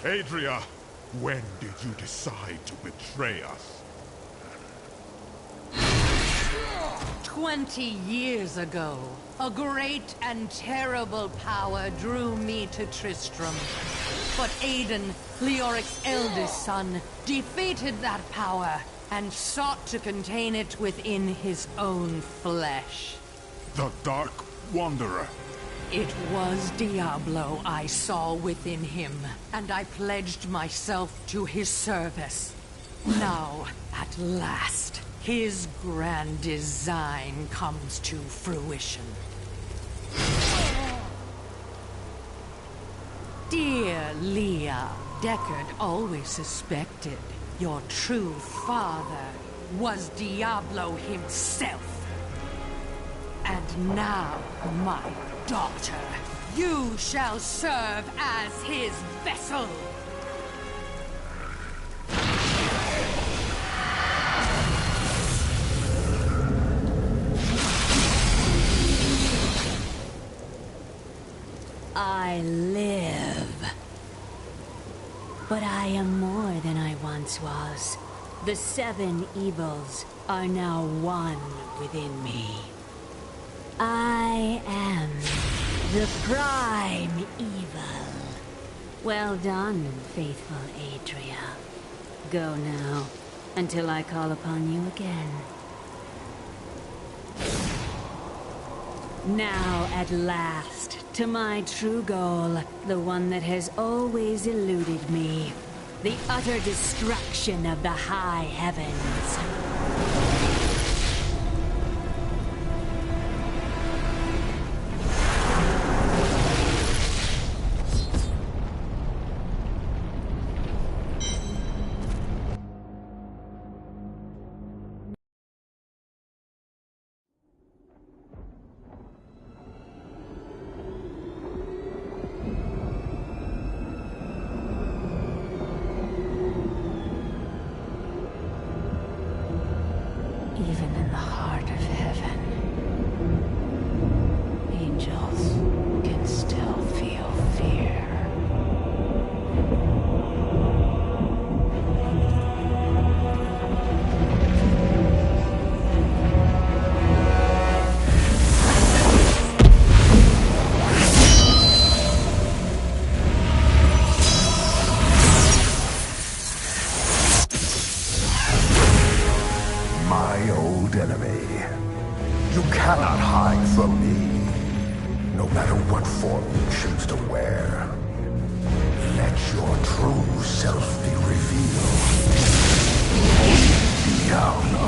Adria, when did you decide to betray us? 20 years ago, a great and terrible power drew me to Tristram. But Aiden, Leoric's eldest son, defeated that power and sought to contain it within his own flesh. The Dark Wanderer. It was Diablo I saw within him, and I pledged myself to his service. Now, at last, his grand design comes to fruition. Dear Leah, Deckard always suspected your true father was Diablo himself. And now, my daughter, you shall serve as his vessel. I live. But I am more than I once was. The 7 evils are now one within me. I am the prime evil. Well done, faithful Adria. Go now, until I call upon you again. Now, at last, to my true goal, the one that has always eluded me. The utter destruction of the high heavens. Even in the heart of heaven, angels can still feel fear. My old enemy. You cannot hide from me, no matter what form you choose to wear. Let your true self be revealed. Diablo.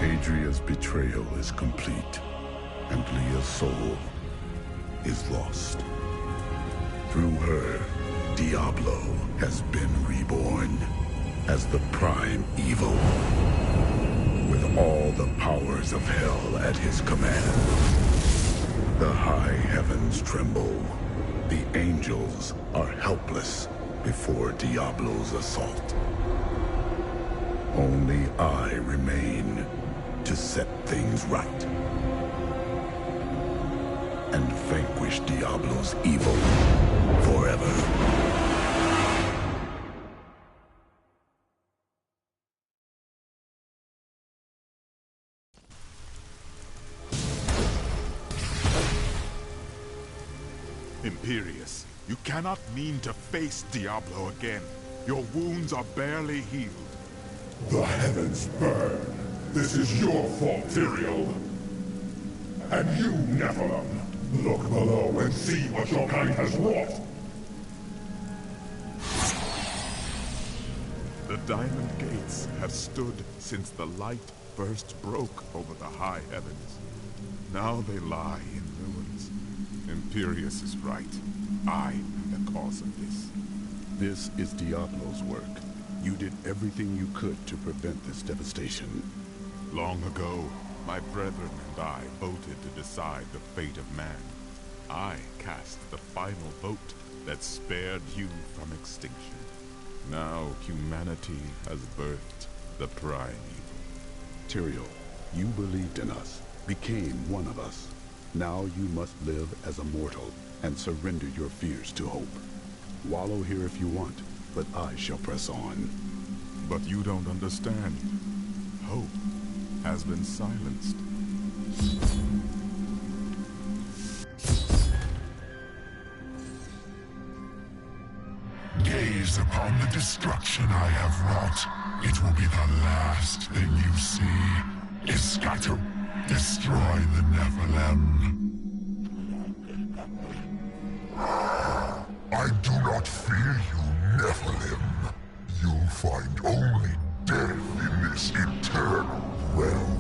Adria's betrayal is complete, and Leah's soul is lost. Through her, Diablo has been reborn as the prime evil, with all the powers of hell at his command. The high heavens tremble. The angels are helpless before Diablo's assault. Only I remain to set things right and vanquish Diablo's evil forever. Imperius, you cannot mean to face Diablo again. Your wounds are barely healed. The heavens burn. This is your fault, Tyrael. And you, Nephilim, look below and see what your kind has wrought. The Diamond Gates have stood since the light first broke over the high heavens. Now they lie in ruins. Imperius is right. I am the cause of this. This is Diablo's work. You did everything you could to prevent this devastation. Long ago, my brethren and I voted to decide the fate of man. I cast the final vote that spared you from extinction. Now humanity has birthed the prime evil. Tyrael, you believed in us, became one of us. Now you must live as a mortal and surrender your fears to hope. Wallow here if you want, but I shall press on. But you don't understand. Hope has been silenced. Gaze upon the destruction I have wrought. It will be the last thing you see. Iskatu, destroy the Nephilim. I do not fear you, Nephilim. You'll find only death in this eternal realm.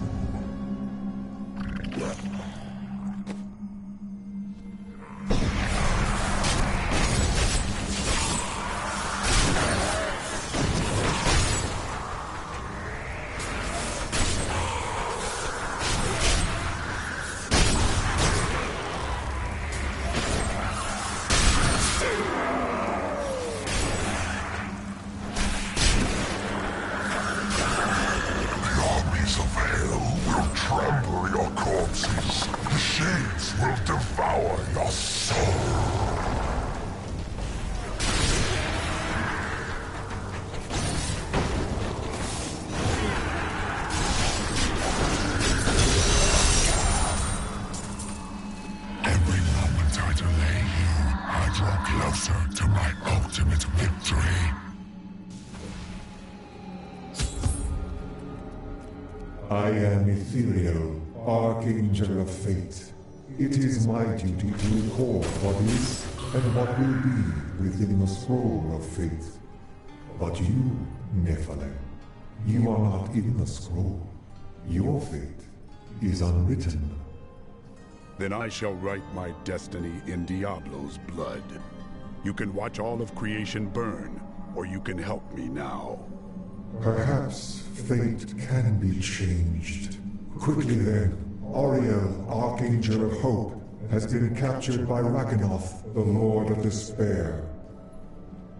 I am Ethereal, Archangel of Fate. It is my duty to record what is and what will be within the scroll of fate. But you, Nephilim, you are not in the scroll. Your fate is unwritten. Then I shall write my destiny in Diablo's blood. You can watch all of creation burn, or you can help me now. Perhaps fate can be changed. Quickly then, Auriel, Archangel of Hope, has been captured by Rakanoth, the Lord of Despair.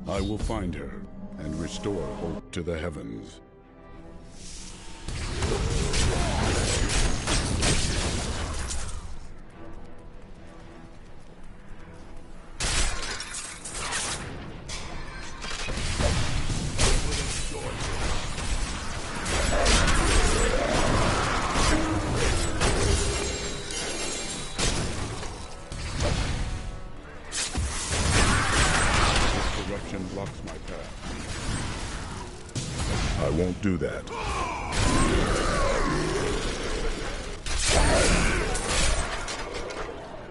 I will find her and restore hope to the heavens. Blocks my path. I won't do that.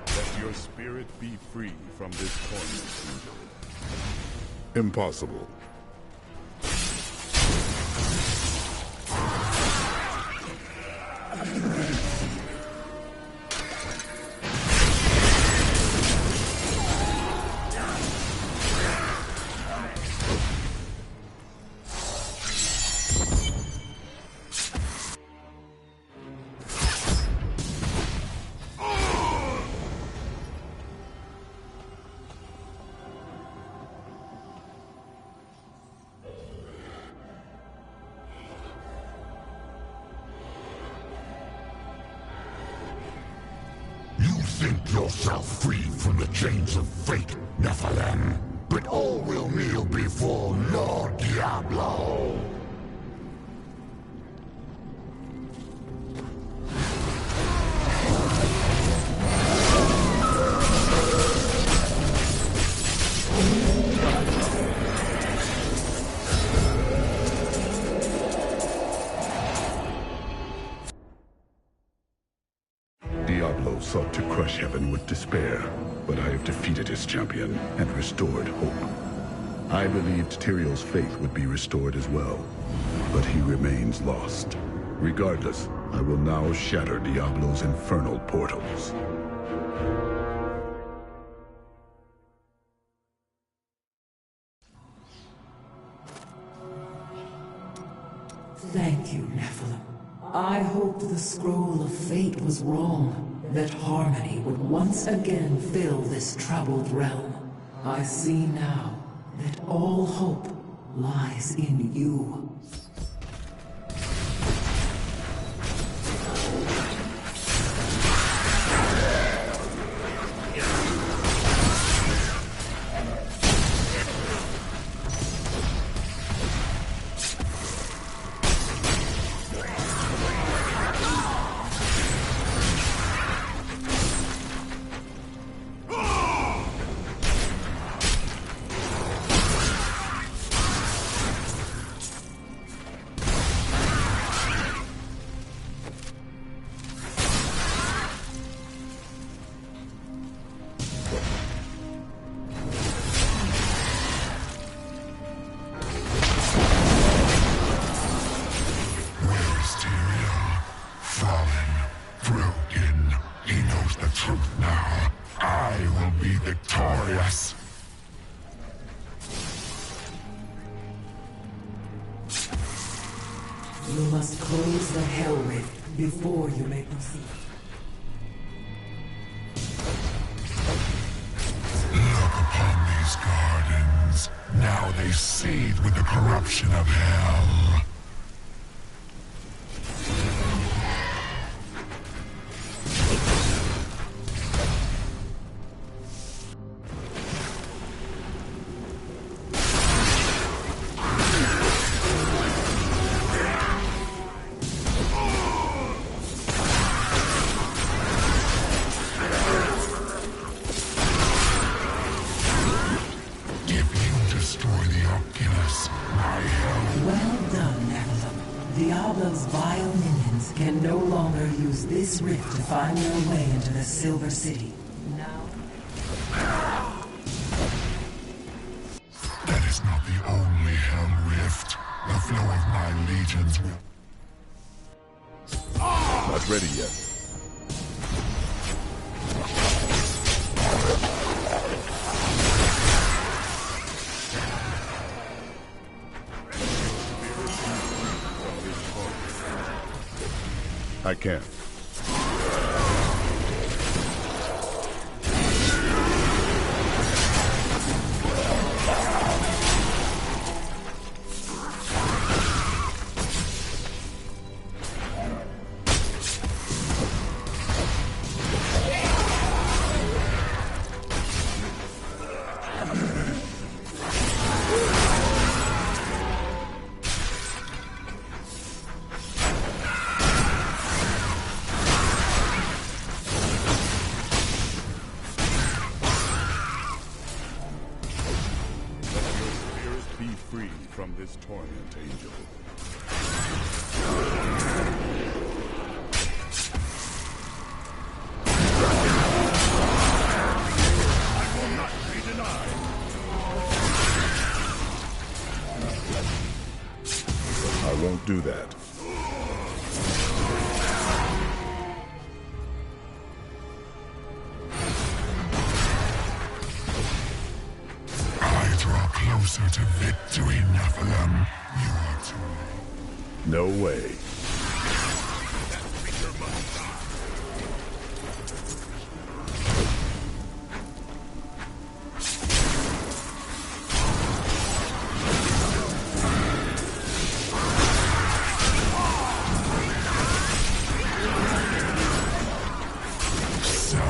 Let your spirit be free from this torment. Impossible. Think yourself free from the chains of fate, Nephilim, but all will kneel before Lord Diablo. Diablo with despair, but I have defeated his champion and restored hope. I believed Tyrael's faith would be restored as well, but he remains lost. Regardless, I will now shatter Diablo's infernal portals. Thank you, Nephilim. I hoped the scroll of fate was wrong, that harmony would once again fill this troubled realm. I see now that all hope lies in you. You must close the Hell Rift before you may proceed. Look upon these gardens. Now they seethe with the corruption of hell. Diablo's vile minions can no longer use this rift to find their way into the Silver City. Now... That is not the only Hell Rift. The flow of my legions will... Not ready yet. I can't. From this torment, Angel. I will not be denied. I won't do that. Closer to victory, Nephilim. You are too late. No way. So,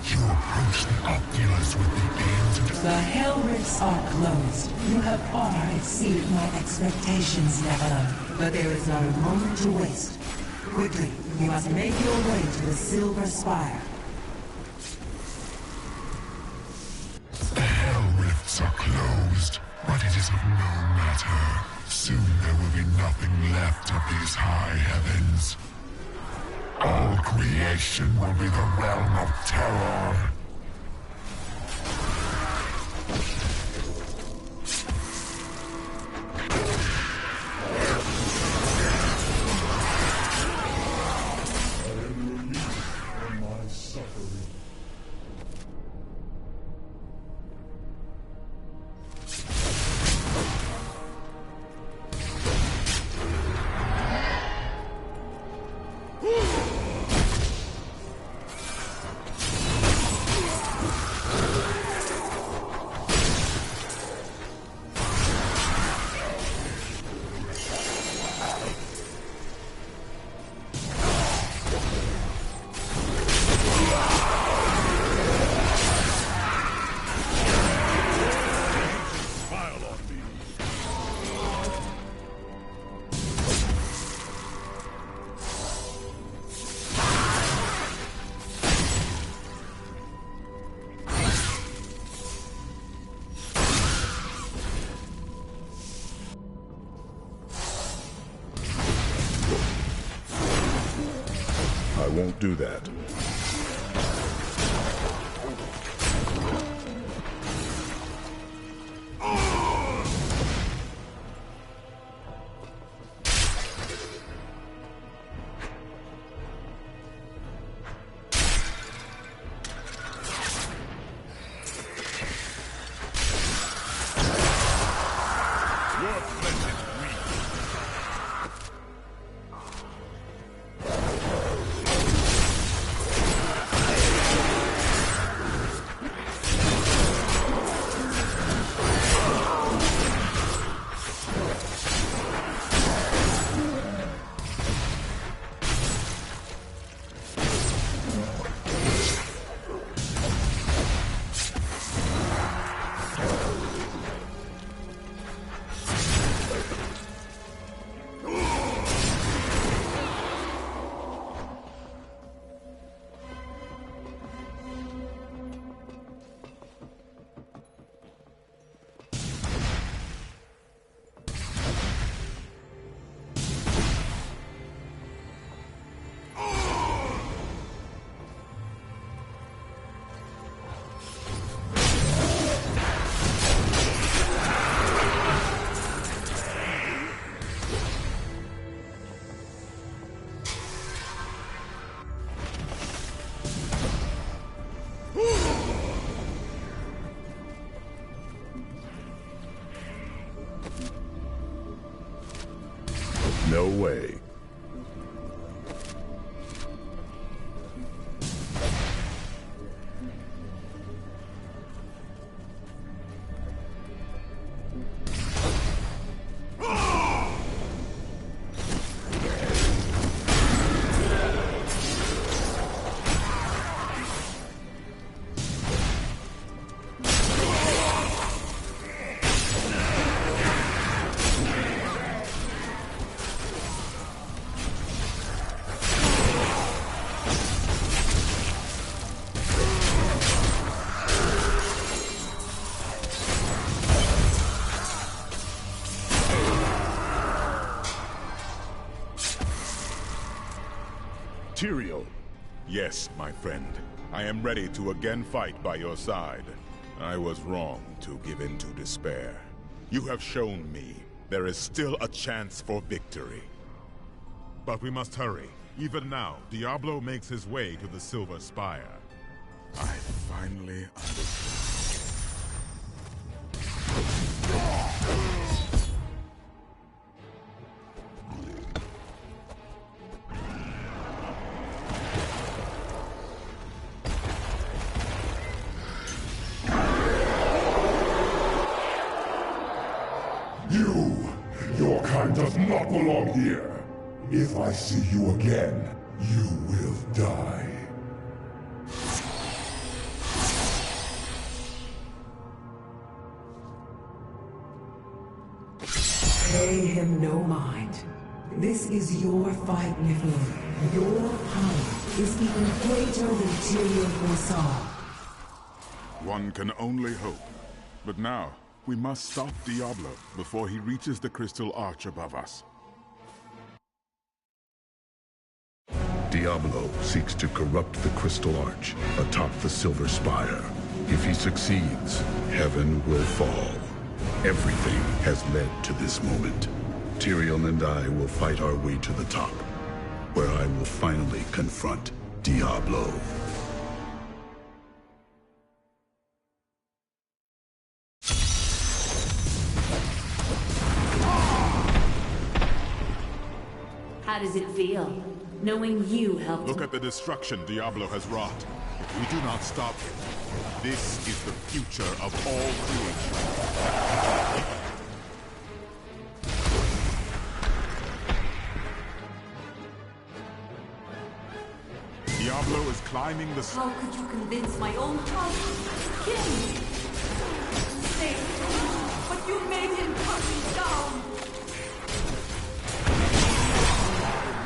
you approach the Oculus with the aims of... The Hell Rifts are closed. You have far exceeded my expectations, Nephilim. But there is not a moment to waste. Quickly, you must make your way to the Silver Spire. The Hell Rifts are closed, but it is of no matter. Soon there will be nothing left of these high heavens. All creation will be the realm of terror. I won't do that. No way. Tyrael. Yes, my friend. I am ready to again fight by your side. I was wrong to give in to despair. You have shown me there is still a chance for victory. But we must hurry. Even now, Diablo makes his way to the Silver Spire. I finally understand. Your kind does not belong here. If I see you again, you will die. Pay him no mind. This is your fight, Nephilim. Your power is even greater than Tyrael foresaw. One can only hope. But now, we must stop Diablo before he reaches the crystal arch above us. Diablo seeks to corrupt the Crystal Arch atop the Silver Spire. If he succeeds, heaven will fall. Everything has led to this moment. Tyrion and I will fight our way to the top, where I will finally confront Diablo. How does it feel, knowing you helped? Look at the destruction Diablo has wrought. If we do not stop him, this is the future of all creation. Diablo is climbing the... How could you convince my own husband to kill me? Say, but you made him cut me down.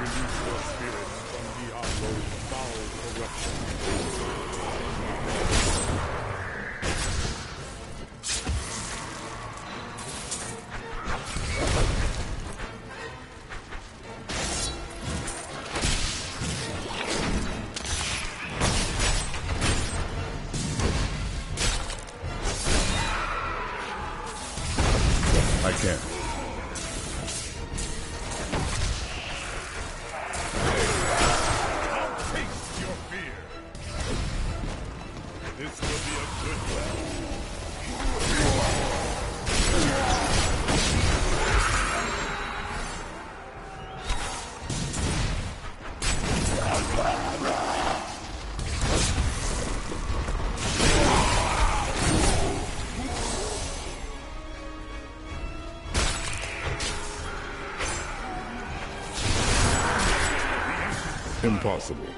Release your spirit from Diablo's foul corruption. I can't. Taste your fear. This will be a good battle. Impossible.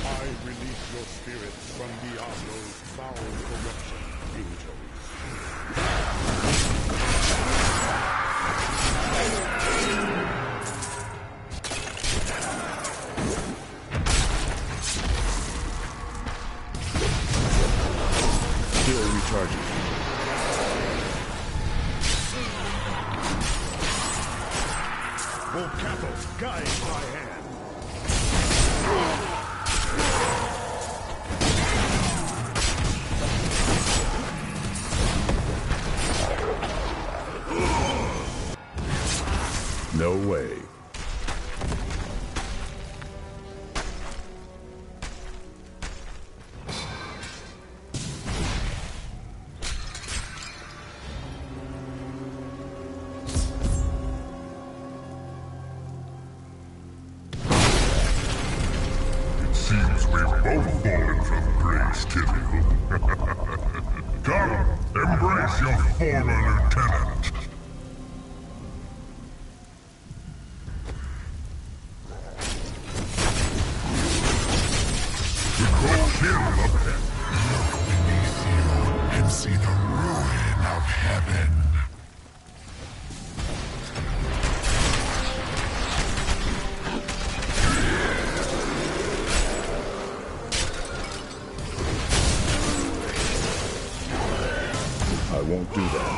I release your spirit from Diablo's foul corruption, angels. Still recharging. Volcathos, guide my hand. No way. Seems we've both fallen from grace, Tyrion. Come, embrace your former lieutenant. The cold chill of heaven. Look beneath you and see the ruin of heaven. I won't do that.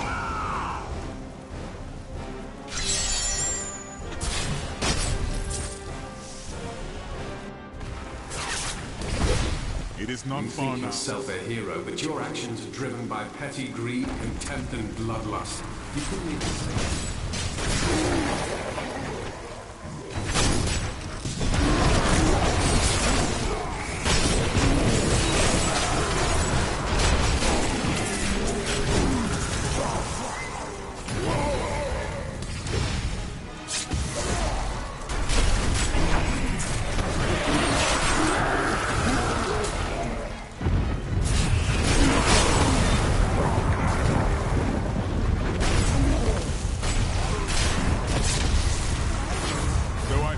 It is not You far think now. yourself a hero, but your actions are driven by petty greed, contempt, and bloodlust. You couldn't even say it.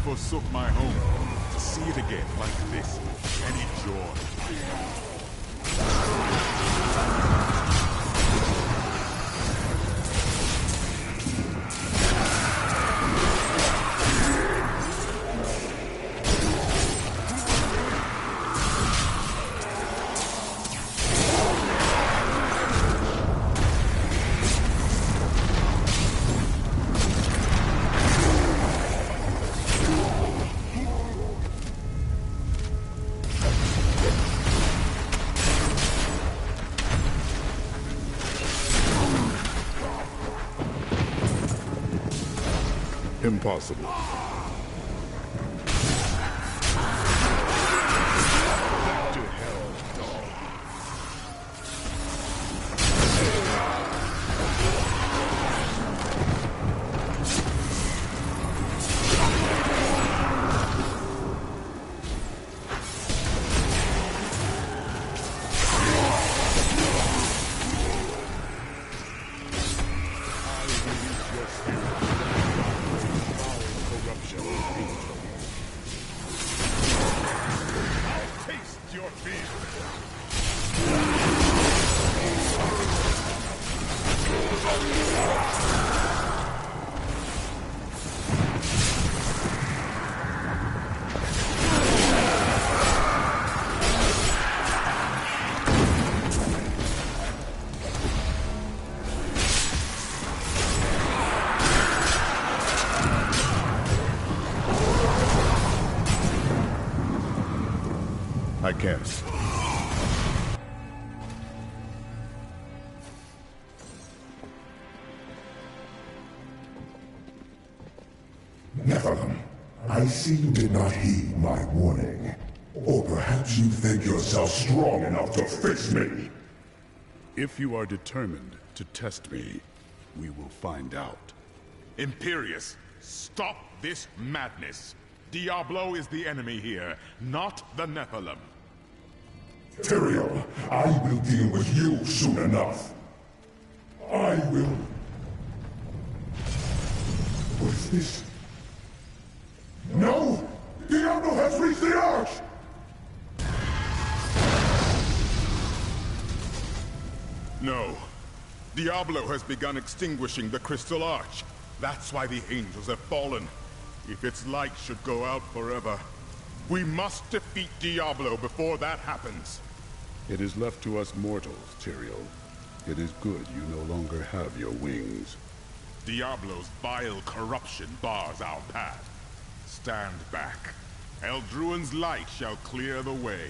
Forsook my home to see it again like this. Any joy. Impossible. I can't. Nephilim, I see you did not heed my warning. Or perhaps you think yourself strong enough to face me. If you are determined to test me, we will find out. Imperius, stop this madness. Diablo is the enemy here, not the Nephilim. Tyrael, I will deal with you soon enough. I will... What is this? No! Diablo has reached the Arch! No. Diablo has begun extinguishing the Crystal Arch. That's why the angels have fallen. If its light should go out forever, we must defeat Diablo before that happens. It is left to us mortals, Tyrael. It is good you no longer have your wings. Diablo's vile corruption bars our path. Stand back. Eldruin's light shall clear the way.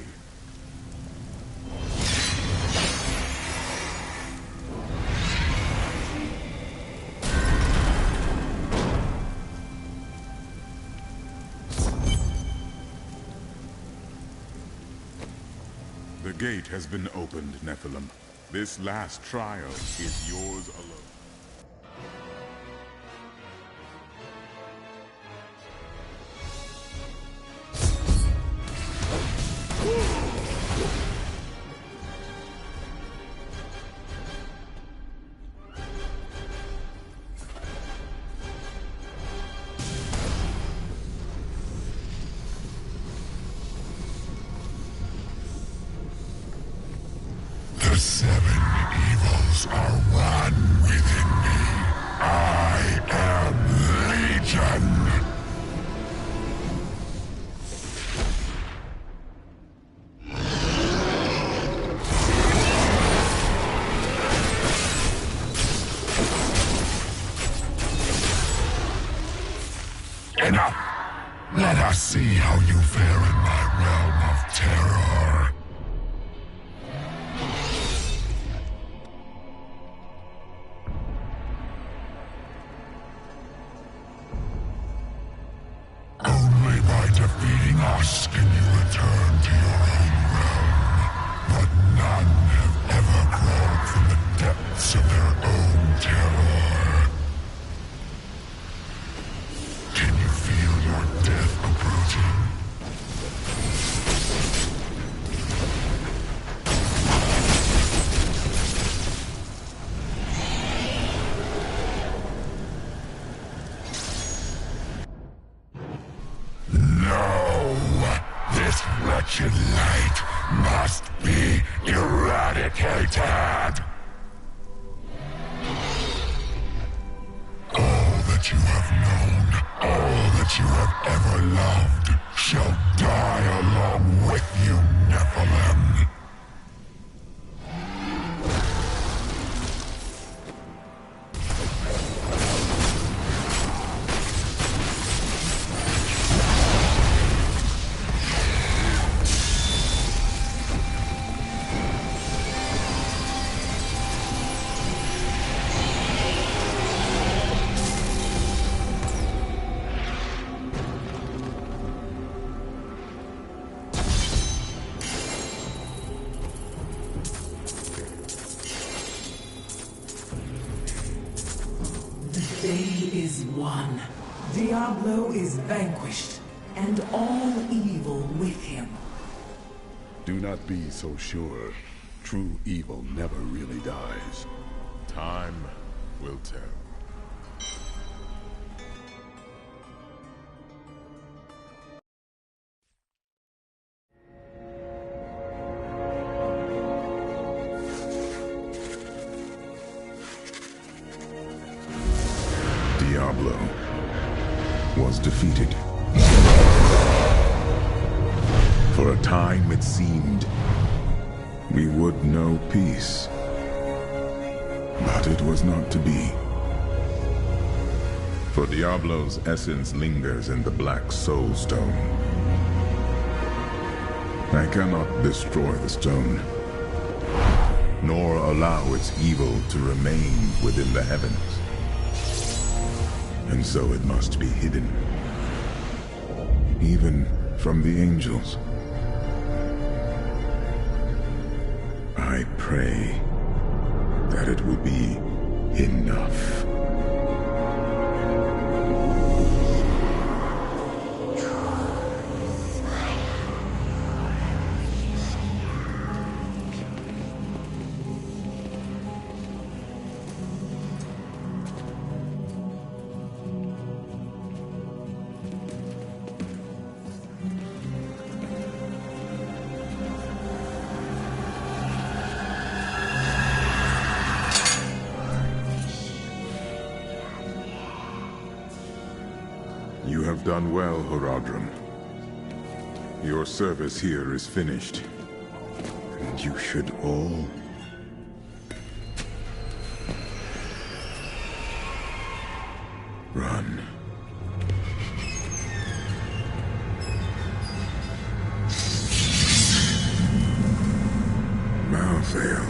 The gate has been opened, Nephilim. This last trial is yours alone. The seven evils are one within me. I am Legion. Enough! Let us see how you fare in my realm of terror. Only by defeating us can you return to your own realm. But none have ever crawled from the depths of their own terror. Can you feel your death approaching? No! This wretched light must be eradicated! All that you have known, all that you have ever loved, shall die along with you, Nephilim. won. Diablo is vanquished, and all evil with him. Do not be so sure. True evil never really dies. Time will tell. Diablo was defeated. For a time it seemed we would know peace. But it was not to be. For Diablo's essence lingers in the Black Soul Stone. I cannot destroy the stone, nor allow its evil to remain within the heavens. And so it must be hidden, even from the angels. I pray that it will be enough. You have done well, Horadrim. Your service here is finished, and you should all run. Malthael.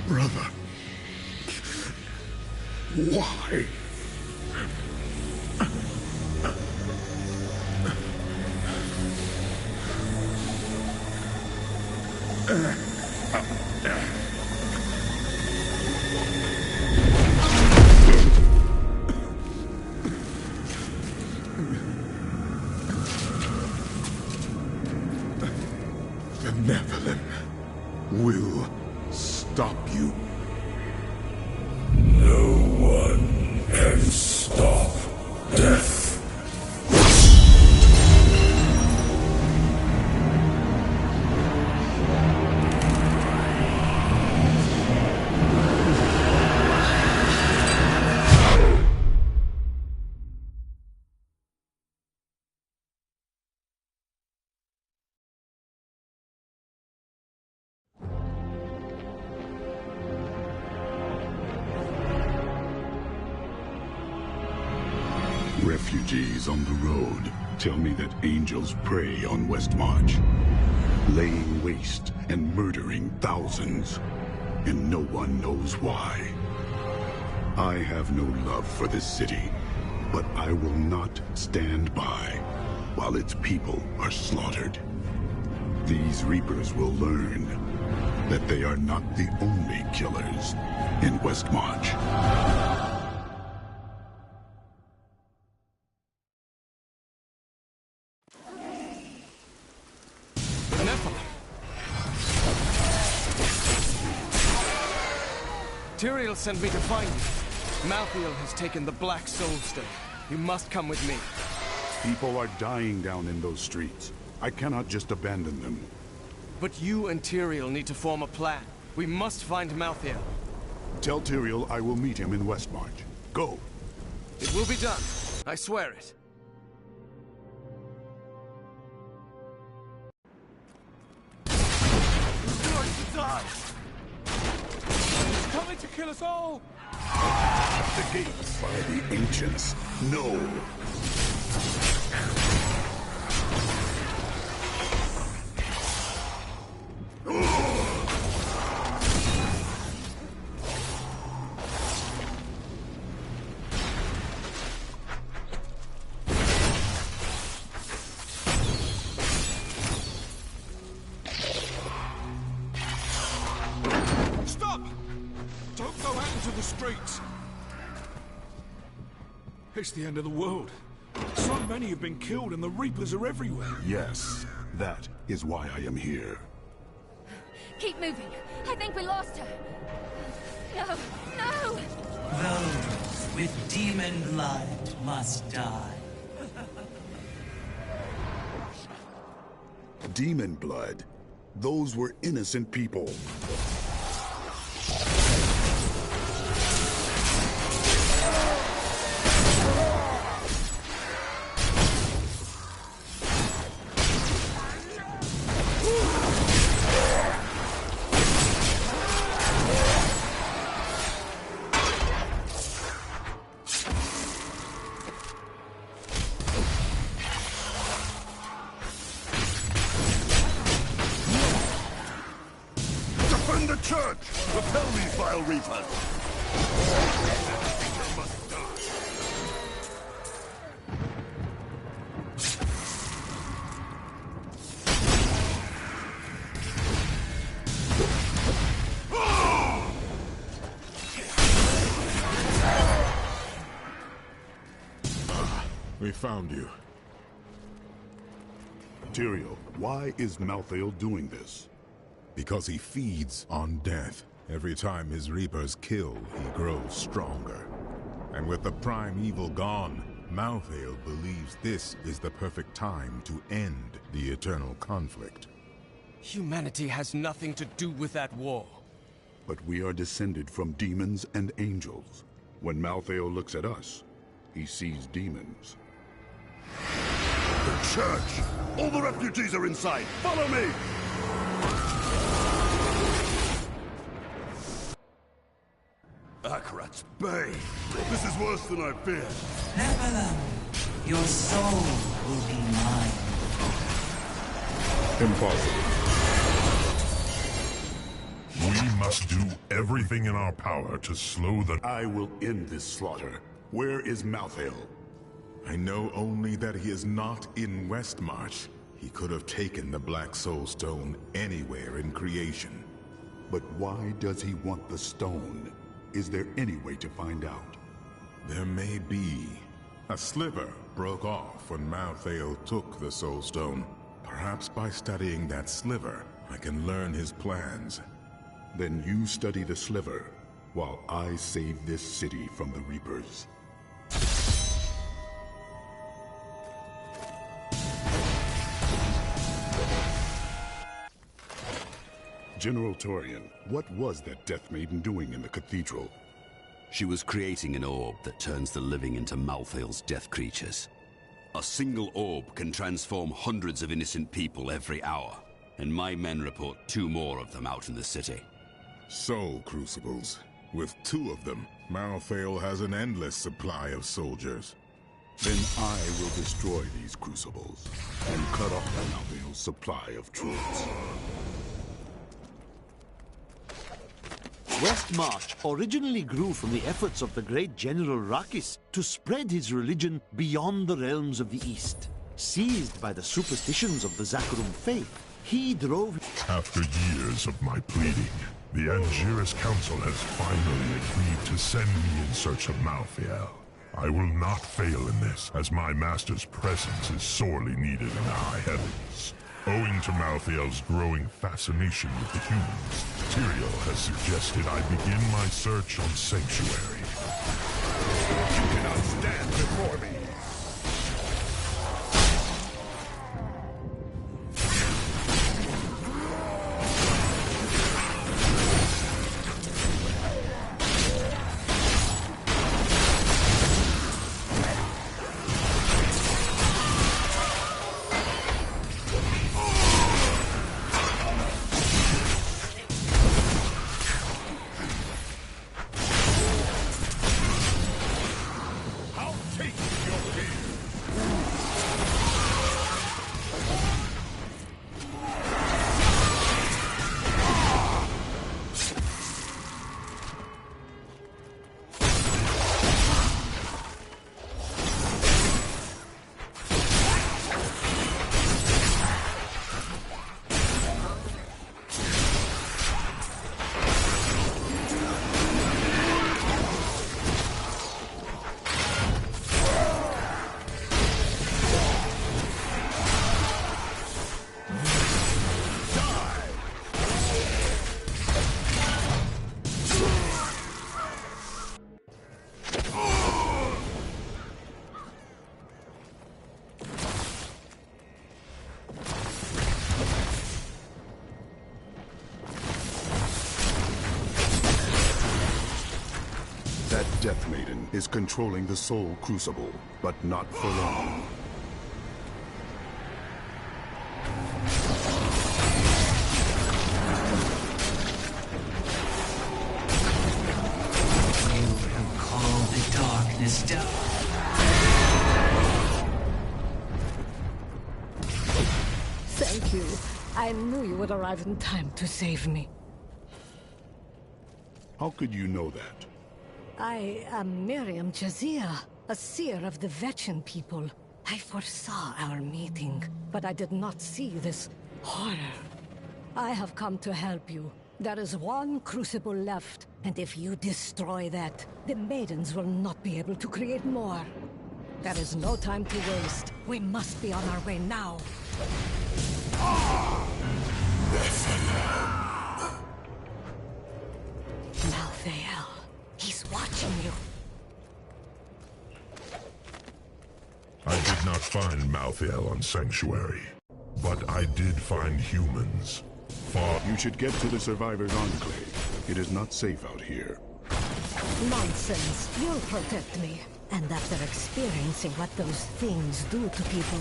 Brother. Why? The Nephilim will stop you. No one can stop death. Refugees on the road tell me that angels prey on Westmarch, laying waste and murdering thousands, and no one knows why. I have no love for this city, but I will not stand by while its people are slaughtered. These Reapers will learn that they are not the only killers in Westmarch. Tyrael sent me to find you. Malthael has taken the Black Soul Stone. You must come with me. People are dying down in those streets. I cannot just abandon them. But you and Tyrael need to form a plan. We must find Malthael. Tell Tyrael I will meet him in Westmarch. Go. It will be done. I swear it. He's going to die! He's coming to kill us all! The gates by the ancients. No. Stop! Don't go out into the streets! It's the end of the world. So many have been killed and the Reapers are everywhere. Yes, that is why I am here. Keep moving. I think we lost her. No, no! Those with demon blood must die. Demon blood? Those were innocent people. Defend the church! Repel these vile reapers! We found you. Tyrael, why is Malthael doing this? Because he feeds on death. Every time his Reapers kill, he grows stronger. And with the prime evil gone, Malthael believes this is the perfect time to end the eternal conflict. Humanity has nothing to do with that war. But we are descended from demons and angels. When Malthael looks at us, he sees demons. The church! All the refugees are inside! Follow me! Akarat's Bay! This is worse than I feared. Nephilim, your soul will be mine. Impossible. We must do everything in our power to slow the... I will end this slaughter. Where is Malthael? I know only that he is not in Westmarch. He could have taken the Black Soul Stone anywhere in creation. But why does he want the stone? Is there any way to find out? There may be. A sliver broke off when Malthael took the Soul Stone. Perhaps by studying that sliver, I can learn his plans. Then you study the sliver, while I save this city from the Reapers. General Torian, what was that Death Maiden doing in the cathedral? She was creating an orb that turns the living into Malthael's death creatures. A single orb can transform hundreds of innocent people every hour, and my men report 2 more of them out in the city. Soul Crucibles. With 2 of them, Malthael has an endless supply of soldiers. Then I will destroy these crucibles and cut off Malthael's supply of troops. Westmarch originally grew from the efforts of the great General Rakis to spread his religion beyond the realms of the East. Seized by the superstitions of the Zakarum faith, he drove... After years of my pleading, the Angiris Council has finally agreed to send me in search of Malthael. I will not fail in this, as my master's presence is sorely needed in the high heavens. Owing to Malthael's growing fascination with the humans, Tyrael has suggested I begin my search on Sanctuary. You cannot stand before me! That Death Maiden is controlling the Soul Crucible, but not for long. You have called the darkness down. Thank you. I knew you would arrive in time to save me. How could you know that? I am Miriam Jazia, a seer of the Vetchin people. I foresaw our meeting, but I did not see this horror. I have come to help you. There is one crucible left, and if you destroy that, the maidens will not be able to create more. There is no time to waste. We must be on our way now. Malthael. He's watching you. I did not find Malthael on Sanctuary, but I did find humans. You should get to the Survivors' Enclave. It is not safe out here. Nonsense. You'll protect me. And after experiencing what those things do to people,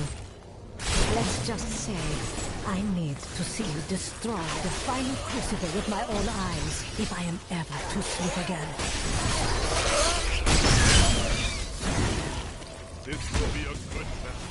let's just say, I need to see you destroy the final crucible with my own eyes, if I am ever to sleep again. This will be a good battle.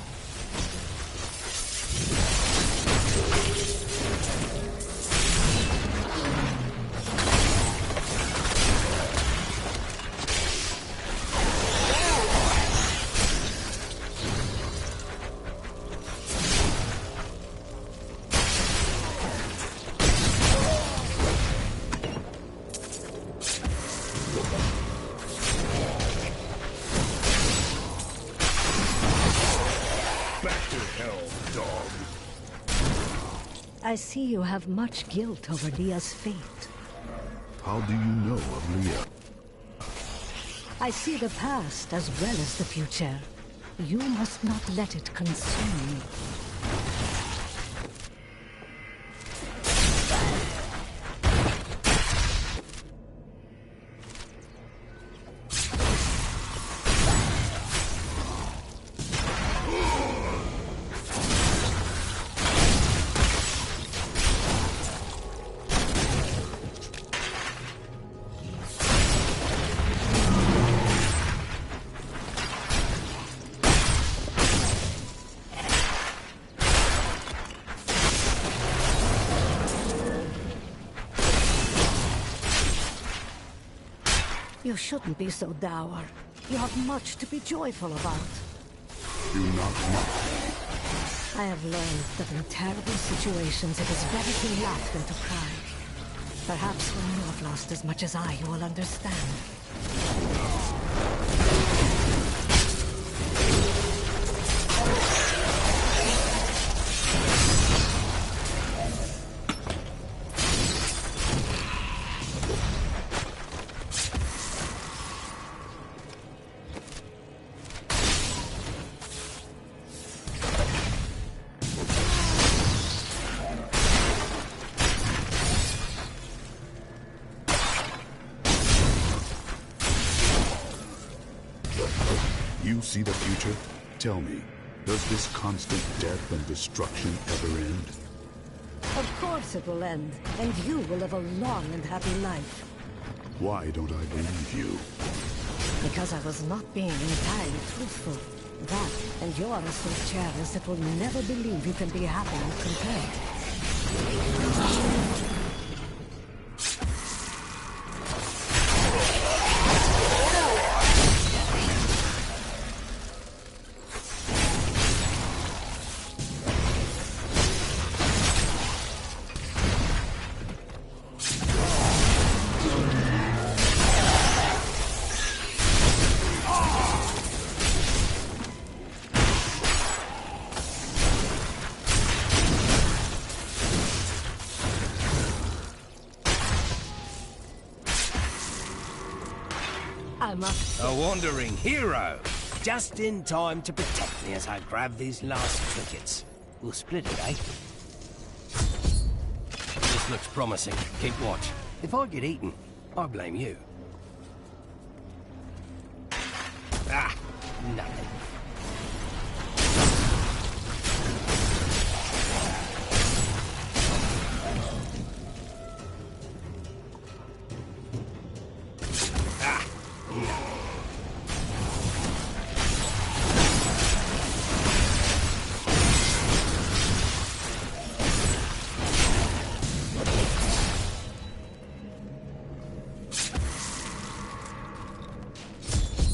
I see you have much guilt over Leah's fate. How do you know of Leah? I see the past as well as the future. You must not let it consume you. You shouldn't be so dour. You have much to be joyful about. Do not mock me. I have learned that in terrible situations it is better to laugh than to cry. Perhaps when you have lost as much as I, you will understand. You see the future? Tell me, does this constant death and destruction ever end? Of course it will end, and you will live a long and happy life. Why don't I believe you? Because I was not being entirely truthful. That, and you are so jealous that will never believe you can be happy and content. A wandering hero! Just in time to protect me as I grab these last trinkets. We'll split it, eh? This looks promising. Keep watch. If I get eaten, I blame you. Ah, nothing.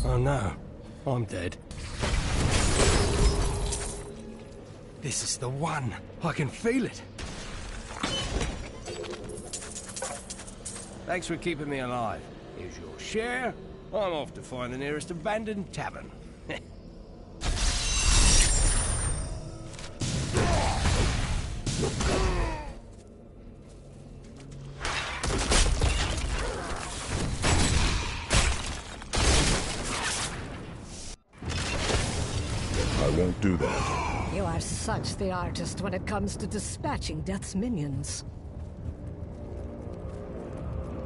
Oh no, I'm dead. This is the one. I can feel it. Thanks for keeping me alive. Here's your share. I'm off to find the nearest abandoned tavern. I won't do that. You are such the artist when it comes to dispatching Death's minions.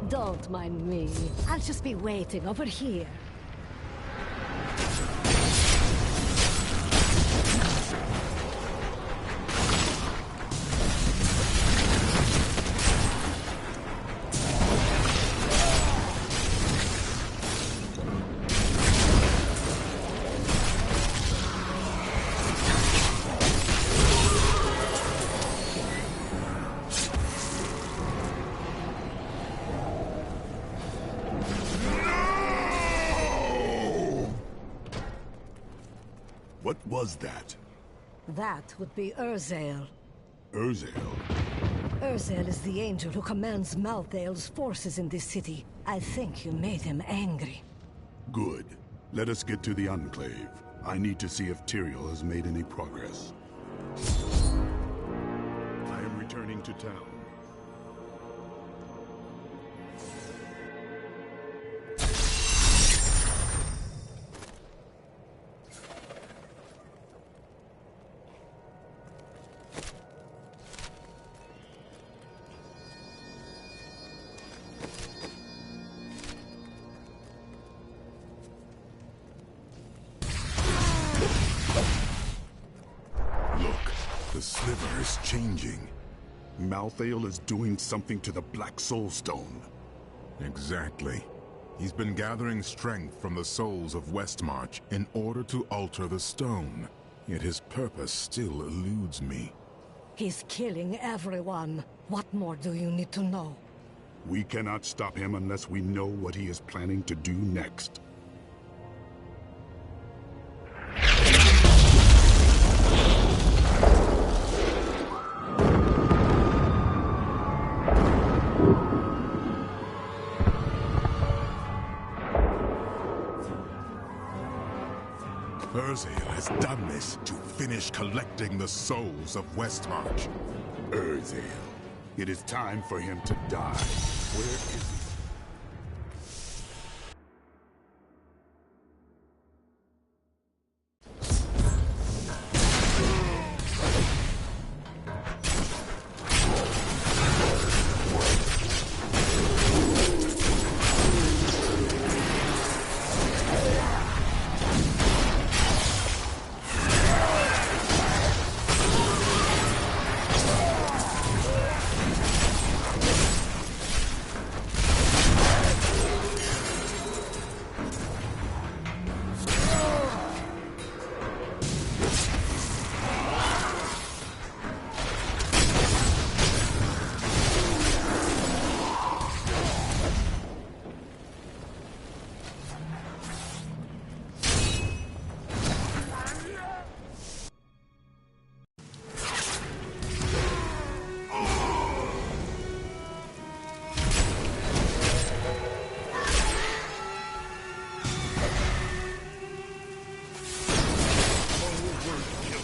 Don't mind me. I'll just be waiting over here. What was that? That would be Urzael. Urzael? Urzael is the angel who commands Malthael's forces in this city. I think you made him angry. Good. Let us get to the Enclave. I need to see if Tyrael has made any progress. I am returning to town. The sliver is changing. Malthael is doing something to the Black Soul Stone. Exactly. He's been gathering strength from the souls of Westmarch in order to alter the stone. Yet his purpose still eludes me. He's killing everyone. What more do you need to know? We cannot stop him unless we know what he is planning to do next. Urzael has done this to finish collecting the souls of Westmarch. Urzael. It is time for him to die. Where is he?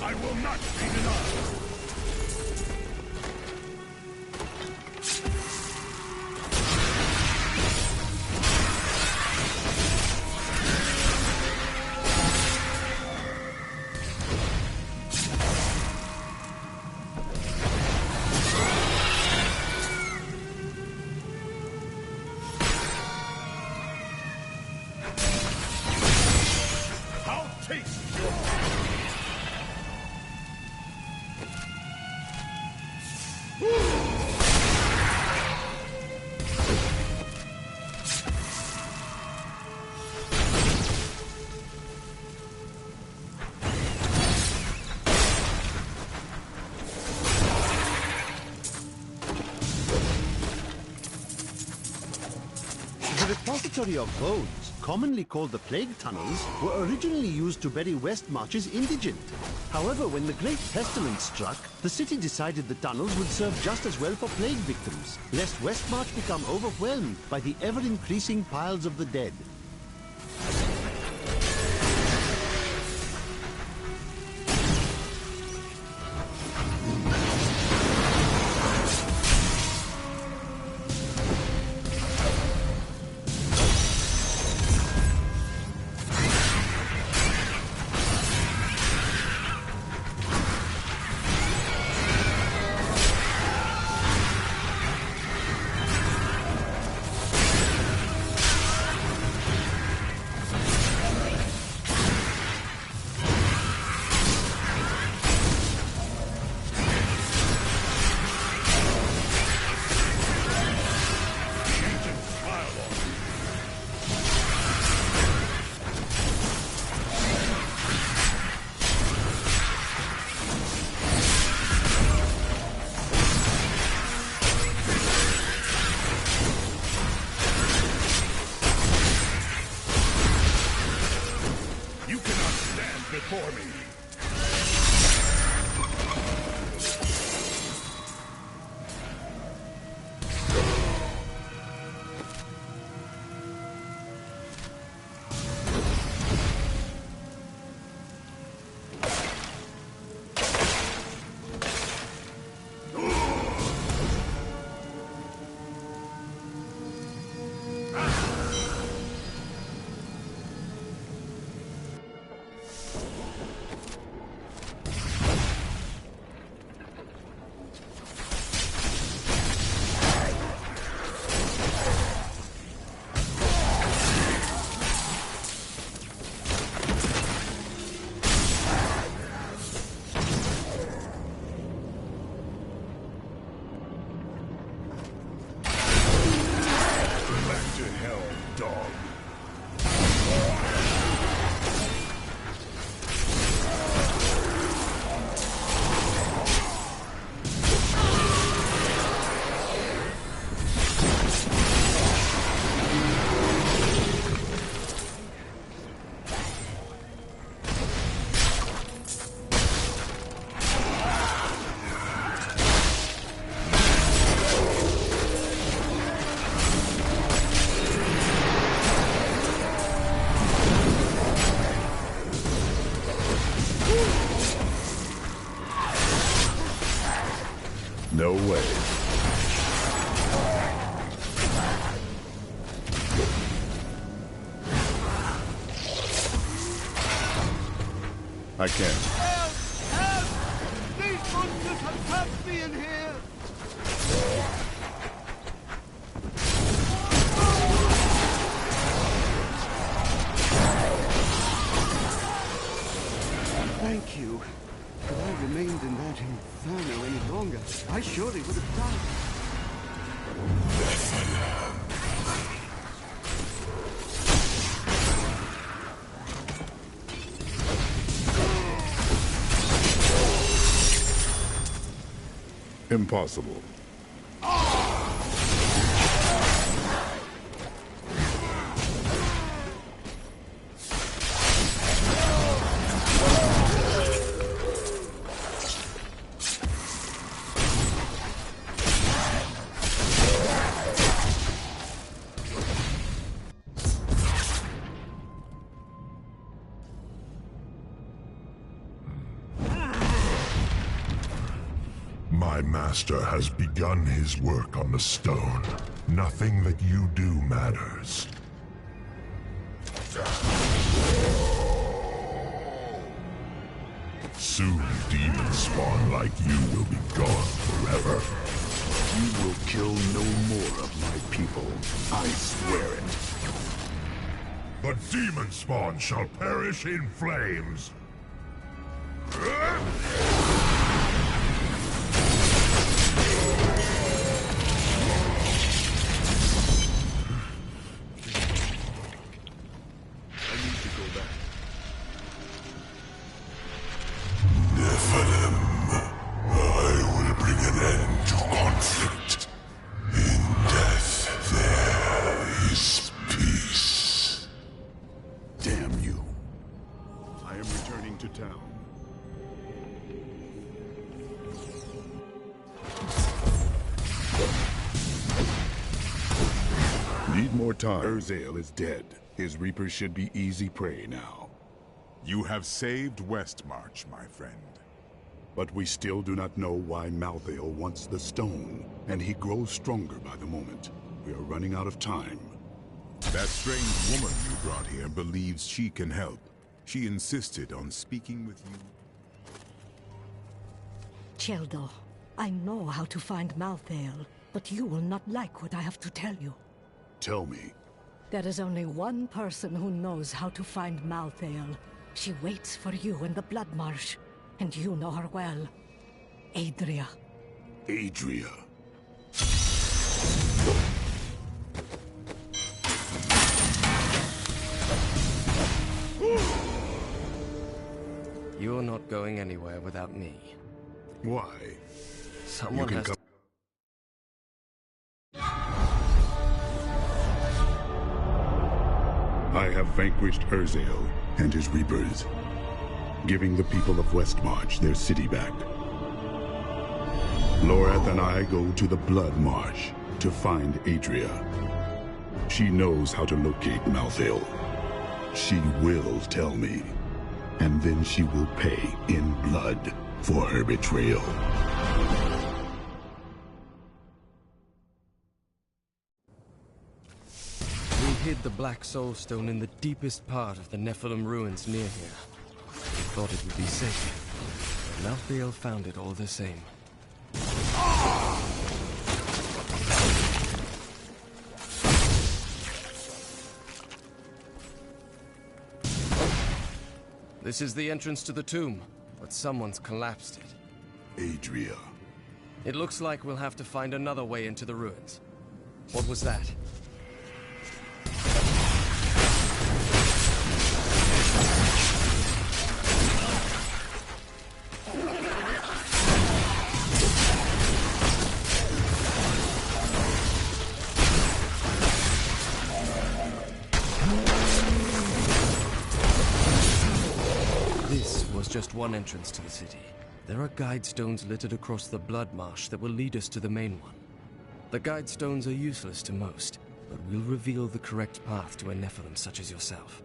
I will not be denied! I'll taste your The repository of bones, commonly called the Plague Tunnels, were originally used to bury Westmarch's indigent. However, when the Great Pestilence struck, the city decided the tunnels would serve just as well for plague victims, lest Westmarch become overwhelmed by the ever-increasing piles of the dead. before me. No way. I can't. Help! Help! These monsters have trapped me in here! Thank you. If I remained in that inferno any longer, I surely would have died. Impossible. My master has begun his work on the stone. Nothing that you do matters. Soon, demon spawn like you will be gone forever. You will kill no more of my people. I swear it. The demon spawn shall perish in flames. Need more time. Urzael is dead. His Reapers should be easy prey now. You have saved Westmarch, my friend. But we still do not know why Malthael wants the stone, and he grows stronger by the moment. We are running out of time. That strange woman you brought here believes she can help. She insisted on speaking with you. Cheldo, I know how to find Malthael, but you will not like what I have to tell you. Tell me. There is only one person who knows how to find Malthael. She waits for you in the Blood Marsh, and you know her well. Adria. Adria. You're not going anywhere without me. Why? Someone has to... I have vanquished Urzael and his Reapers, giving the people of Westmarch their city back. Lorath and I go to the Blood Marsh to find Adria. She knows how to locate Malthael. She will tell me, and then she will pay in blood for her betrayal. We hid the Black Soul Stone in the deepest part of the Nephilim ruins near here. We thought it would be safe, but Malthael found it all the same. This is the entrance to the tomb, but someone's collapsed it. Adria. It looks like we'll have to find another way into the ruins. What was that? Just one entrance to the city. There are guide stones littered across the Blood Marsh that will lead us to the main one. The guide stones are useless to most, but will reveal the correct path to a Nephilim such as yourself.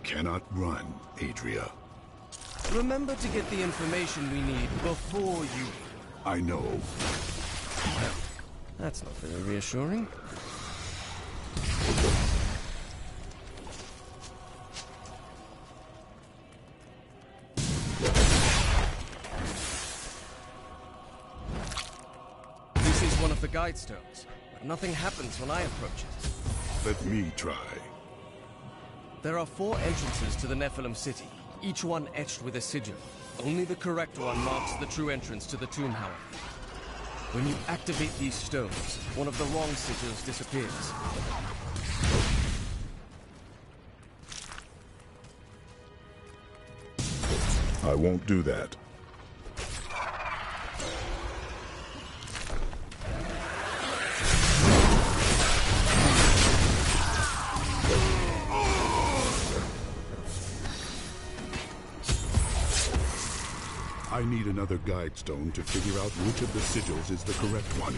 cannot run, Adria. Remember to get the information we need before you... I know. Well, that's not very reassuring. This is one of the guide stones, but nothing happens when I approach it. Let me try. There are 4 entrances to the Nephilim city, each one etched with a sigil. Only the correct one marks the true entrance to the tomb, however. When you activate these stones, one of the wrong sigils disappears. I won't do that. I need another guide stone to figure out which of the sigils is the correct one.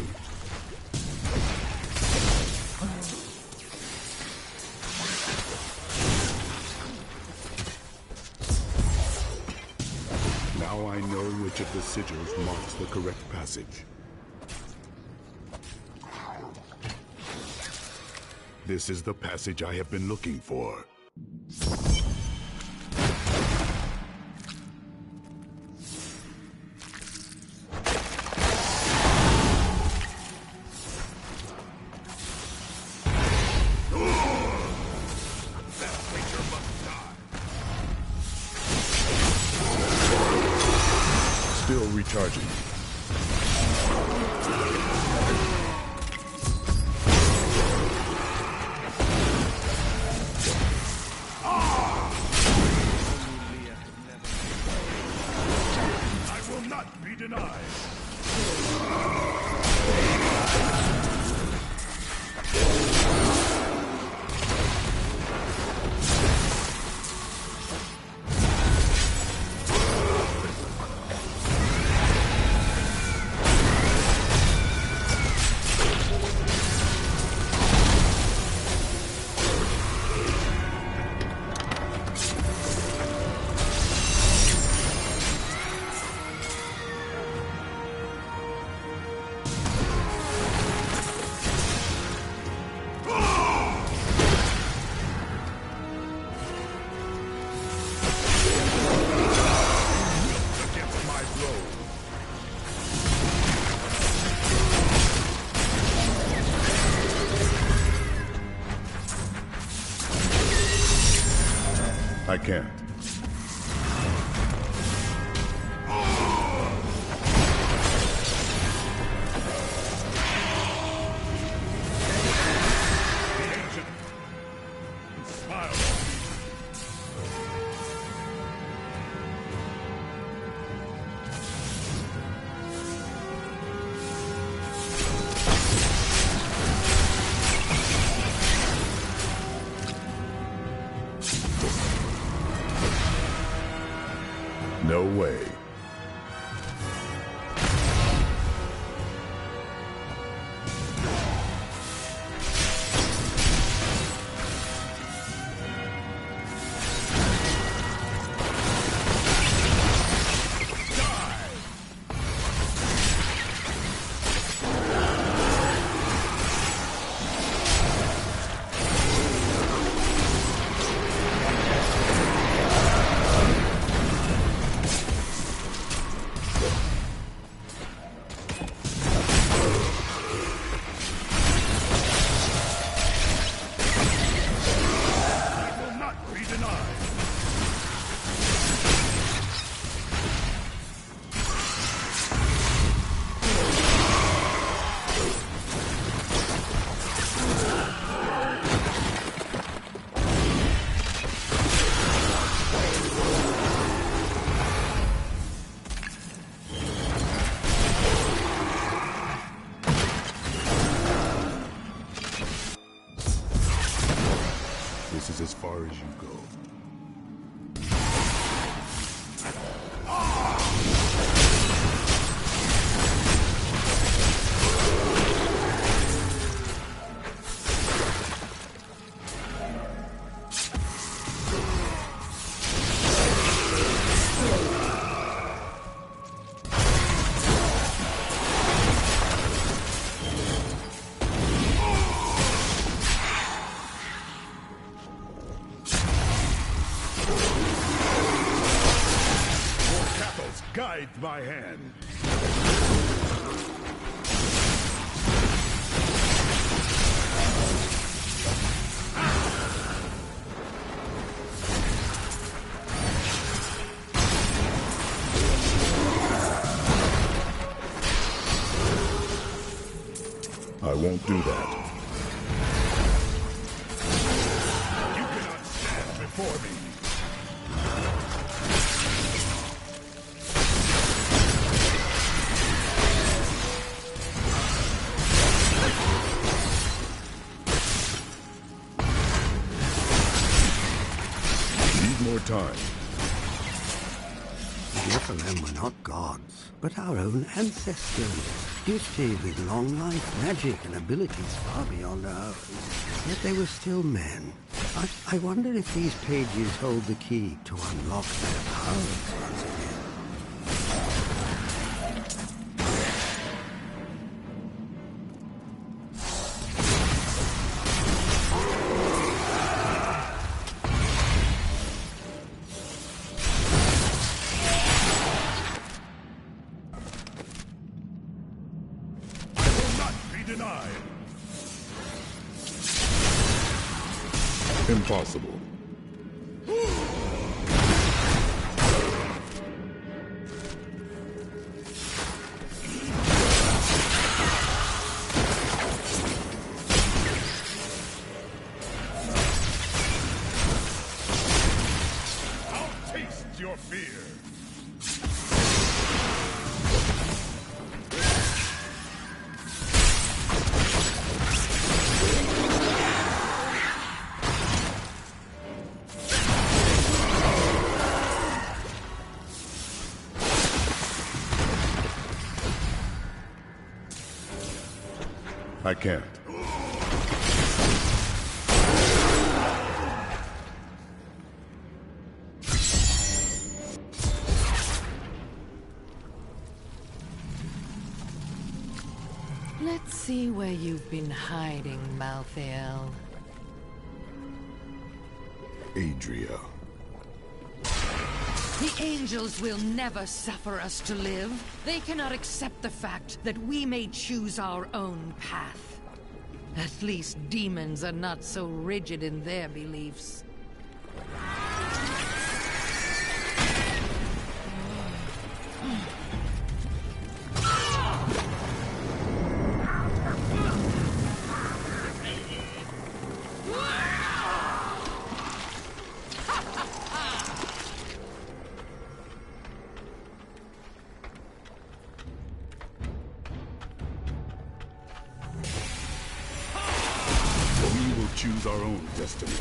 Now I know which of the sigils marks the correct passage. This is the passage I have been looking for. Still recharging. I will not be denied. I can't. No way. This is as far as you go. my hand. I won't do that. You cannot stand before me. Need more time. The Nephilim were not gods, but our own ancestors. Gifted with long life, magic, and abilities far beyond ours. Yet they were still men. I wonder if these pages hold the key to unlock their powers once again. Impossible. I'll taste your fear. I can't. Let's see where you've been hiding, Malthael. Adria. The angels will never suffer us to live. They cannot accept the fact that we may choose our own path. At least demons are not so rigid in their beliefs. Choose our own destiny,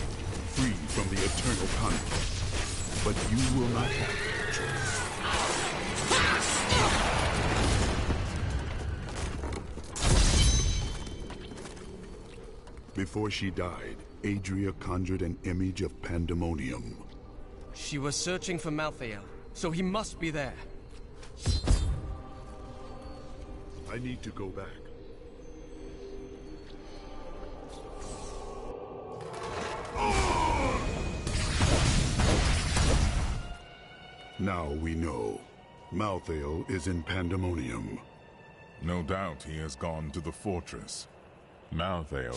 free from the eternal conflict. But you will not have that choice. Before she died, Adria conjured an image of pandemonium. She was searching for Malthael, so he must be there. I need to go back. Now we know. Malthael is in Pandemonium. No doubt he has gone to the fortress. Malthael.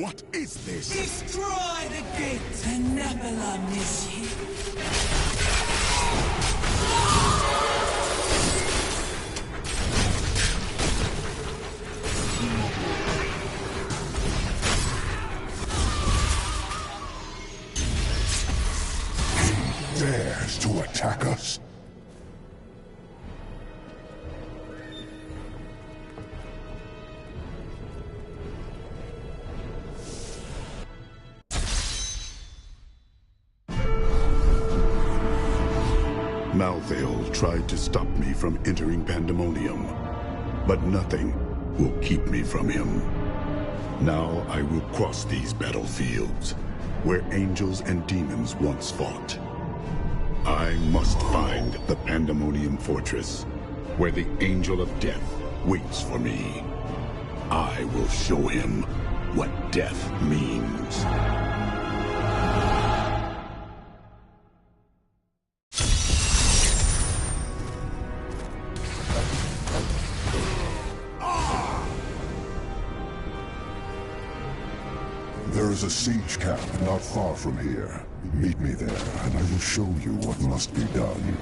What is this? Destroy the gate and Nephilim is here. Dares to attack us? Malthael tried to stop me from entering Pandemonium, but nothing will keep me from him. Now I will cross these battlefields, where angels and demons once fought. I must find the Pandemonium Fortress, where the Angel of Death waits for me. I will show him what death means. There is a siege camp not far from here. Meet me there, and I will show you what must be done.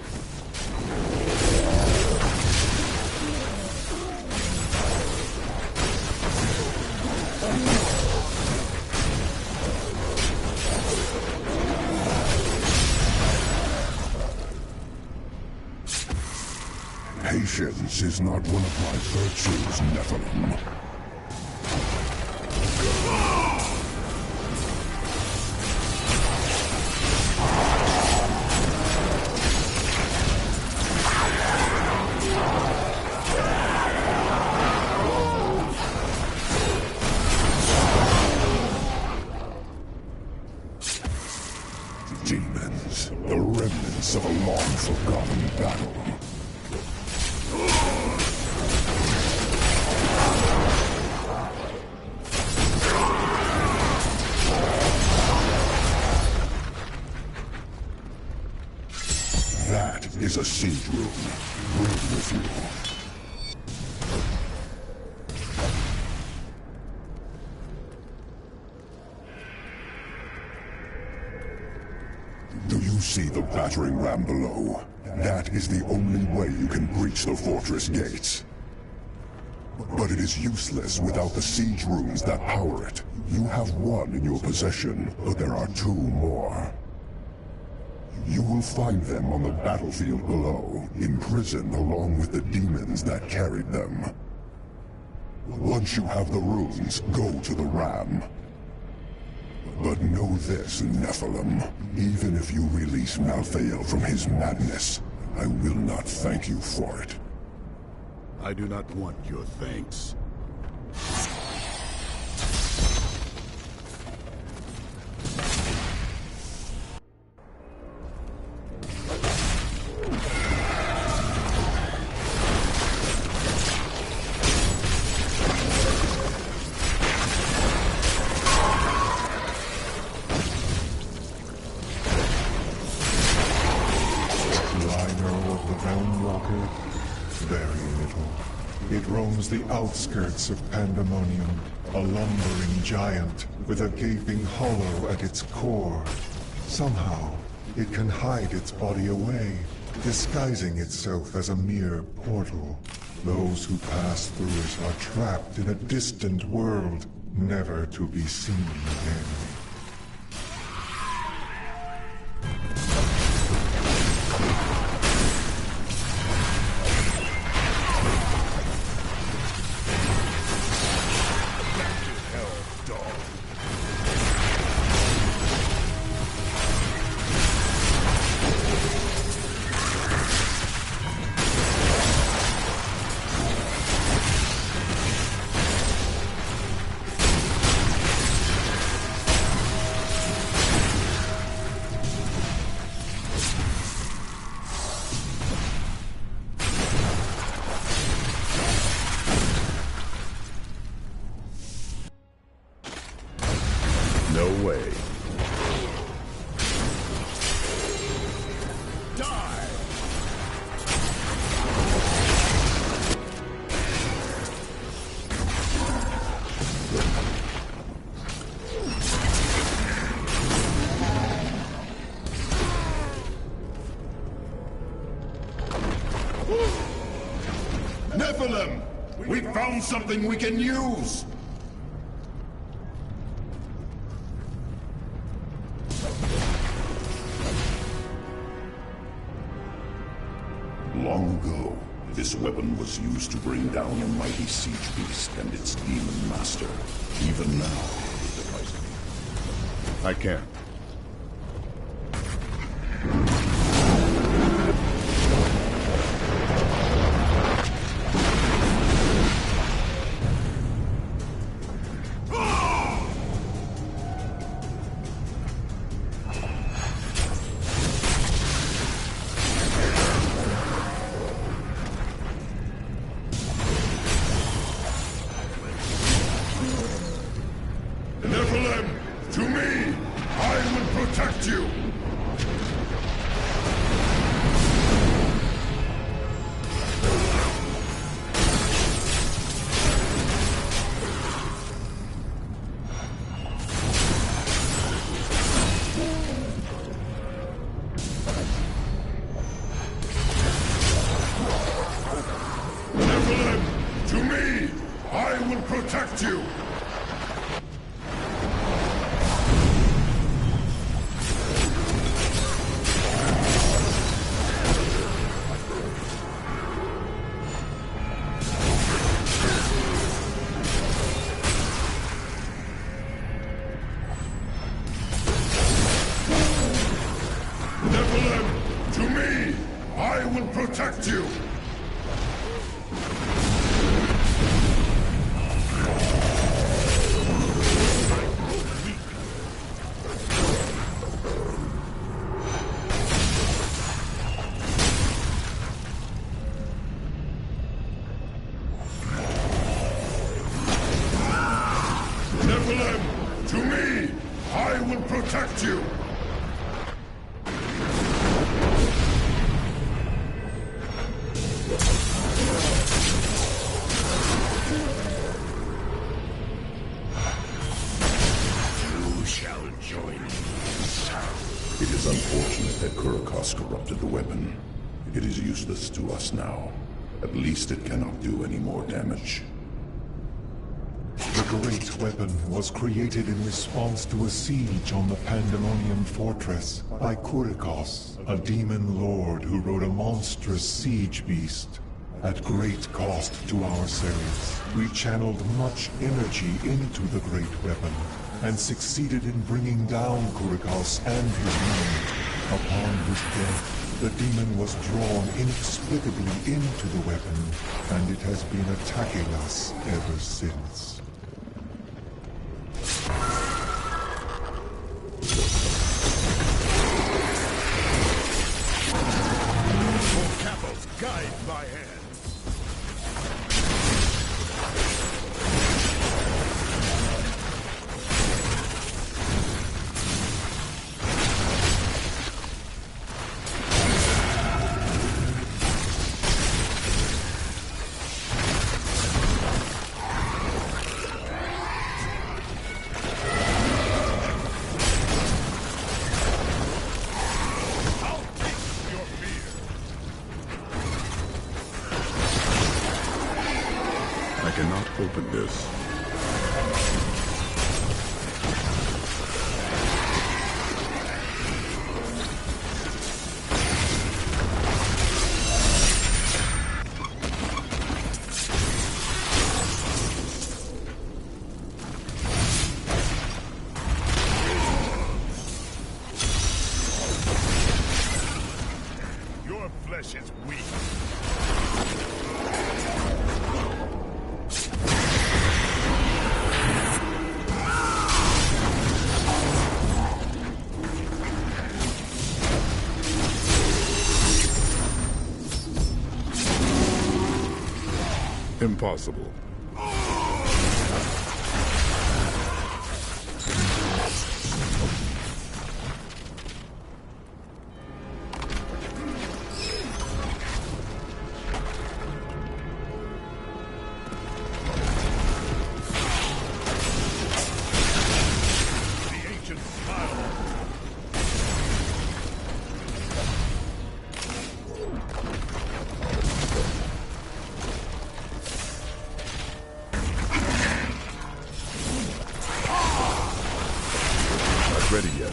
Patience is not one of my virtues, Nephilim. Demons, the remnants of a long-forgotten battle. That is a siege room. Bring it with you. Do you see the battering ram below? That is the only way you can breach the fortress gates. But it is useless without the siege rooms that power it. You have one in your possession, but there are two more. You will find them on the battlefield below, imprisoned along with the demons that carried them. Once you have the runes, go to the ram. But know this, Nephilim. Even if you release Malthael from his madness, I will not thank you for it. I do not want your thanks. It roams the outskirts of Pandemonium, a lumbering giant with a gaping hollow at its core. Somehow, it can hide its body away, disguising itself as a mere portal. Those who pass through it are trapped in a distant world, never to be seen again. No way. Die! Nephilim! We found something we can use! Long ago, this weapon was used to bring down a mighty siege beast and its demon master. Even now, it defies me. I can't. Nephilim, to me! I To me! I will protect you! To me! I will protect you! To me! I will protect you! You shall join me. It is unfortunate that Kurokos corrupted the weapon. It is useless to us now. At least it cannot do any more damage. The great weapon was created in response to a siege on the Pandemonium Fortress by Kurokos, a demon lord who rode a monstrous siege beast. At great cost to ourselves, we channeled much energy into the great weapon, and succeeded in bringing down Kurokos and his men. Upon his death, the demon was drawn inexplicably into the weapon, and it has been attacking us ever since. Guide my hand. I cannot open this. Your flesh is weak. Impossible. Ready yet.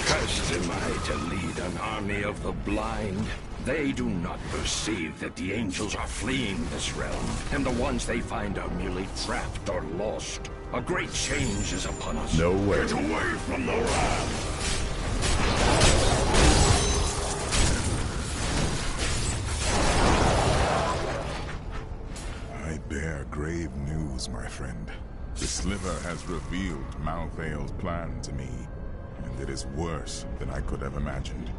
Cursed am I to lead an army of the blind. They do not perceive that the angels are fleeing this realm, and the ones they find are merely trapped or lost. A great change is upon us. No way. Get away from the wrath! I bear grave news, my friend. The Sliver has revealed Malthael's plan to me, and it is worse than I could have imagined.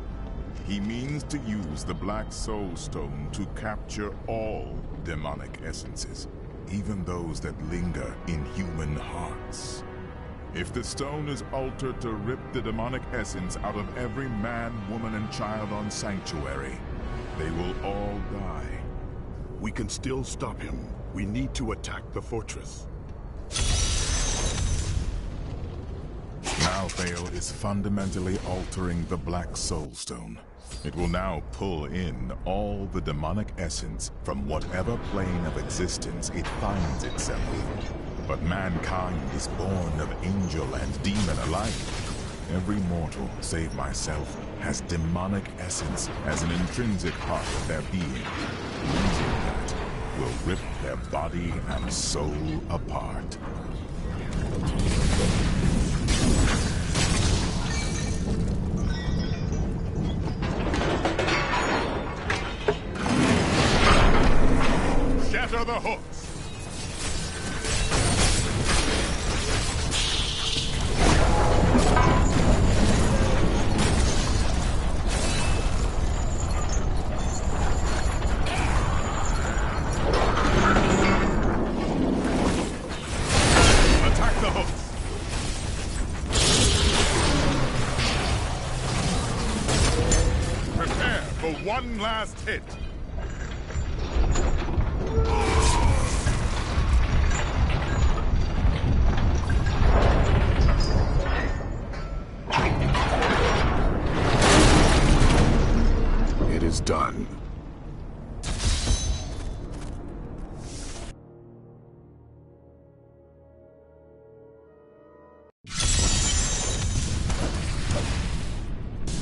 He means to use the Black Soul Stone to capture all demonic essences, even those that linger in human hearts. If the stone is altered to rip the demonic essence out of every man, woman, and child on Sanctuary, they will all die. We can still stop him. We need to attack the fortress. Malthael is fundamentally altering the Black Soul Stone. It will now pull in all the demonic essence from whatever plane of existence it finds itself in. But mankind is born of angel and demon alike. Every mortal, save myself, has demonic essence as an intrinsic part of their being. Losing that will rip their body and soul apart. Shatter the hooks! Attack the hooks! Prepare for one last hit! It is done.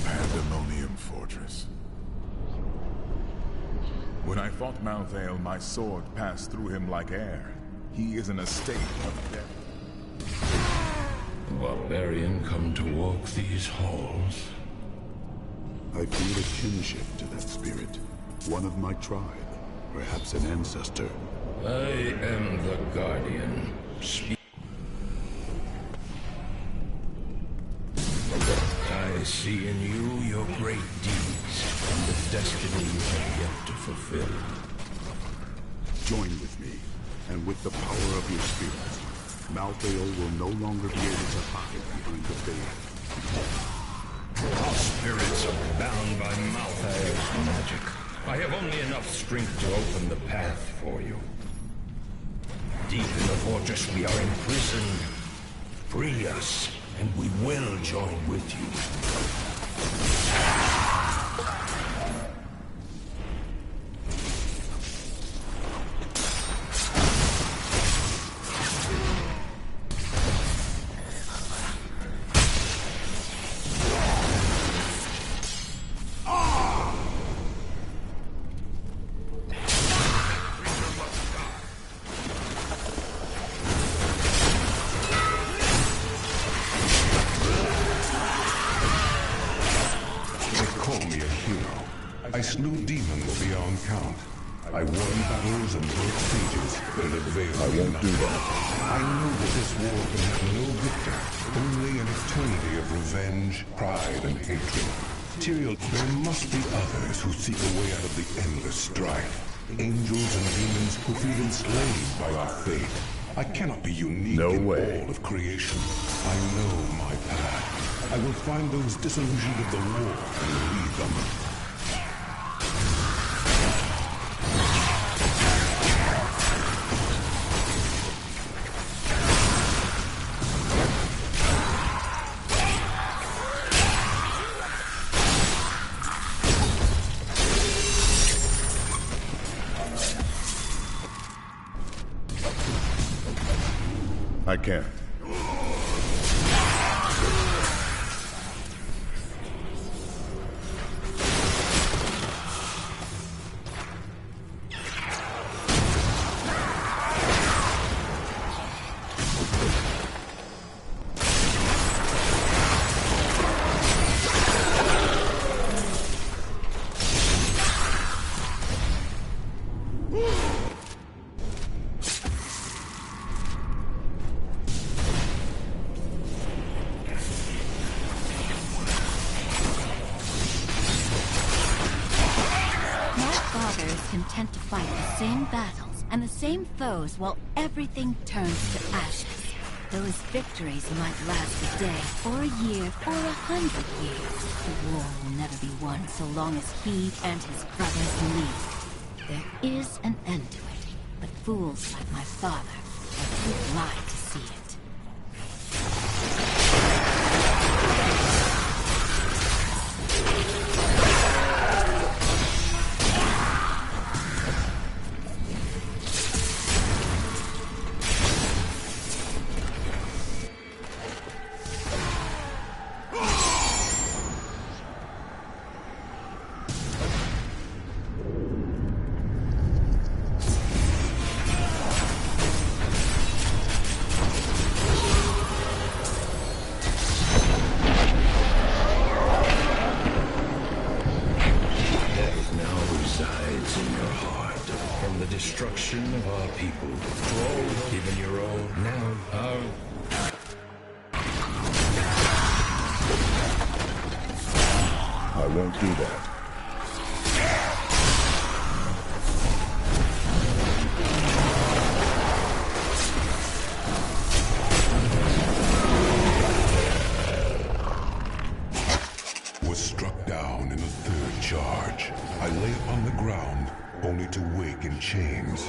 Pandemonium Fortress. When I fought Malthael, my sword passed through him like air. He is in a state of death. Barbarian come to walk these halls. I feel a kinship to that spirit. One of my tribe. Perhaps an ancestor. I am the Guardian. I see in you your great deeds and the destiny you have yet to fulfill. Join with me, and with the power of your spirit, Malthael will no longer be able to hide behind the veil. Our spirits are bound by Malthael's magic. I have only enough strength to open the path for you. Deep in the fortress we are imprisoned. Free us, and we will join with you. I slew demons beyond count. I won battles and broke sieges, but it availed I won't do that. I know that this war can have no victor, only an eternity of revenge, pride, and hatred. Tyrael, there must be others who seek a way out of the endless strife. Angels and demons who feel enslaved by our fate. I cannot be unique in all of creation. I know my path. I will find those disillusioned of the war and lead them. I can't. Content to fight the same battles and the same foes while everything turns to ashes. Those victories might last a day, or a year, or 100 years. The war will never be won so long as he and his brothers live. There is an end to it, but fools like my father are too blind to see it. destruction of our people. To all, even your own, now our... I won't do that. Was struck down in the third charge. I lay upon the ground, only to wake in chains.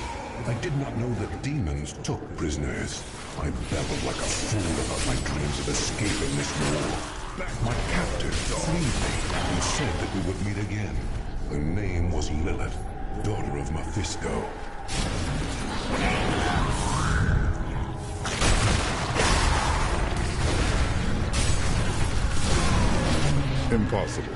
I did not know that demons took prisoners. I babbled like a fool about my dreams of escaping this war. My captor freed me and said that we would meet again. Her name was Lilith, daughter of Mephisto. Impossible.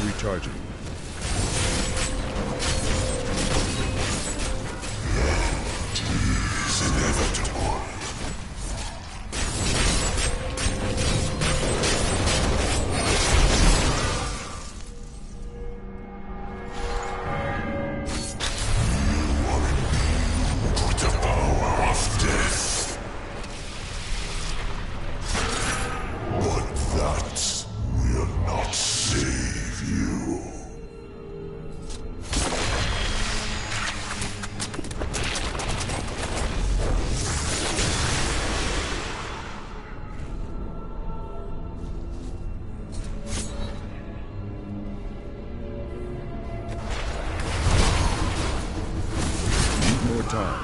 Recharging. It is inevitable. You are imbued with the power of death. But that will not save you. Need more time.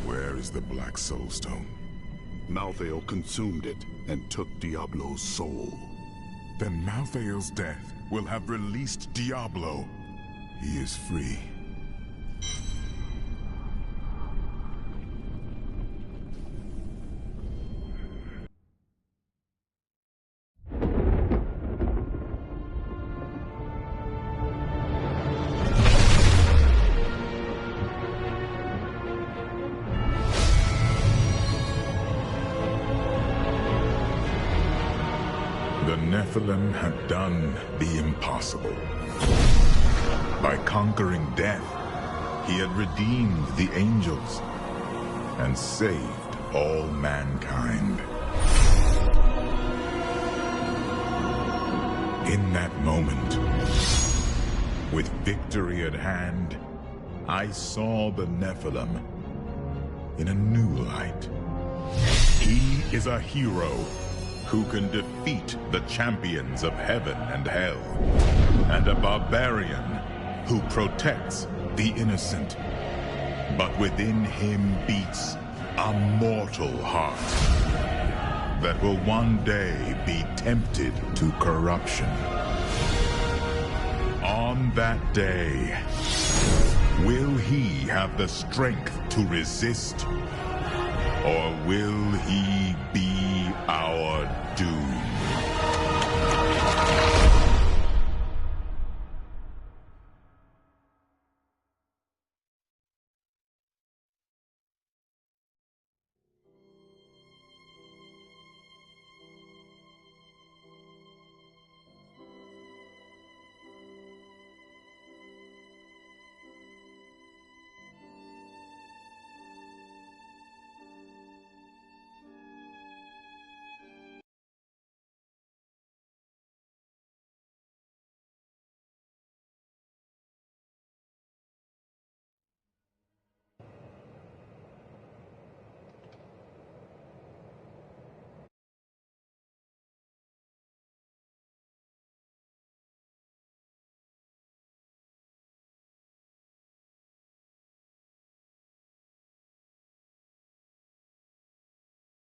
Where is the Black Soul Stone? Malthael consumed it and took Diablo's soul. Then Malthael's death will have released Diablo. He is free. The Nephilim have done the impossible. By conquering death, he had redeemed the angels and saved all mankind. In that moment, with victory at hand, I saw the Nephilim in a new light. He is a hero who can defeat the champions of heaven and hell, and a barbarian who protects the innocent. But within him beats a mortal heart that will one day be tempted to corruption. On that day, will he have the strength to resist, or will he be our doom?